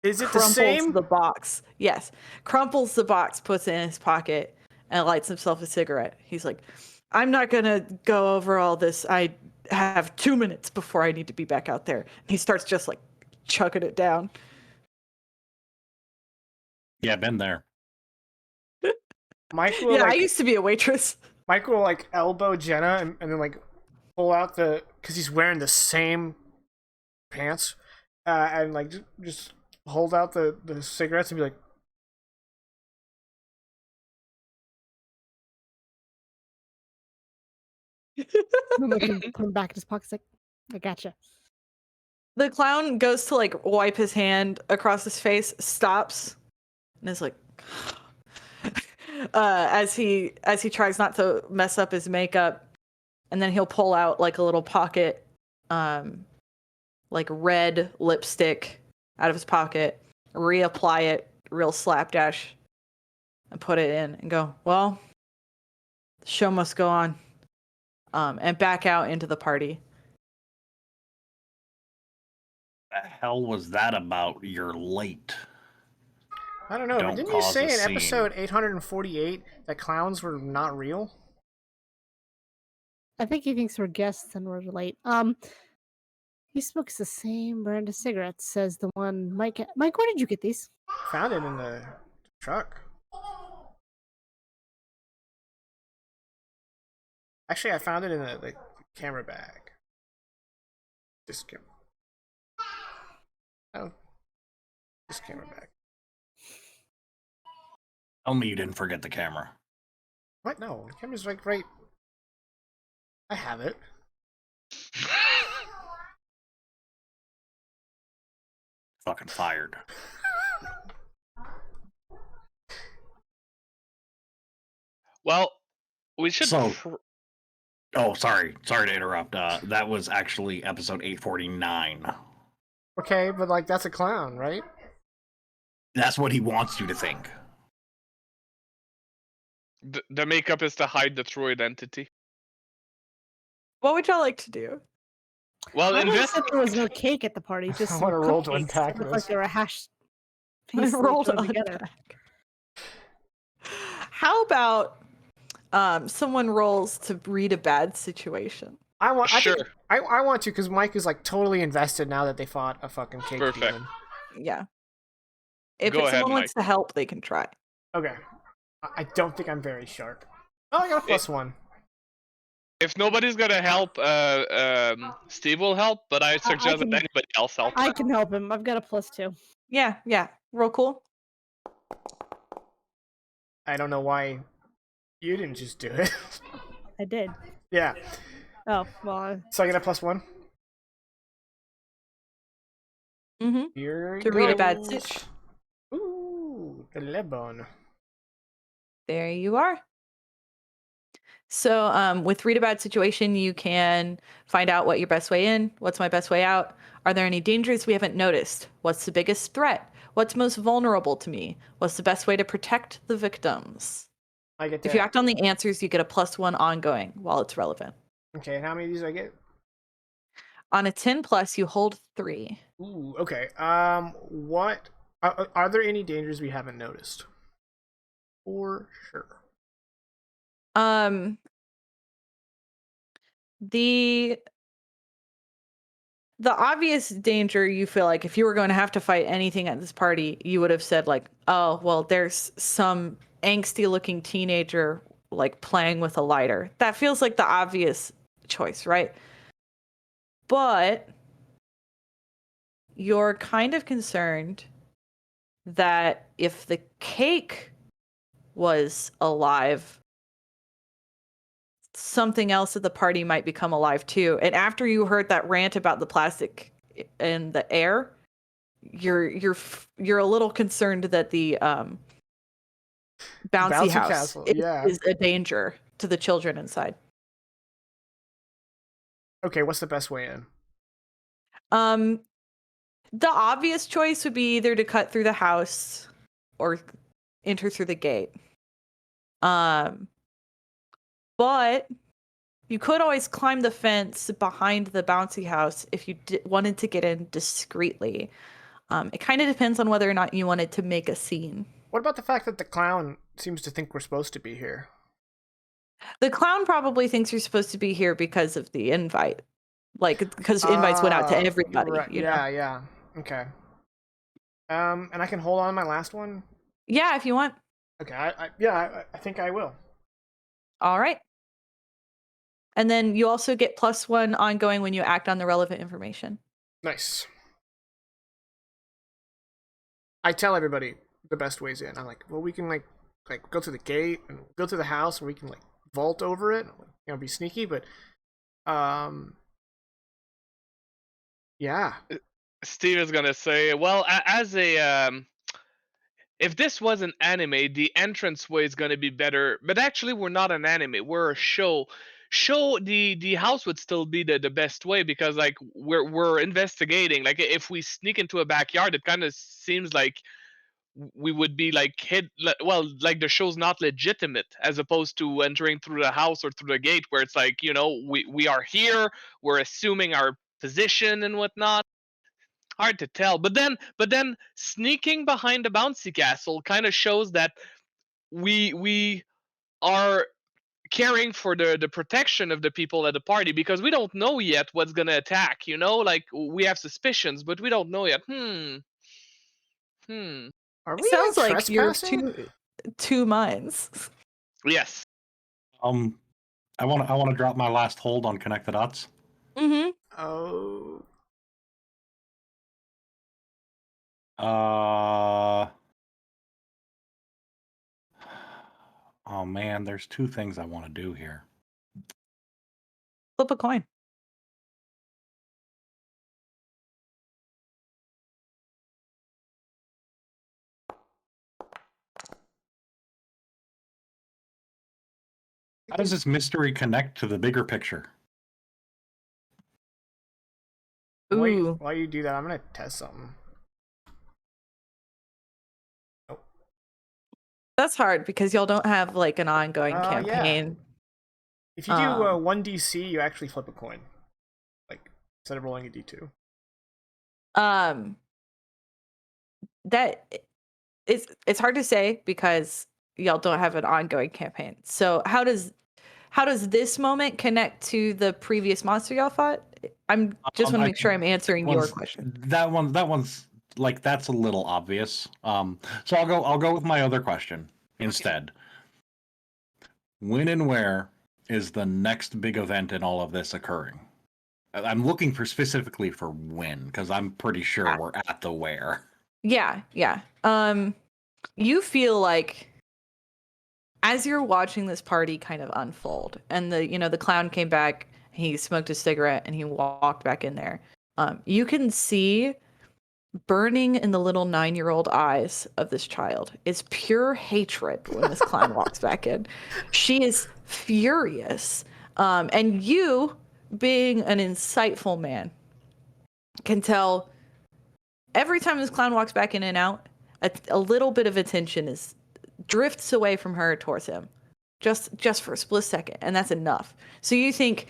Is it the crumples same? the box. Yes. Crumples the box, puts it in his pocket, and lights himself a cigarette. He's like, I'm not gonna go over all this. I have 2 minutes before I need to be back out there. And he starts just like chucking it down. Yeah, been there. Mike will Yeah, I like used to be a waitress. Mike will like elbow Jenna and then like pull out the, because he's wearing the same pants, and like just hold out the cigarettes and be like, I'm looking, put him back in his pocket. He's like, I gotcha. The clown goes to like wipe his hand across his face, stops, and is like, as he tries not to mess up his makeup, and then he'll pull out like a little pocket, like red lipstick out of his pocket, reapply it real slapdash, and put it in, and go, well, the show must go on, and back out into the party. The hell was that about? You're late. I don't know. Don't Didn't you cause say a in scene. episode 848 that clowns were not real? I think he thinks we're guests and we're late. He smokes the same brand of cigarettes, says the one Mike. Mike, where did you get these? Found it in the truck. Actually, I found it in the camera bag. This camera. Oh. This camera bag. Tell me you didn't forget the camera. What? No, the camera's like right. I have it. Fucking fired. Well, we should. So- Oh, sorry to interrupt. That was actually episode 849. Okay, but like that's a clown, right? That's what he wants you to think. The makeup is to hide the true identity. What would y'all like to do? Well, I noticed invest. that there was no cake at the party. Just I some wanna roll to cupcakes that unpack looked this. like they were hash I pieces rolled thrown on together. deck. How about someone rolls to read a bad situation? I want. I Sure. think I want to because Mike is like totally invested now that they fought a fucking cake Perfect. demon. Yeah. If Go ahead, someone wants to help, they can try. Okay. I don't think I'm very sharp. Oh, I got a +1. If nobody's gonna help, Steve will help. But I suggest can- that anybody else help. I can help him. I've got a +2. Yeah. Roll cool. I don't know why you didn't just do it. I did. Yeah. Oh, well. So I get a +1. Mm-hmm. Here To read a bad goes. sitch. Ooh, 11. There you are. So with read a bad situation, you can find out what your best way in, what's my best way out, are there any dangers we haven't noticed, what's the biggest threat, what's most vulnerable to me, what's the best way to protect the victims. I get that. If you act on the answers, you get a +1 ongoing while it's relevant. Okay, and how many of these do I get? On a 10+, you hold 3. Ooh, okay. What are there any dangers we haven't noticed? For sure. The obvious danger you feel like if you were going to have to fight anything at this party, you would have said like, oh, well, there's some angsty looking teenager like playing with a lighter. That feels like the obvious choice, right? But you're kind of concerned that if the cake was alive, something else at the party might become alive too. And after you heard that rant about the plastic in the air, you're a little concerned that the bouncy house castle, is a danger to the children inside. Okay, what's the best way in? The obvious choice would be either to cut through the house or enter through the gate. But you could always climb the fence behind the bouncy house if you wanted to get in discreetly. It kind of depends on whether or not you wanted to make a scene. What about the fact that the clown seems to think we're supposed to be here? The clown probably thinks you're supposed to be here because of the invite. Like, because invites went out to everybody. Right. You know? Yeah. Okay. And I can hold on my last one? Yeah, if you want. Okay, I think I will. All right. And then you also get +1 ongoing when you act on the relevant information. Nice. I tell everybody the best ways in. I'm like, well, we can like go to the gate and go to the house, or we can like vault over it, be sneaky, but yeah. Steve is gonna say, well, as a if this was an anime, the entranceway is gonna be better. But actually, we're not an anime. We're a show. The house would still be the best way because like we're investigating. Like if we sneak into a backyard, it kind of seems like we would be like well, like the show's not legitimate as opposed to entering through the house or through the gate where it's like we are here, we're assuming our position and whatnot. Hard to tell. But then sneaking behind the bouncy castle kind of shows that we are caring for the protection of the people at the party because we don't know yet what's gonna attack. Like we have suspicions, but we don't know yet. Are It we sounds like you're trespassing? two minds. Yes. I want to drop my last hold on connect the dots. Mm-hmm. Oh. Oh man, there's two things I want to do here. Flip a coin. How does this mystery connect to the bigger picture? Ooh. While you do that, I'm gonna test something. That's hard because y'all don't have like an ongoing Yeah. campaign. If you do 1DC, you actually flip a coin, like instead of rolling a D2. That it's hard to say because y'all don't have an ongoing campaign. So how does this moment connect to the previous monster y'all fought? I'm just want to make sure I'm answering your question. That one's like that's a little obvious. So I'll go with my other question instead. When and where is the next big event in all of this occurring? I'm looking for specifically for when, because I'm pretty sure we're at the where. Yeah. You feel like as you're watching this party kind of unfold, and the clown came back, he smoked a cigarette, and he walked back in there. You can see burning in the little 9-year-old eyes of this child is pure hatred when this clown walks back in. She is furious. And you, being an insightful man, can tell every time this clown walks back in and out, a little bit of attention drifts away from her towards him. Just for a split second, and that's enough. So you think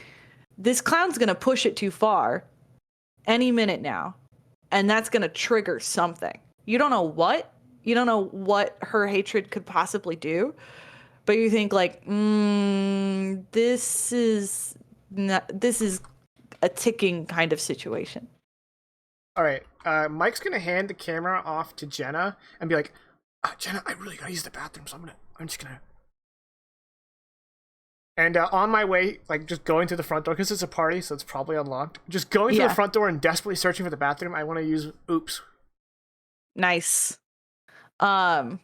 this clown's gonna push it too far any minute now, and that's gonna trigger something. You don't know what. You don't know what her hatred could possibly do, but you think like, this is a ticking kind of situation. All right, Mike's gonna hand the camera off to Jenna and be like, Jenna, I really gotta use the bathroom, so I'm just gonna. And on my way, like just going to the front door because it's a party, so it's probably unlocked. Just going to the front door and desperately searching for the bathroom. I want to use oops. Nice. Let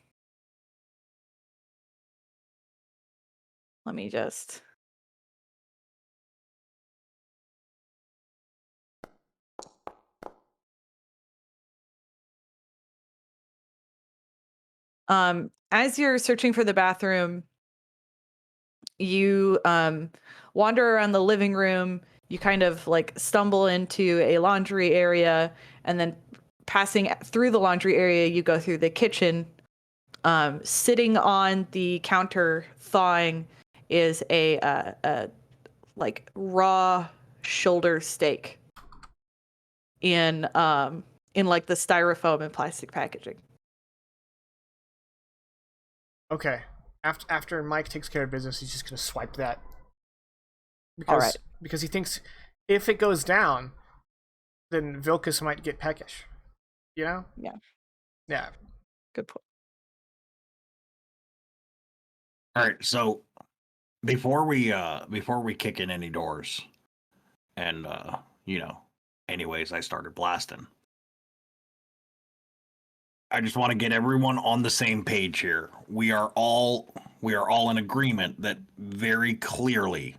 me just. As you're searching for the bathroom, you wander around the living room. You kind of like stumble into a laundry area, and then passing through the laundry area, you go through the kitchen. Sitting on the counter thawing is a like raw shoulder steak in like the styrofoam and plastic packaging. Okay. After Mike takes care of business, he's just gonna swipe that. Because he thinks if it goes down, then Vilkas might get peckish. You know? Yeah. Good point. All right, so before we kick in any doors, and anyways, I started blasting. I just want to get everyone on the same page here. We are all we are all in agreement that very clearly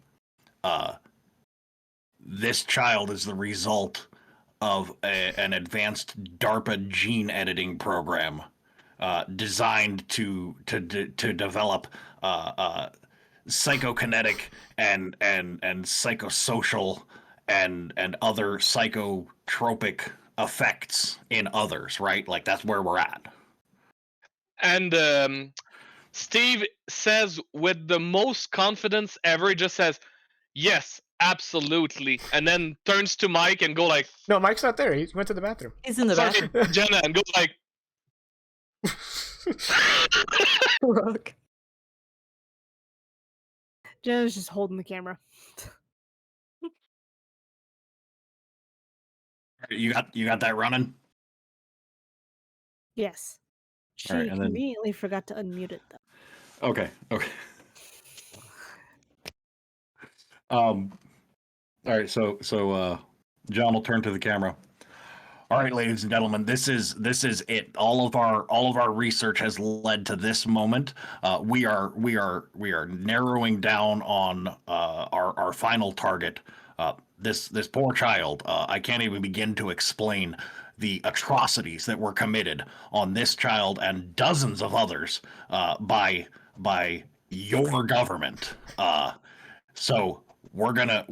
this child is the result of an advanced DARPA gene editing program designed to develop psychokinetic and psychosocial and other psychotropic effects in others, right? Like that's where we're at. And Steve says with the most confidence ever, he just says, yes, absolutely. And then turns to Mike and go like, No, Mike's not there. He went to the bathroom. He's in the sorry, bathroom. Jenna, and go like, Rook. Jenna's just holding the camera. You got that running? Yes. She All right, and then- conveniently forgot to unmute it though. Okay. All right, so John will turn to the camera. All right, ladies and gentlemen, this is it. All of our research has led to this moment. We are narrowing down on our final target. This poor child. I can't even begin to explain the atrocities that were committed on this child and dozens of others by your government. So we're gonna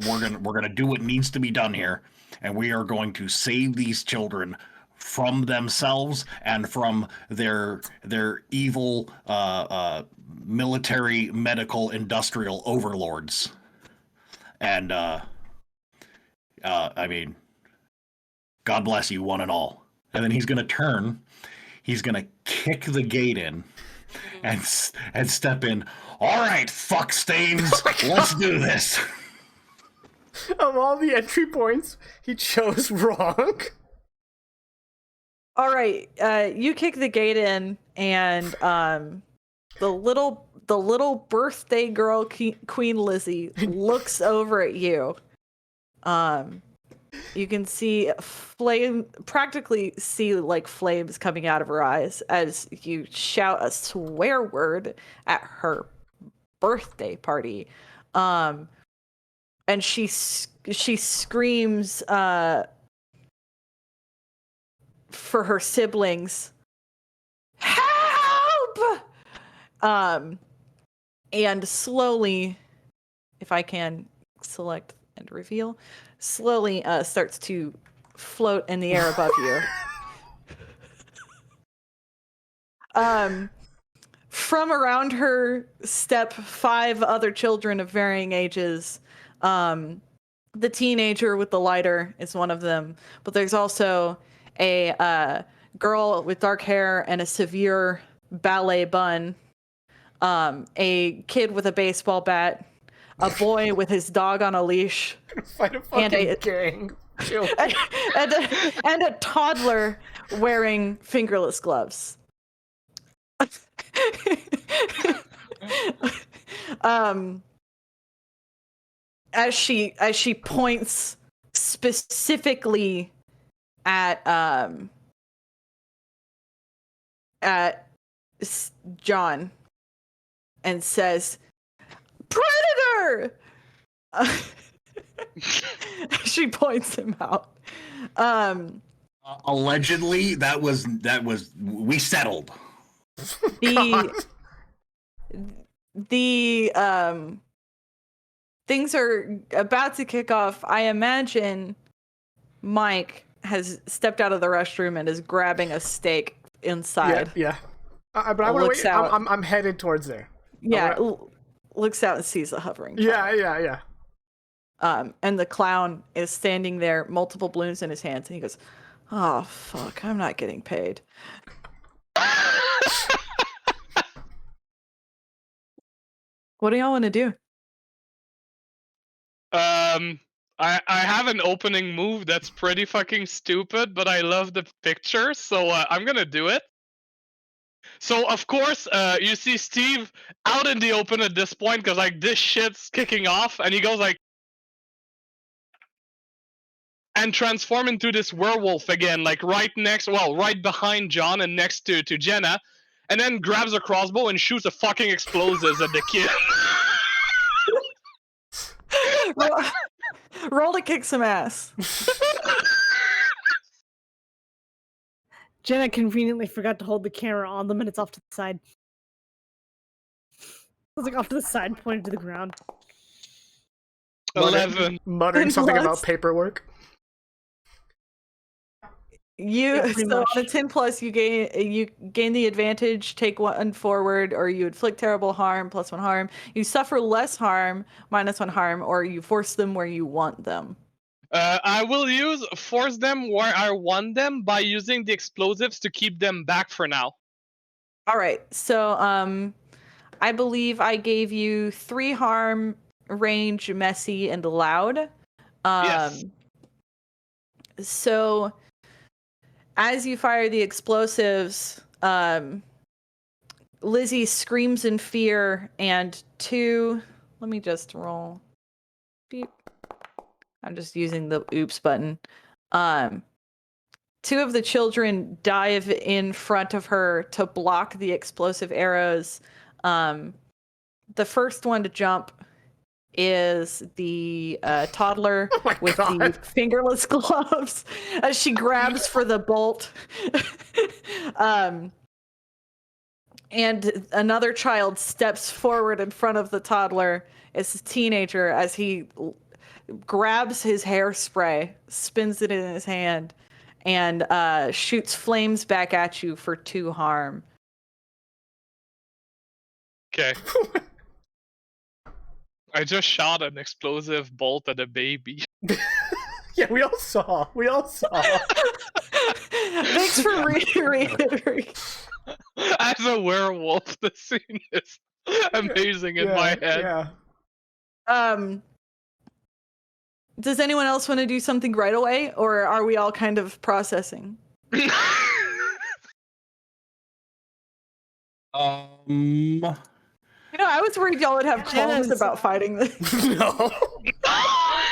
do what needs to be done here, and we are going to save these children from themselves and from their evil military, medical, industrial overlords. And I mean, God bless you, one and all. And then he's gonna turn. He's gonna kick the gate in and step in. All right, fuck stains, let's do this. Of all the entry points, he chose wrong. All right, you kick the gate in, and the little birthday girl Queen Lizzie looks over at you. You can see practically see like flames coming out of her eyes as you shout a swear word at her birthday party. And she screams for her siblings, help! And slowly, if I can select and reveal, slowly starts to float in the air above you. From around her step 5 other children of varying ages. The teenager with the lighter is one of them, but there's also a girl with dark hair and a severe ballet bun, a kid with a baseball bat, a boy with his dog on a leash, Fight a fucking gang. Chill. and a toddler wearing fingerless gloves. As she points specifically at John and says, "Predator!" She points him out. Allegedly, that was we settled. The things are about to kick off. I imagine Mike has stepped out of the restroom and is grabbing a steak inside. Yeah. But I want to wait. I'm headed towards there. Yeah, looks out and sees the hovering child. Yeah. And the clown is standing there, multiple balloons in his hands, and he goes, "Oh fuck, I'm not getting paid." What do y'all want to do? I have an opening move that's pretty fucking stupid, but I love the picture, so I'm gonna do it. So of course, you see Steve out in the open at this point because like this shit's kicking off, and he goes like, and transform into this werewolf again, like right behind John and next to Jenna. and then grabs a crossbow and shoots a fucking explosives at the kid. Roll to kick some ass. Jenna conveniently forgot to hold the camera on them, and it's off to the side. It's like off to the side, pointed to the ground. 11. Muttering something about paperwork. pretty So much. on a 10 plus, you gain the advantage, take 1 forward, or you inflict terrible harm, +1 harm. You suffer less harm, -1 harm, or you force them where you want them. I will force them where I want them by using the explosives to keep them back for now. All right. So I believe I gave you 3 harm, range, messy, and loud. Yes. So as you fire the explosives, Lizzie screams in fear, and 2. Let me just roll. Beep. I'm just using the oops button. 2 of the children dive in front of her to block the explosive arrows. The first one to jump is the toddler with the fingerless gloves as she grabs for the bolt. And another child steps forward in front of the toddler. It's a teenager as he grabs his hairspray, spins it in his hand, and shoots flames back at you for 2 harm. Okay. I just shot an explosive bolt at a baby. Yeah, we all saw. Thanks for reiterating. As a werewolf, the scene is amazing in my head. Yeah. Does anyone else want to do something right away, or are we all kind of processing? I was worried y'all would have qualms about fighting this. No.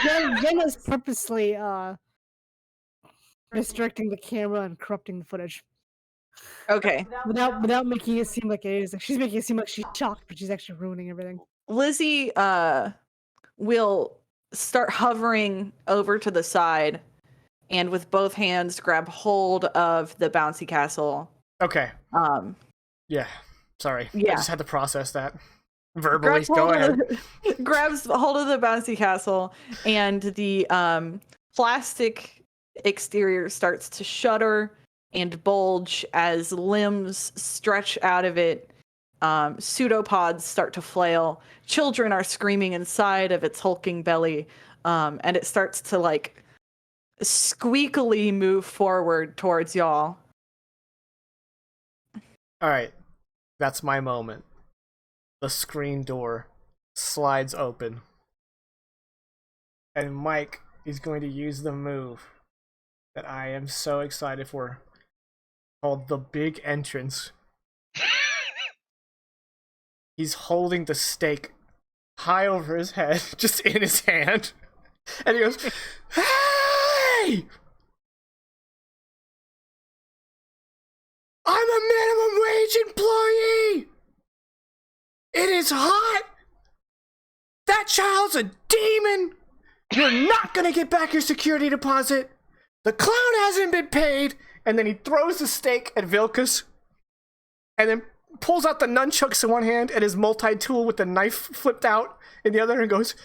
Jenna's purposely restricting the camera and corrupting the footage. Okay. Without making it seem like it is. She's making it seem like she's shocked, but she's actually ruining everything. Lizzie will start hovering over to the side and with both hands grab hold of the bouncy castle. Okay. Yeah. Sorry. I just had to process that. Verbally. Go ahead. Grabs hold of the bouncy castle, and the plastic exterior starts to shudder and bulge as limbs stretch out of it. Pseudopods start to flail. Children are screaming inside of its hulking belly, and it starts to like squeakily move forward towards y'all. All right. That's my moment. The screen door slides open. And Mike is going to use the move that I am so excited for, called the big entrance. He's holding the stake high over his head, just in his hand. And he goes, "Hey! I'm a minimum wage employee! It is hot! That child's a demon! You're not gonna get back your security deposit! The clown hasn't been paid!" And then he throws the stake at Vilkas, and then pulls out the nunchucks in one hand and his multi-tool with the knife flipped out in the other, and goes,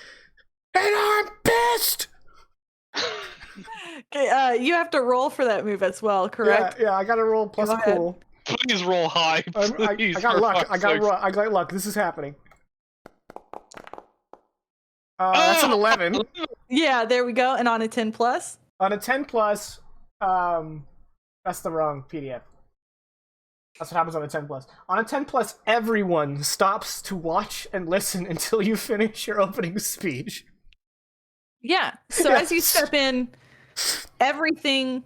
"And I'm pissed!" Okay, you have to roll for that move as well, correct? Yeah, I gotta roll plus Go ahead. cool. Please roll high. Please, I got luck. I got luck. This is happening. That's an 11. Yeah, there we go. And on a 10 plus? On a 10 plus, that's the wrong PDF. That's what happens on a 10 plus. On a 10 plus, everyone stops to watch and listen until you finish your opening speech. Yeah. So as you step in, everything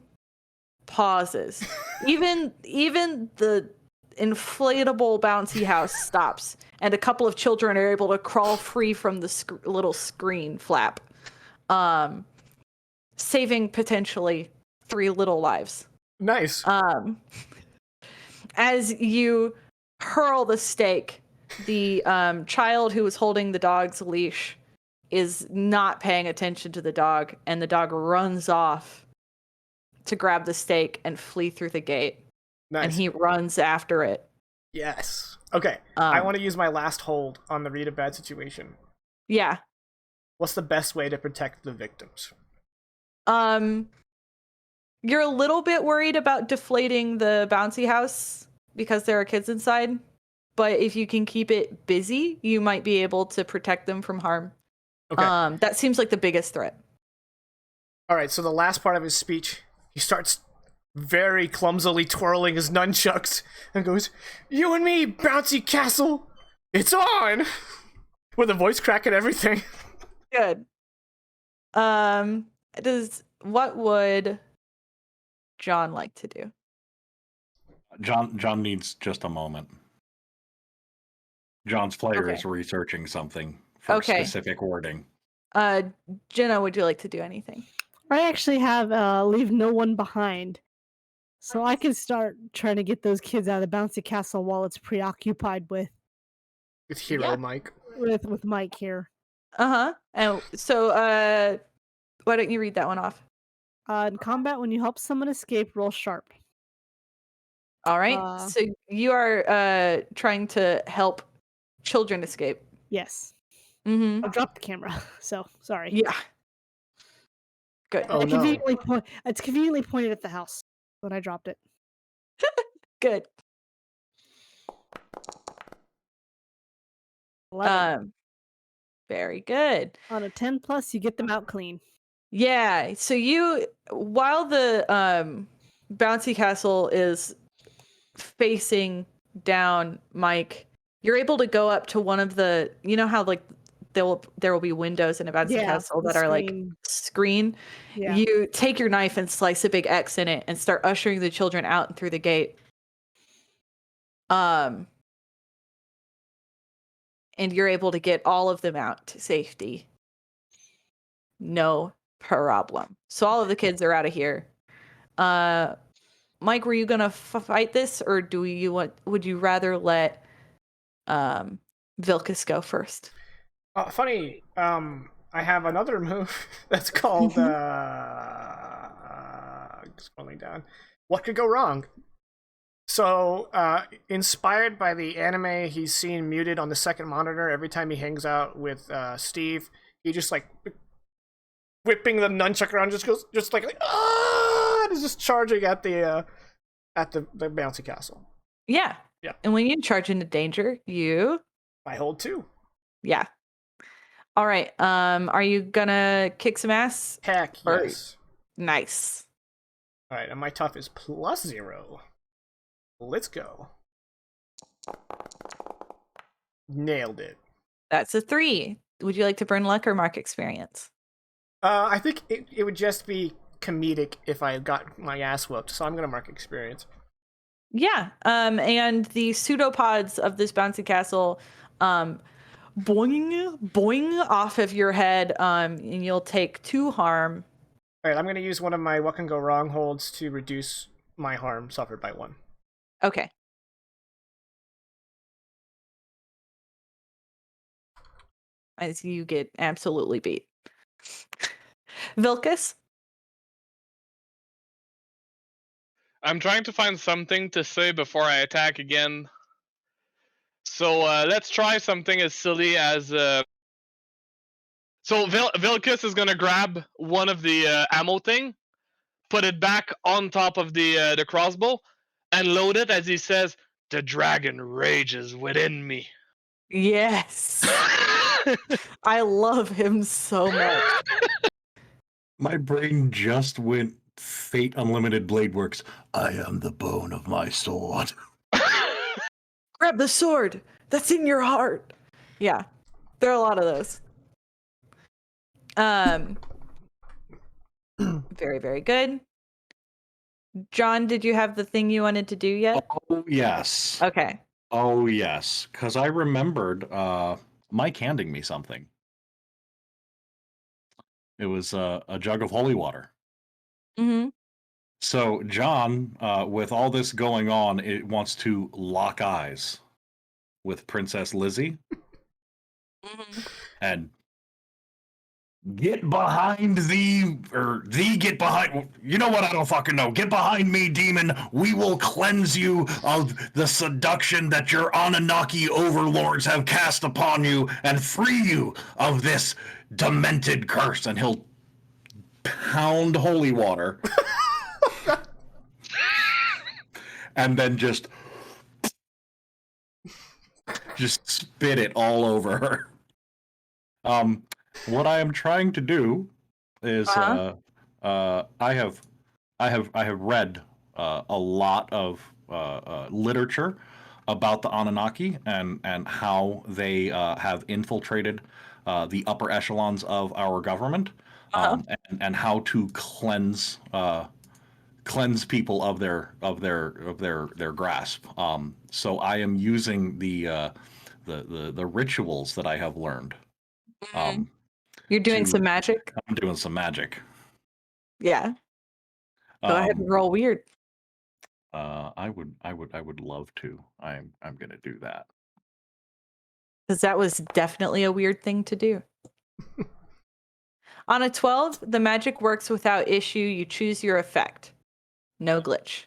pauses. Even the inflatable bouncy house stops, and a couple of children are able to crawl free from the little screen flap, saving potentially 3 little lives. Nice. As you hurl the stake. The child who was holding the dog's leash is not paying attention to the dog, and the dog runs off to grab the stake and flee through the gate. Nice. And he runs after it. Yes. Okay. I want to use my last hold on the read a bad situation. Yeah. What's the best way to protect the victims? You're a little bit worried about deflating the bouncy house because there are kids inside, but if you can keep it busy, you might be able to protect them from harm. Okay. That seems like the biggest threat. All right, so the last part of his speech, he starts very clumsily twirling his nunchucks and goes, "You and me, bouncy castle, it's on!" With a voice crack and everything. Good. What would John like to do? John needs just a moment. John's player Okay. is researching something for specific wording. Jenna, would you like to do anything? I actually have leave no one behind. So I can start trying to get those kids out of the bouncy castle while it's preoccupied with Hero Mike. with Mike here. Uh-huh. And so why don't you read that one off? In combat, when you help someone escape, roll sharp. All right. So you are trying to help children escape. Yes. Mm-hmm. I dropped the camera, so sorry. Yeah. Good. Oh, It's conveniently pointed at the house when I dropped it. Good. 11. Very good. On a 10 plus, you get them out clean. Yeah. So while the bouncy castle is facing down Mike, you're able to go up to one of the, you know how like there will be windows in a bouncy castle that are like screen. Yeah. You take your knife and slice a big X in it and start ushering the children out and through the gate. And you're able to get all of them out to safety. No problem. So all of the kids are out of here. Mike, were you gonna fight this, or would you rather let Vilkas go first? Funny. I have another move that's called scrolling down. What could go wrong? So, inspired by the anime he's seen muted on the second monitor every time he hangs out with Steve, he just like whipping the nunchuck around, just like ah, and is just charging at the bouncy castle. Yeah. Yeah. And when you charge into danger, I hold 2. Yeah. All right. Are you gonna kick some ass? Heck yes. Nice. All right, and my tough is +0. Let's go. Nailed it. That's a 3. Would you like to burn luck or mark experience? I think it would just be comedic if I got my ass whooped, so I'm gonna mark experience. Yeah. And the pseudopods of this bouncy castle, boing off of your head, and you'll take 2 harm. All right, I'm gonna use one of my what can go wrong holds to reduce my harm suffered by 1. Okay. As you get absolutely beat. Vilkas? I'm trying to find something to say before I attack again. So let's try something as silly as... So Vilkas is going to grab one of the ammo thing, put it back on top of the crossbow, and load it as he says, "The dragon rages within me." Yes. I love him so much. My brain just went Fate Unlimited Blade Works. I am the bone of my sword. Grab the sword that's in your heart. Yeah, there are a lot of those. Very, very good. John, did you have the thing you wanted to do yet? Oh, yes. Okay. Oh, yes. Because I remembered Mike handing me something. It was a jug of holy water. Mm-hmm. So John, with all this going on, it wants to lock eyes with Princess Lizzie Mhm. and get behind get behind. You know what? I don't fucking know. Get behind me, demon. We will cleanse you of the seduction that your Anunnaki overlords have cast upon you and free you of this demented curse. And he'll pound holy water and then just spit it all over her. What I am trying to do is I have read a lot of literature about the Anunnaki and how they have infiltrated the upper echelons of our government, and how to cleanse people of their grasp. So I am using the rituals that I have learned. You're doing to- some magic? I'm doing some magic. Yeah. Go ahead and roll weird. I would love to. I'm gonna do that. Because that was definitely a weird thing to do. On a 12, the magic works without issue. You choose your effect. No glitch.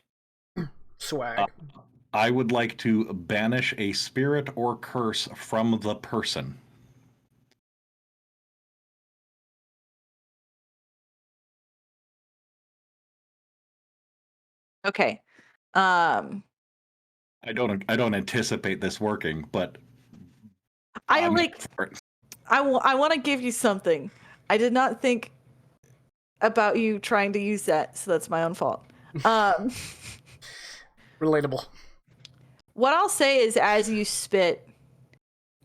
Swag. I would like to banish a spirit or curse from the person. Okay. I don't anticipate this working, but I I'm like. in for it. I want to give you something. I did not think about you trying to use that, so that's my own fault. Relatable. What I'll say is, as you spit,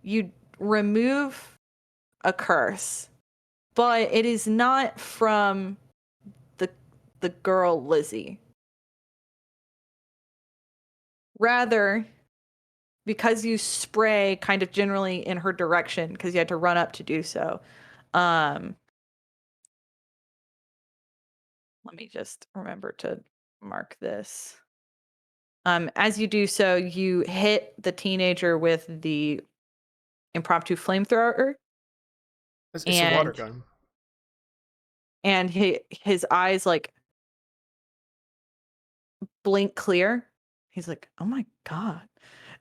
you remove a curse, but it is not from the girl Lizzie. Rather, because you spray kind of generally in her direction, because you had to run up to do so. Let me just remember to mark this. As you do so, you hit the teenager with the impromptu flamethrower. It's a water And- gun. And his eyes like blink clear. He's like, oh my God.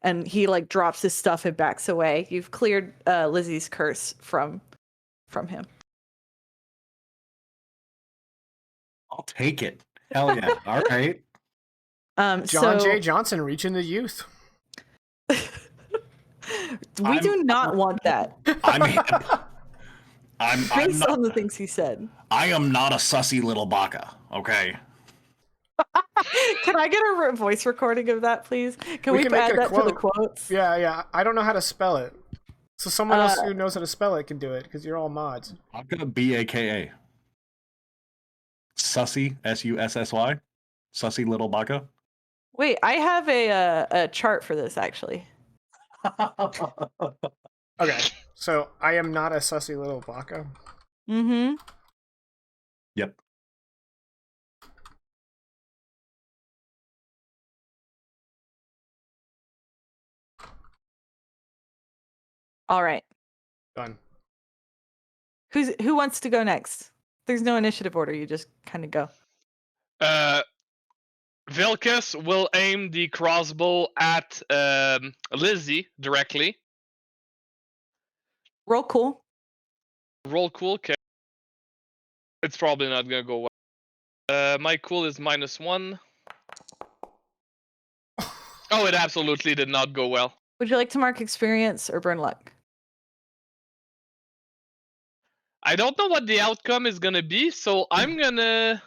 And he like drops his stuff and backs away. You've cleared Lizzie's curse from him. I'll take it. Hell yeah. All right. John J. Johnson reaching the youth. We do not want that. I'm hip. I'm Based not, on the things he said. I am not a sussy little baka, okay? Can I get a voice recording of that, please? Can we can make add it a that to the quote. quotes? Yeah. I don't know how to spell it. So someone else who knows how to spell it can do it, because you're all mods. I'm gonna BAKA. Sussy, SUSSY. Sussy little baka. Wait, I have a chart for this actually. Okay, so I am not a sussy little baka. Mm-hmm. Yep. All right. Done. Who wants to go next? There's no initiative order. You just kind of go. Vilcus will aim the crossbow at Lizzie directly. Roll cool. Roll cool, okay. It's probably not gonna go well. My cool is -1. Oh, it absolutely did not go well. Would you like to mark experience or burn luck? I don't know what the outcome is gonna be, so I'm gonna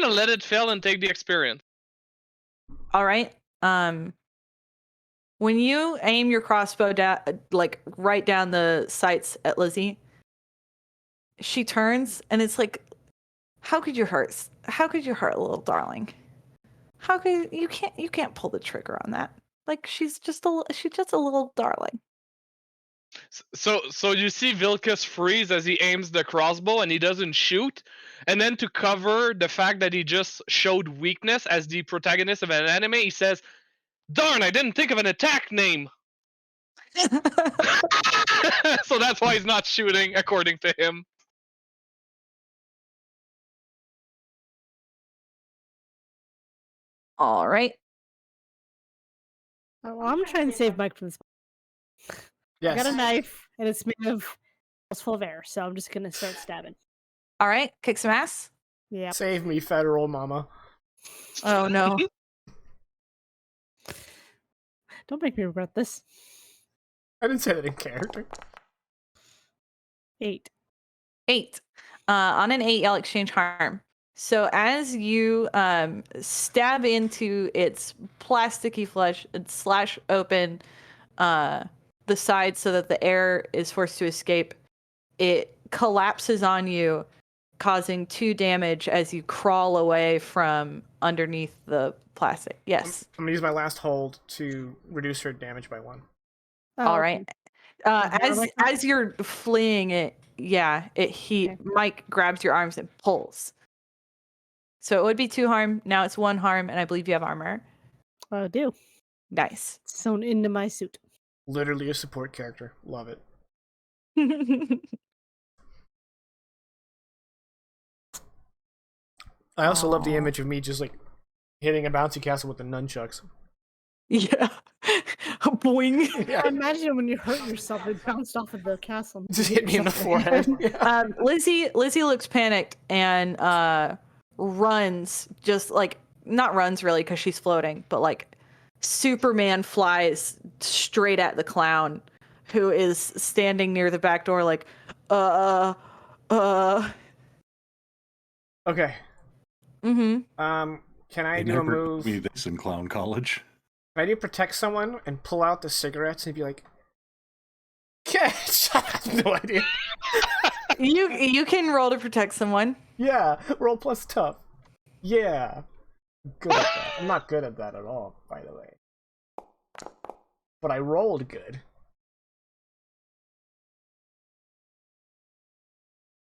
let it fail and take the experience. All right. When you aim your crossbow down, like right down the sights at Lizzie, she turns and it's like, how could you hurt a little darling? How could you can't pull the trigger on that? Like she's just a little darling. So you see Vilcus freeze as he aims the crossbow and he doesn't shoot. And then to cover the fact that he just showed weakness as the protagonist of an anime, he says, Darn, I didn't think of an attack name. So that's why he's not shooting, according to him. All right. Oh, well, I'm trying to save Mike from this. Yes. I got a knife, and it's made of. It's full of air, so I'm just gonna start stabbing. All right. Kick some ass. Yeah. Save me, federal mama. Oh no. Don't make me regret this. I didn't say that in character. 8. 8. On an 8, y'all exchange harm. So as you stab into its plasticky flesh and slash open the side so that the air is forced to escape, it collapses on you, causing 2 damage as you crawl away from underneath the plastic. Yes. I'm gonna use my last hold to reduce her damage by 1. Oh, All okay. right. Is it As you're fleeing it, Okay. Mike grabs your arms and pulls. So it would be 2 harm. Now it's 1 harm, and I believe you have armor. I do. Nice. Sewn into my suit. Literally a support character. Love it. I also love the Aw. image of me just like hitting a bouncy castle with the nunchucks. Yeah. Boing. Yeah. Imagine when you hurt yourself, it bounced off of the castle. and Just hit me in the yourself forehead. Yeah. Lizzie looks panicked and runs, just like, not runs really because she's floating, but like Superman flies straight at the clown who is standing near the back door like, Okay. mm-hmm. Can I They do a never move? told me this in clown college. Can I do protect someone and pull out the cigarettes and be like, "Okay, I have no idea." You can roll to protect someone. Yeah, roll plus tough. Yeah, good at that. I'm not good at that at all, by the way. But I rolled good.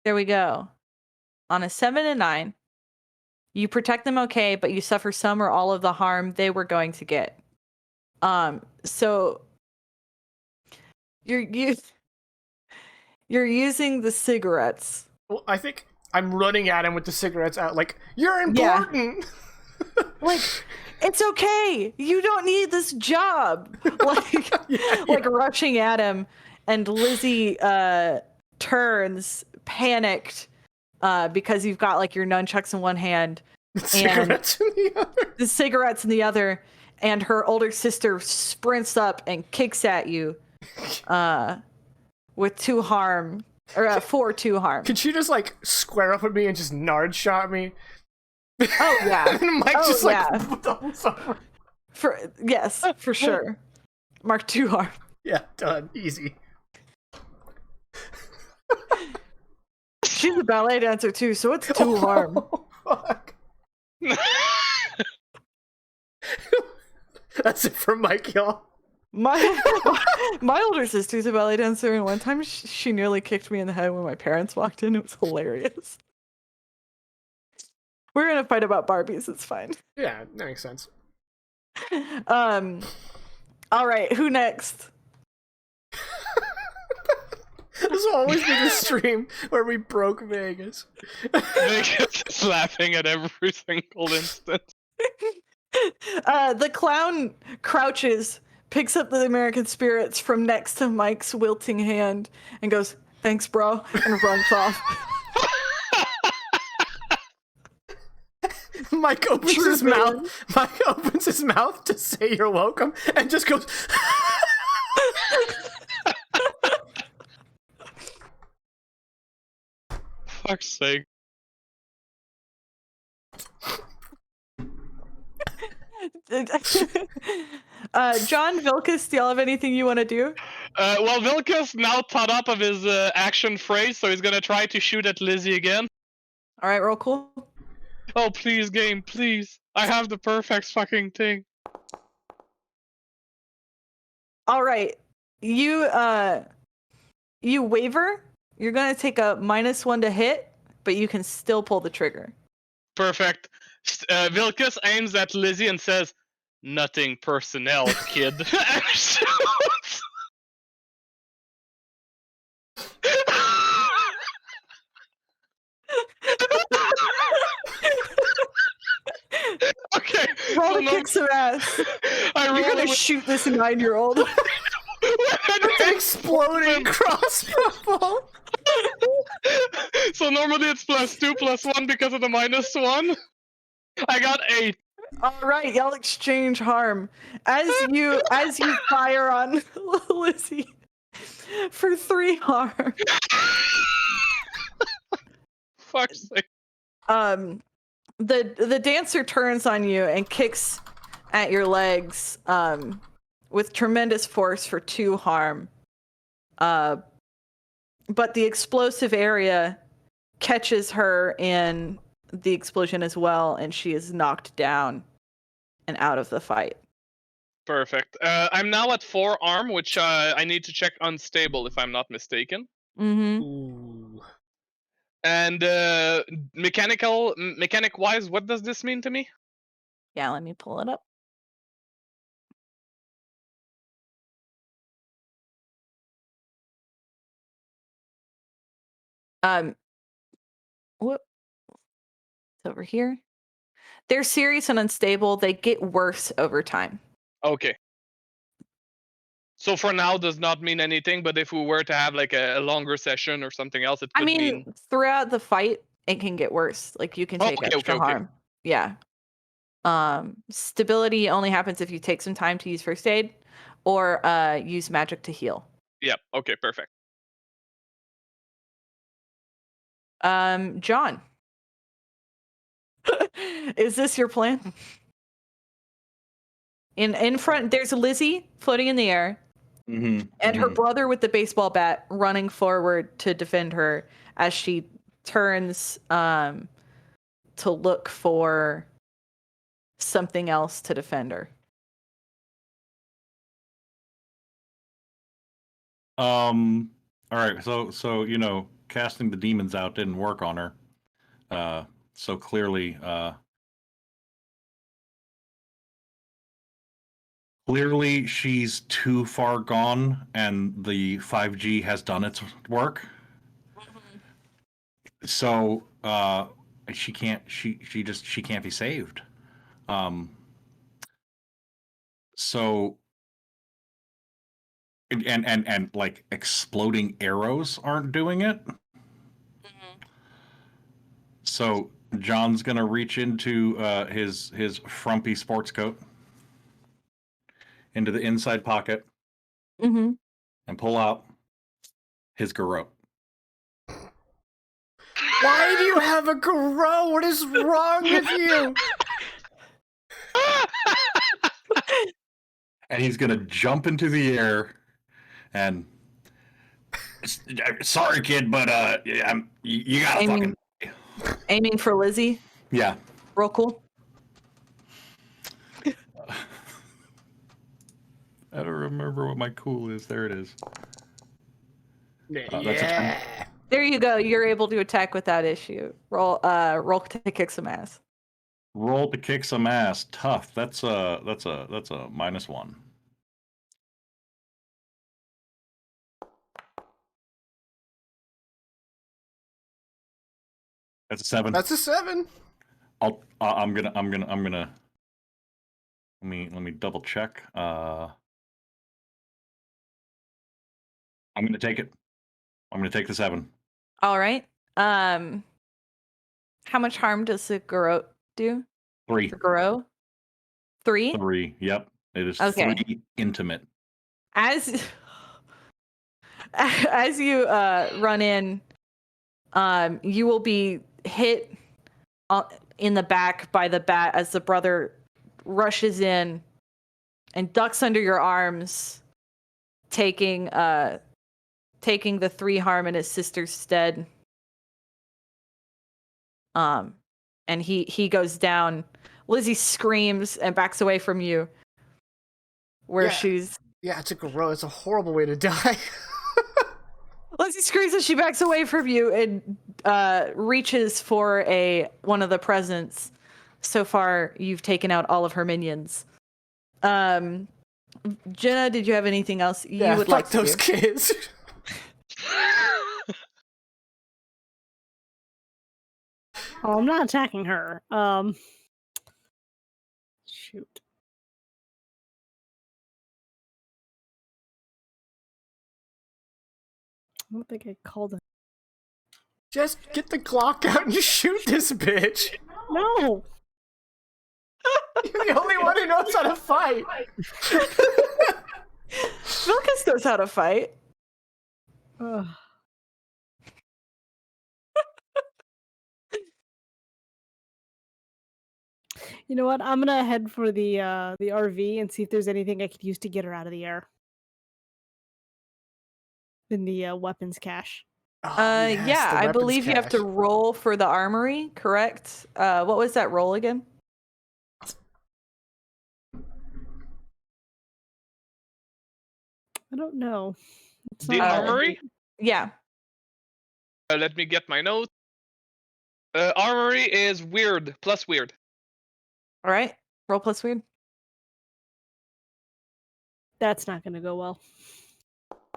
There we go. On a 7 and 9, you protect them okay, but you suffer some or all of the harm they were going to get. So you're using the cigarettes. Well, I think I'm running at him with the cigarettes out, like, "You're important." Like, it's okay. You don't need this job. Like, Yeah. like rushing at him, and Lizzie turns panicked because you've got like your nunchucks in one hand, Cigarettes in the other. the cigarettes in the other, and her older sister sprints up and kicks at you with 2 harm, or 4 2 harm. Could she just like square up with me and just nard shot me? Oh yeah. And Mike Oh, just like yeah. doubles up. Yes, for sure. Mark 2 harm. Yeah, done. Easy. She's a ballet dancer too, so it's 2 harm. Oh, fuck. That's it for Mike, y'all. My older sister's a ballet dancer, and one time she nearly kicked me in the head when my parents walked in. It was hilarious. We're gonna fight about Barbies. It's fine. Yeah, that makes sense. All right, who next? This will always be the stream where we broke Vegas. Vegas is laughing at every single instance. The clown crouches, picks up the American spirits from next to Mike's wilting hand, and goes, "Thanks, bro," and runs off. Mike opens True his man. mouth. Mike opens his mouth to say "you're welcome" and just goes. Fuck's sake. John Vilkas, do y'all have anything you want to do? Well, Vilkas now thought up of his action phrase, so he's gonna try to shoot at Lizzie again. All right, roll cool. Oh, please, game, please. I have the perfect fucking thing. All right, you waver. You're gonna take a -1 to hit, but you can still pull the trigger. Perfect. Vilkas aims at Lizzie and says, Nothing personnel, kid. Okay. Roll to kick some ass. I You're roll gonna it with shoot this 9-year-old. Exploding crossbow bolt. So normally it's +2 +1 because of the -1. I got 8. All right, y'all exchange harm as you fire on Lizzie for 3 harm. Fuck's sake. The dancer turns on you and kicks at your legs with tremendous force for 2 harm. But the explosive area catches her in the explosion as well, and she is knocked down and out of the fight. Perfect. I'm now at 4 arm, which I need to check unstable if I'm not mistaken. Mm-hmm. Ooh. And mechanic wise, what does this mean to me? Yeah, let me pull it up. Whoop. It's over here. They're serious and unstable. They get worse over time. Okay. So for now does not mean anything, but if we were to have like a longer session or something else, it could mean. Throughout the fight, it can get worse. Like you can take extra harm. Yeah. Stability only happens if you take some time to use first aid or use magic to heal. Yep. Okay, perfect. John. Is this your plan? In front, there's Lizzie floating in the air, and her brother with the baseball bat running forward to defend her as she turns to look for something else to defend her. All right. So you know, casting the demons out didn't work on her. So clearly, she's too far gone, and the 5G has done its work. So she can't. She can't be saved. So. And like exploding arrows aren't doing it. So John's gonna reach into his frumpy sports coat, into the inside pocket, and pull out his garrote. Why do you have a garrote? What is wrong with you? And he's gonna jump into the air, and sorry, kid, but you gotta fucking aiming for Lizzie. Yeah. Real cool. I don't remember what my cool is. There it is. Yeah. There you go. You're able to attack without issue. Roll to kick some ass. Roll to kick some ass. Tough. That's a -1. That's a 7. That's a 7. I'm gonna. Let me double check. I'm gonna take it. I'm gonna take the 7. All right. How much harm does the garrote do? 3. The garrote? 3? 3. Yep. It is Okay. 3 intimate. As you run in, you will be hit in the back by the bat as the brother rushes in and ducks under your arms, taking the 3 harm in his sister's stead. And he goes down. Lizzie screams and backs away from you. Yeah, it's a garrote. It's a horrible way to die. Lizzie screams as she backs away from you and reaches for one of the presents. So far, you've taken out all of her minions. Jenna, did you have anything else you Yeah, would fuck like to those do? kids. Oh, I'm not attacking her. Shoot. I don't think I called it. Just get the Glock out and shoot this bitch. No. You're the only one who knows how to fight. Vilkas knows how to fight. Ugh. You know what? I'm gonna head for the RV and see if there's anything I could use to get her out of the air. In the weapons cache. Oh, yes, Yeah, the I weapons believe you have to cache. roll for the armory, correct? What was that roll again? I don't know. It's The not- armory? Yeah. Let me get my notes. Armory is weird, plus weird. All right. Roll plus weird. That's not gonna go well.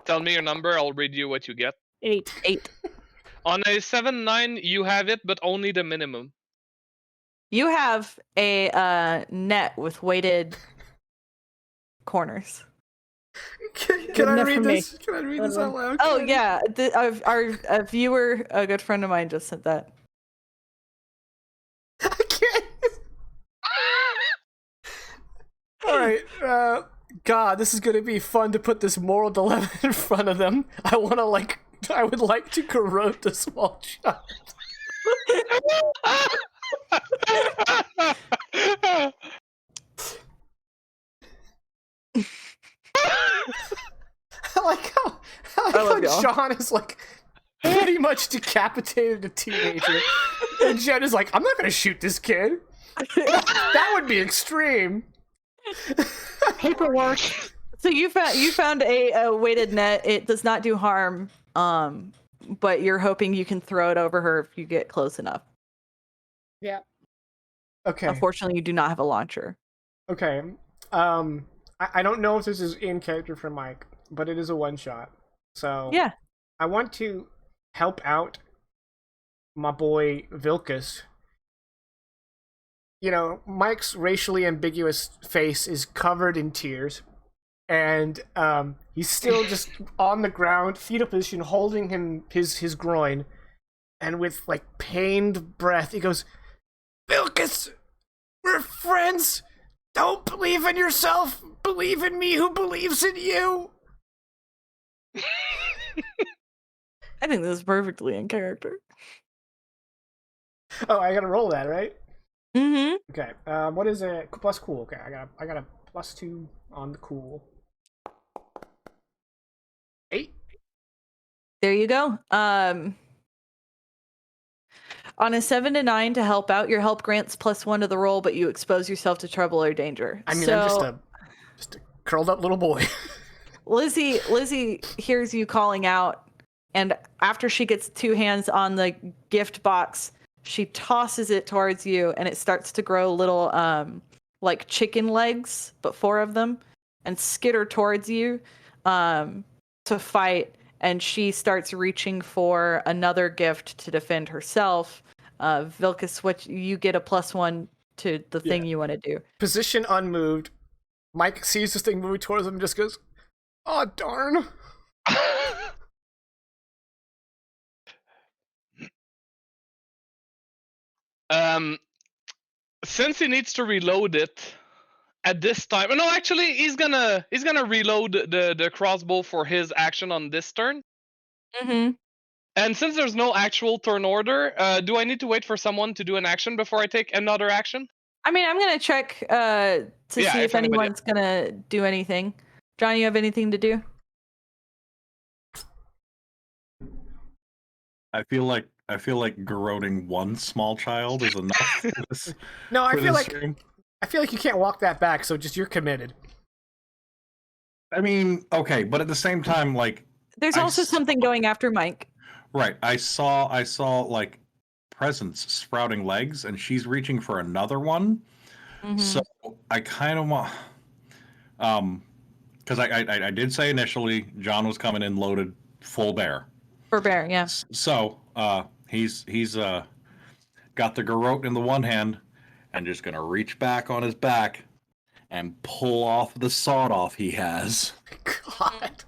Tell me your number, I'll read you what you get. 8. 8. On a 7-9, you have it, but only the minimum. You have a net with weighted corners. Can I enough read for me. this? Can I read this out loud? Oh Can I- yeah, our viewer, a good friend of mine, just sent that. I can't. All right. God, this is gonna be fun to put this moral dilemma in front of them. I would like to corrode the small child. I like I love how y'all. John is like pretty much decapitated a teenager, and Jen is like, "I'm not gonna shoot this kid. That would be extreme." Paperwork. So you found a weighted net. It does not do harm, but you're hoping you can throw it over her if you get close enough. Yeah. Okay. Unfortunately, you do not have a launcher. Okay. I don't know if this is in character for Mike, but it is a one shot. So Yeah. I want to help out my boy Vilkas. You know, Mike's racially ambiguous face is covered in tears, and he's still just on the ground, fetal position, holding his groin, and with like pained breath, he goes, "Vilkas, we're friends. Don't believe in yourself. Believe in me who believes in you." I think this is perfectly in character. Oh, I gotta roll that, right? Mm-hmm. Okay. What is it? Plus cool. Okay, I got a +2 on the cool. 8. There you go. On a 7 to 9 to help out, your help grants +1 to the roll, but you expose yourself to trouble or danger. I mean, so, I'm just a curled up little boy. Lizzie hears you calling out, and after she gets 2 hands on the gift box, she tosses it towards you, and it starts to grow little like chicken legs, but 4 of them, and skitter towards you to fight. And she starts reaching for another gift to defend herself. Vilkas, what you get a +1 to the thing you want to do. Position unmoved. Mike sees this thing moving towards him and just goes, "Oh darn." Since he needs to reload it at this time. No, actually, he's gonna reload the crossbow for his action on this turn. Mm-hmm. And since there's no actual turn order, do I need to wait for someone to do an action before I take another action? I mean, I'm gonna check to Yeah, see if if anybody- anyone's gonna do anything. John, you have anything to do? I feel like garroting one small child is enough for this. No, I for feel this like stream. you can't walk that back. So just you're committed. I mean, okay, but at the same time, like, There's I also s- something going after Mike. right? I saw like presents sprouting legs, and she's reaching for another one. Mhm. So I kind of want. Because I did say initially John was coming in loaded full bear. For bear, yeah. So he's got the garrote in the one hand and just gonna reach back on his back and pull off the sawed off he has. God.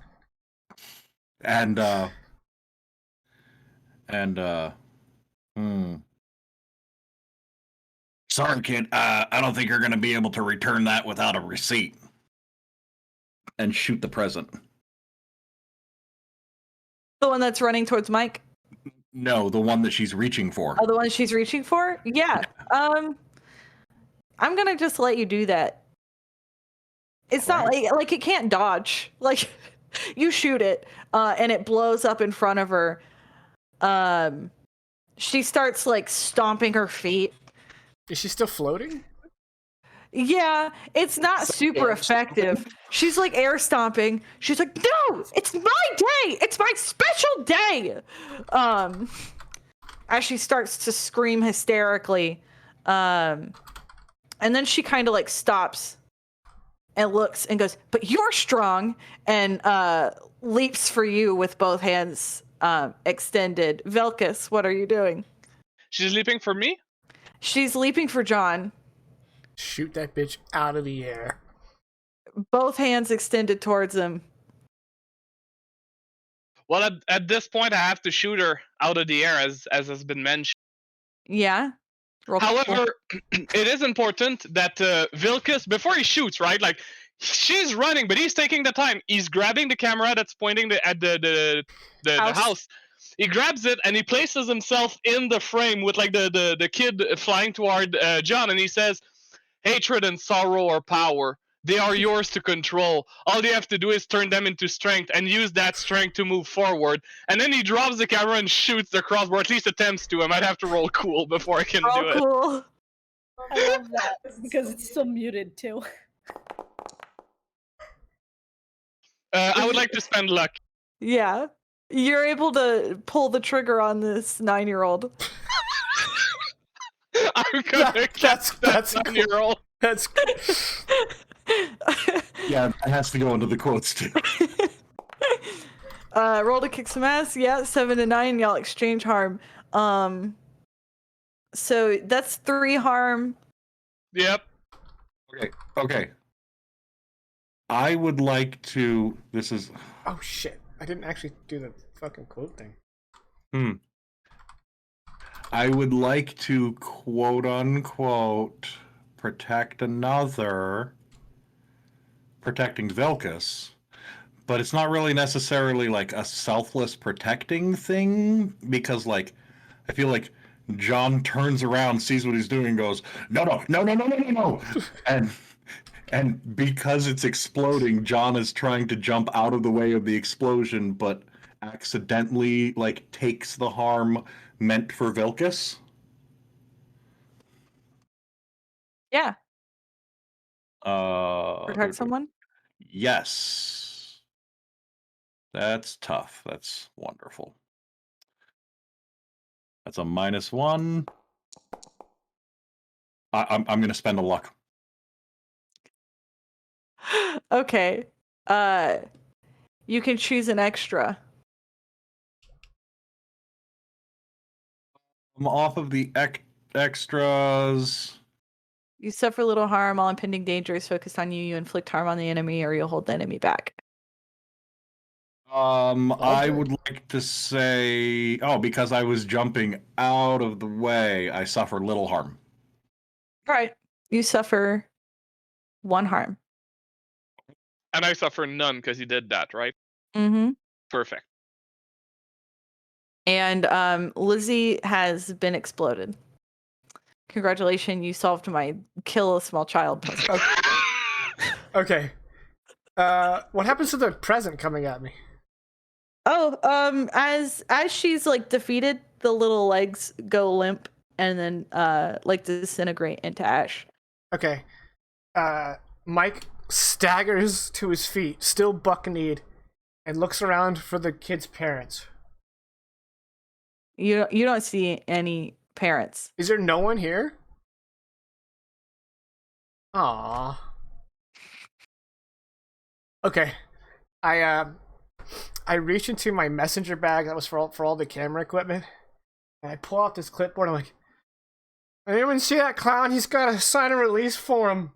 And Sorry, kid. I don't think you're going to be able to return that without a receipt. and shoot the present. The one that's running towards Mike? No, the one that she's reaching for. Oh, the one she's reaching for? Yeah. I'm gonna just let you do that. It's not like it can't dodge. Like you shoot it, and it blows up in front of her. She starts like stomping her feet. Is she still floating? Yeah, it's not super effective. She's like air stomping. She's like, no, it's my day. It's my special day. As she starts to scream hysterically. And then she kind of like stops and looks and goes, but you're strong, and leaps for you with both hands extended. Velkus, what are you doing? She's leaping for me? She's leaping for John. Shoot that bitch out of the air. Both hands extended towards him. Well, at this point, I have to shoot her out of the air, as has been mentioned. Yeah. However, it is important that Vilkus, before he shoots, right? Like, she's running, but he's taking the time. He's grabbing the camera that's pointing at the house. He grabs it and he places himself in the frame with like the kid flying toward John, and he says, hatred and sorrow are power. They are yours to control. All you have to do is turn them into strength and use that strength to move forward. And then he drops the camera and shoots the crossbow, at least attempts to. I might have to roll cool before I can do it. Cool. I love that because it's still muted too. I would like to spend luck. Yeah. You're able to pull the trigger on this 9-year-old. I'm gonna That's 9-year-old. That's Yeah, it has to go into the quotes too. Roll to kick some ass. Yeah, 7 to 9. Y'all exchange harm. So that's 3 harm. Yep. Okay. I would like to. This is. oh shit. I didn't actually do the fucking quote thing. I would like to quote unquote protect another, protecting Vilkus, but it's not really necessarily like a selfless protecting thing, because like I feel like John turns around, sees what he's doing, and goes, no, and because it's exploding, John is trying to jump out of the way of the explosion, but accidentally like takes the harm meant for Vilkus. Yeah. Protect Protect someone? Yes. That's tough. That's wonderful. That's a -1. I'm gonna spend a luck. Okay. You can choose an extra. I'm off of the extras. You suffer little harm. All impending danger is focused on you. You inflict harm on the enemy, or you'll hold the enemy back. I would like to say, because I was jumping out of the way, I suffer little harm. All right. You suffer 1 harm. And I suffer none because he did that, right? Mm-hmm. Perfect. And Lizzie has been exploded. Congratulations, you solved my kill a small child puzzle. Okay. What happens to the present coming at me? As she's like defeated, the little legs go limp and then like disintegrate into ash. Okay. Mike staggers to his feet, still buck-kneed, and looks around for the kid's parents. You don't see any parents. Is there no one here? Aww. Okay. I reach into my messenger bag that was for all the camera equipment, and I pull out this clipboard. I'm like, anyone see that clown? He's got a sign and release for him.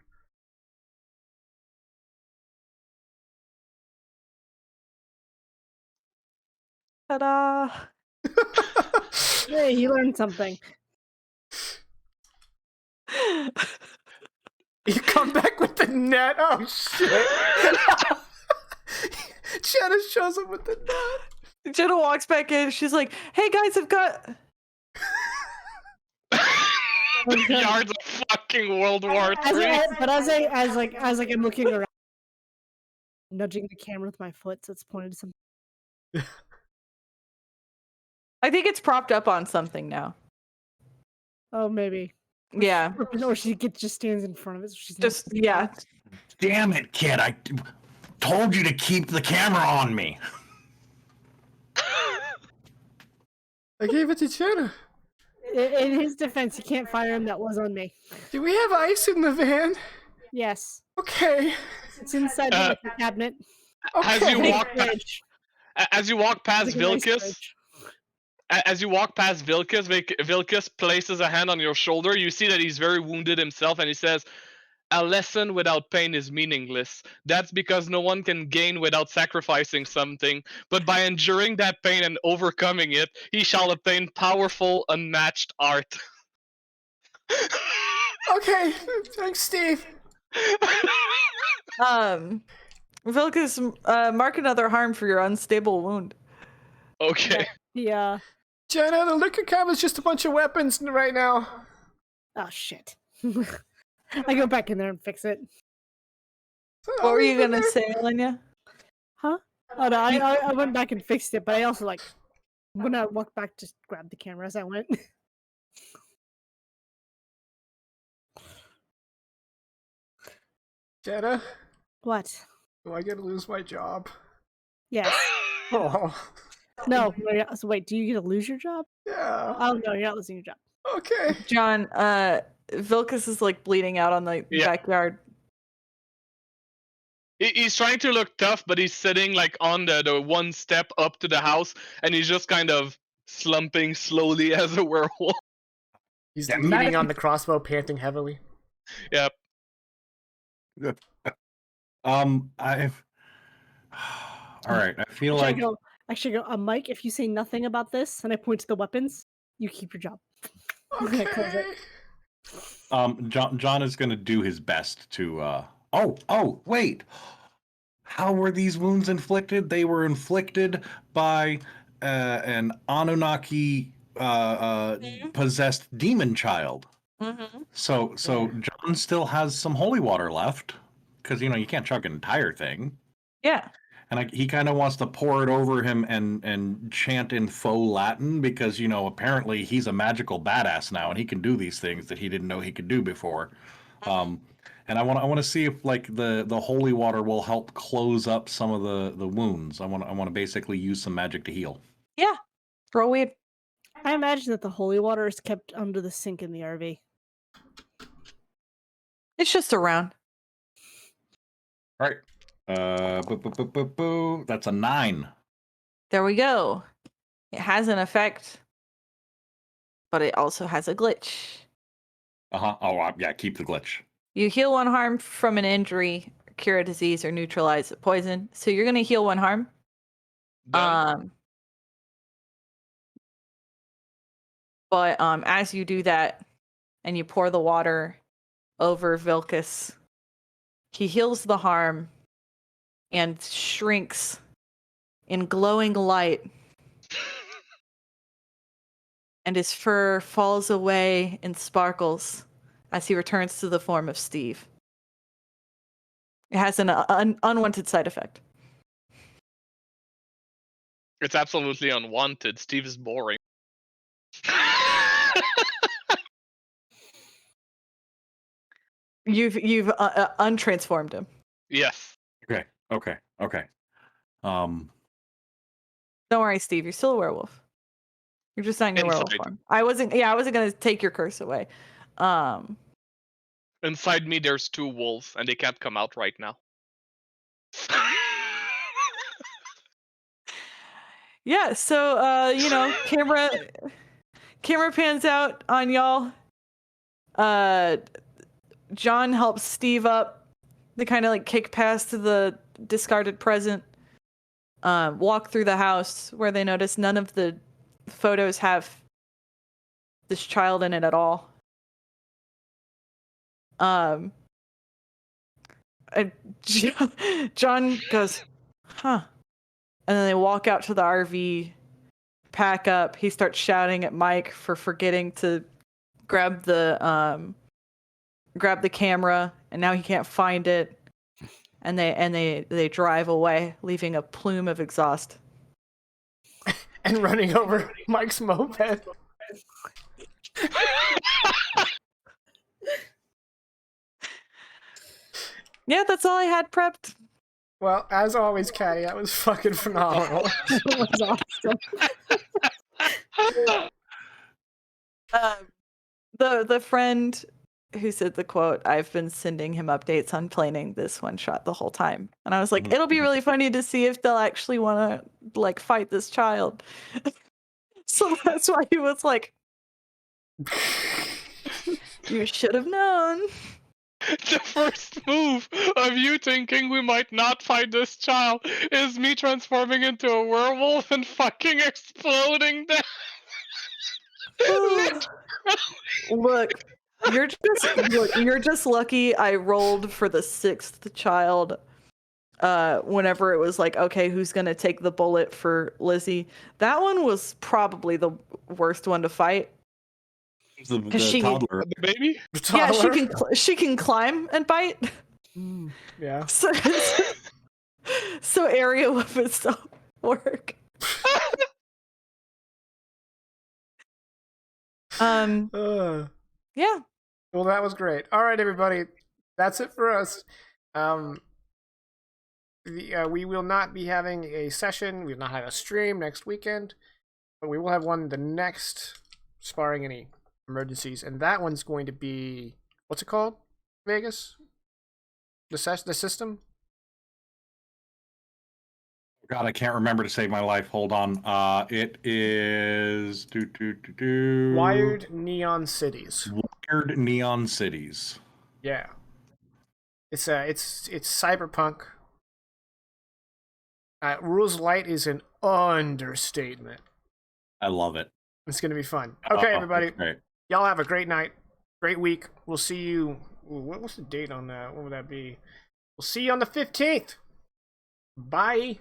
Ta-da! Hey, he learned something. You come back with the net. Oh shit! Jenna shows up with the net. Jenna walks back in. She's like, "Hey guys, I've got." Yards of fucking World War III. But as I'm looking around, nudging the camera with my foot, so it's pointed to something. I think it's propped up on something now. Oh, maybe. Yeah. Or she just stands in front of it. So she's Just yeah. Damn it, kid! I told you to keep the camera on me. I gave it to Jenna. In his defense, you can't fire him. That was on me. Do we have ice in the van? Yes. Okay. It's inside the liquor cabinet. As you Okay. walk, as you walk past It's like a nice Vilkas, fridge. as you walk past Vilkas, Vilkas places a hand on your shoulder. You see that he's very wounded himself, and he says, "A lesson without pain is meaningless. That's because no one can gain without sacrificing something. But by enduring that pain and overcoming it, he shall obtain powerful, unmatched art." Okay. Thanks, Steve. Vilkas, mark another harm for your unstable wound. Okay. Yeah. Jenna, the liquor cabinet's just a bunch of weapons right now. Oh shit. I go back in there and fix it. What were you gonna say, Elena? Huh? Oh no, I went back and fixed it, but I also when I walked back, just grabbed the camera as I went. Jenna, What? do I get to lose my job? Yes. Oh, No. So wait, do you get to lose your job? yeah. Oh no, you're not losing your job. Okay. John, Vilkas is like bleeding out on the Yeah. backyard. He's trying to look tough, but he's sitting like on the one step up to the house, and he's just kind of slumping slowly as a werewolf. He's Yeah, leaning medic- on the crossbow, panting heavily. Yep. I've. All right, I feel like Actually, I go, Mike, if you say nothing about this, and I point to the weapons, you keep your job. Okay, close it. John is going to do his best to. Oh, wait. How were these wounds inflicted? They were inflicted by an Anunnaki possessed demon child. Mm-hmm. So John still has some holy water left, because you can't chug an entire thing. Yeah. And he kind of wants to pour it over him and chant in faux Latin, because apparently he's a magical badass now and he can do these things that he didn't know he could do before. And I want to see if the holy water will help close up some of the wounds. I want to basically use some magic to heal. Yeah. Throw weird. I imagine that the holy water is kept under the sink in the RV. It's just around. All right. That's a 9. There we go. It has an effect, but it also has a glitch. Oh, yeah. Keep the glitch. You heal one harm from an injury, cure a disease, or neutralize a poison. So you're gonna heal one harm. Done. But as you do that, and you pour the water over Vilkas, he heals the harm and shrinks in glowing light, and his fur falls away in sparkles as he returns to the form of Steve. It has an unwanted side effect. It's absolutely unwanted. Steve is boring. You've untransformed him. Yes. Okay. Don't worry, Steve. You're still a werewolf. You're just not in your werewolf Inside. form. I wasn't gonna take your curse away. Inside me, there's 2 wolves, and they can't come out right now. Yeah, so you know, camera pans out on y'all. John helps Steve up. They kind of like kick past the discarded present. Walk through the house where they notice none of the photos have this child in it at all. And John goes, huh. And then they walk out to the RV, pack up. He starts shouting at Mike for forgetting to grab the camera, and now he can't find it. And they drive away, leaving a plume of exhaust. And running over Mike's moped. Yeah, that's all I had prepped. Well, as always, Caddy, that was fucking phenomenal. That was awesome. The friend who said the quote, I've been sending him updates on planning this one shot the whole time. And I was like, it'll be really funny to see if they'll actually want to like fight this child. So that's why he was like, you should have known. The first move of you thinking we might not find this child is me transforming into a werewolf and fucking exploding them. Look, you're just lucky I rolled for the 6th child. Whenever it was like, okay, who's gonna take the bullet for Lizzie? That one was probably the worst one to fight. The toddler. The baby? The Yeah, toddler? she can climb and bite. Yeah. So area weapons don't work. Yeah. Well, that was great. All right, everybody, that's it for us. We will not be having a session. We will not have a stream next weekend, but we will have one the next, sparring any emergencies, and that one's going to be, what's it called? Vegas? The system? God, I can't remember to save my life. Hold on. It is Wired Neon Cities. Wired Neon Cities. Yeah. It's cyberpunk. Rules Light is an understatement. I love it. It's gonna be fun. Okay, everybody. Great. Y'all have a great night, great week. We'll see you. What's the date on that? What would that be? We'll see you on the 15th. Bye.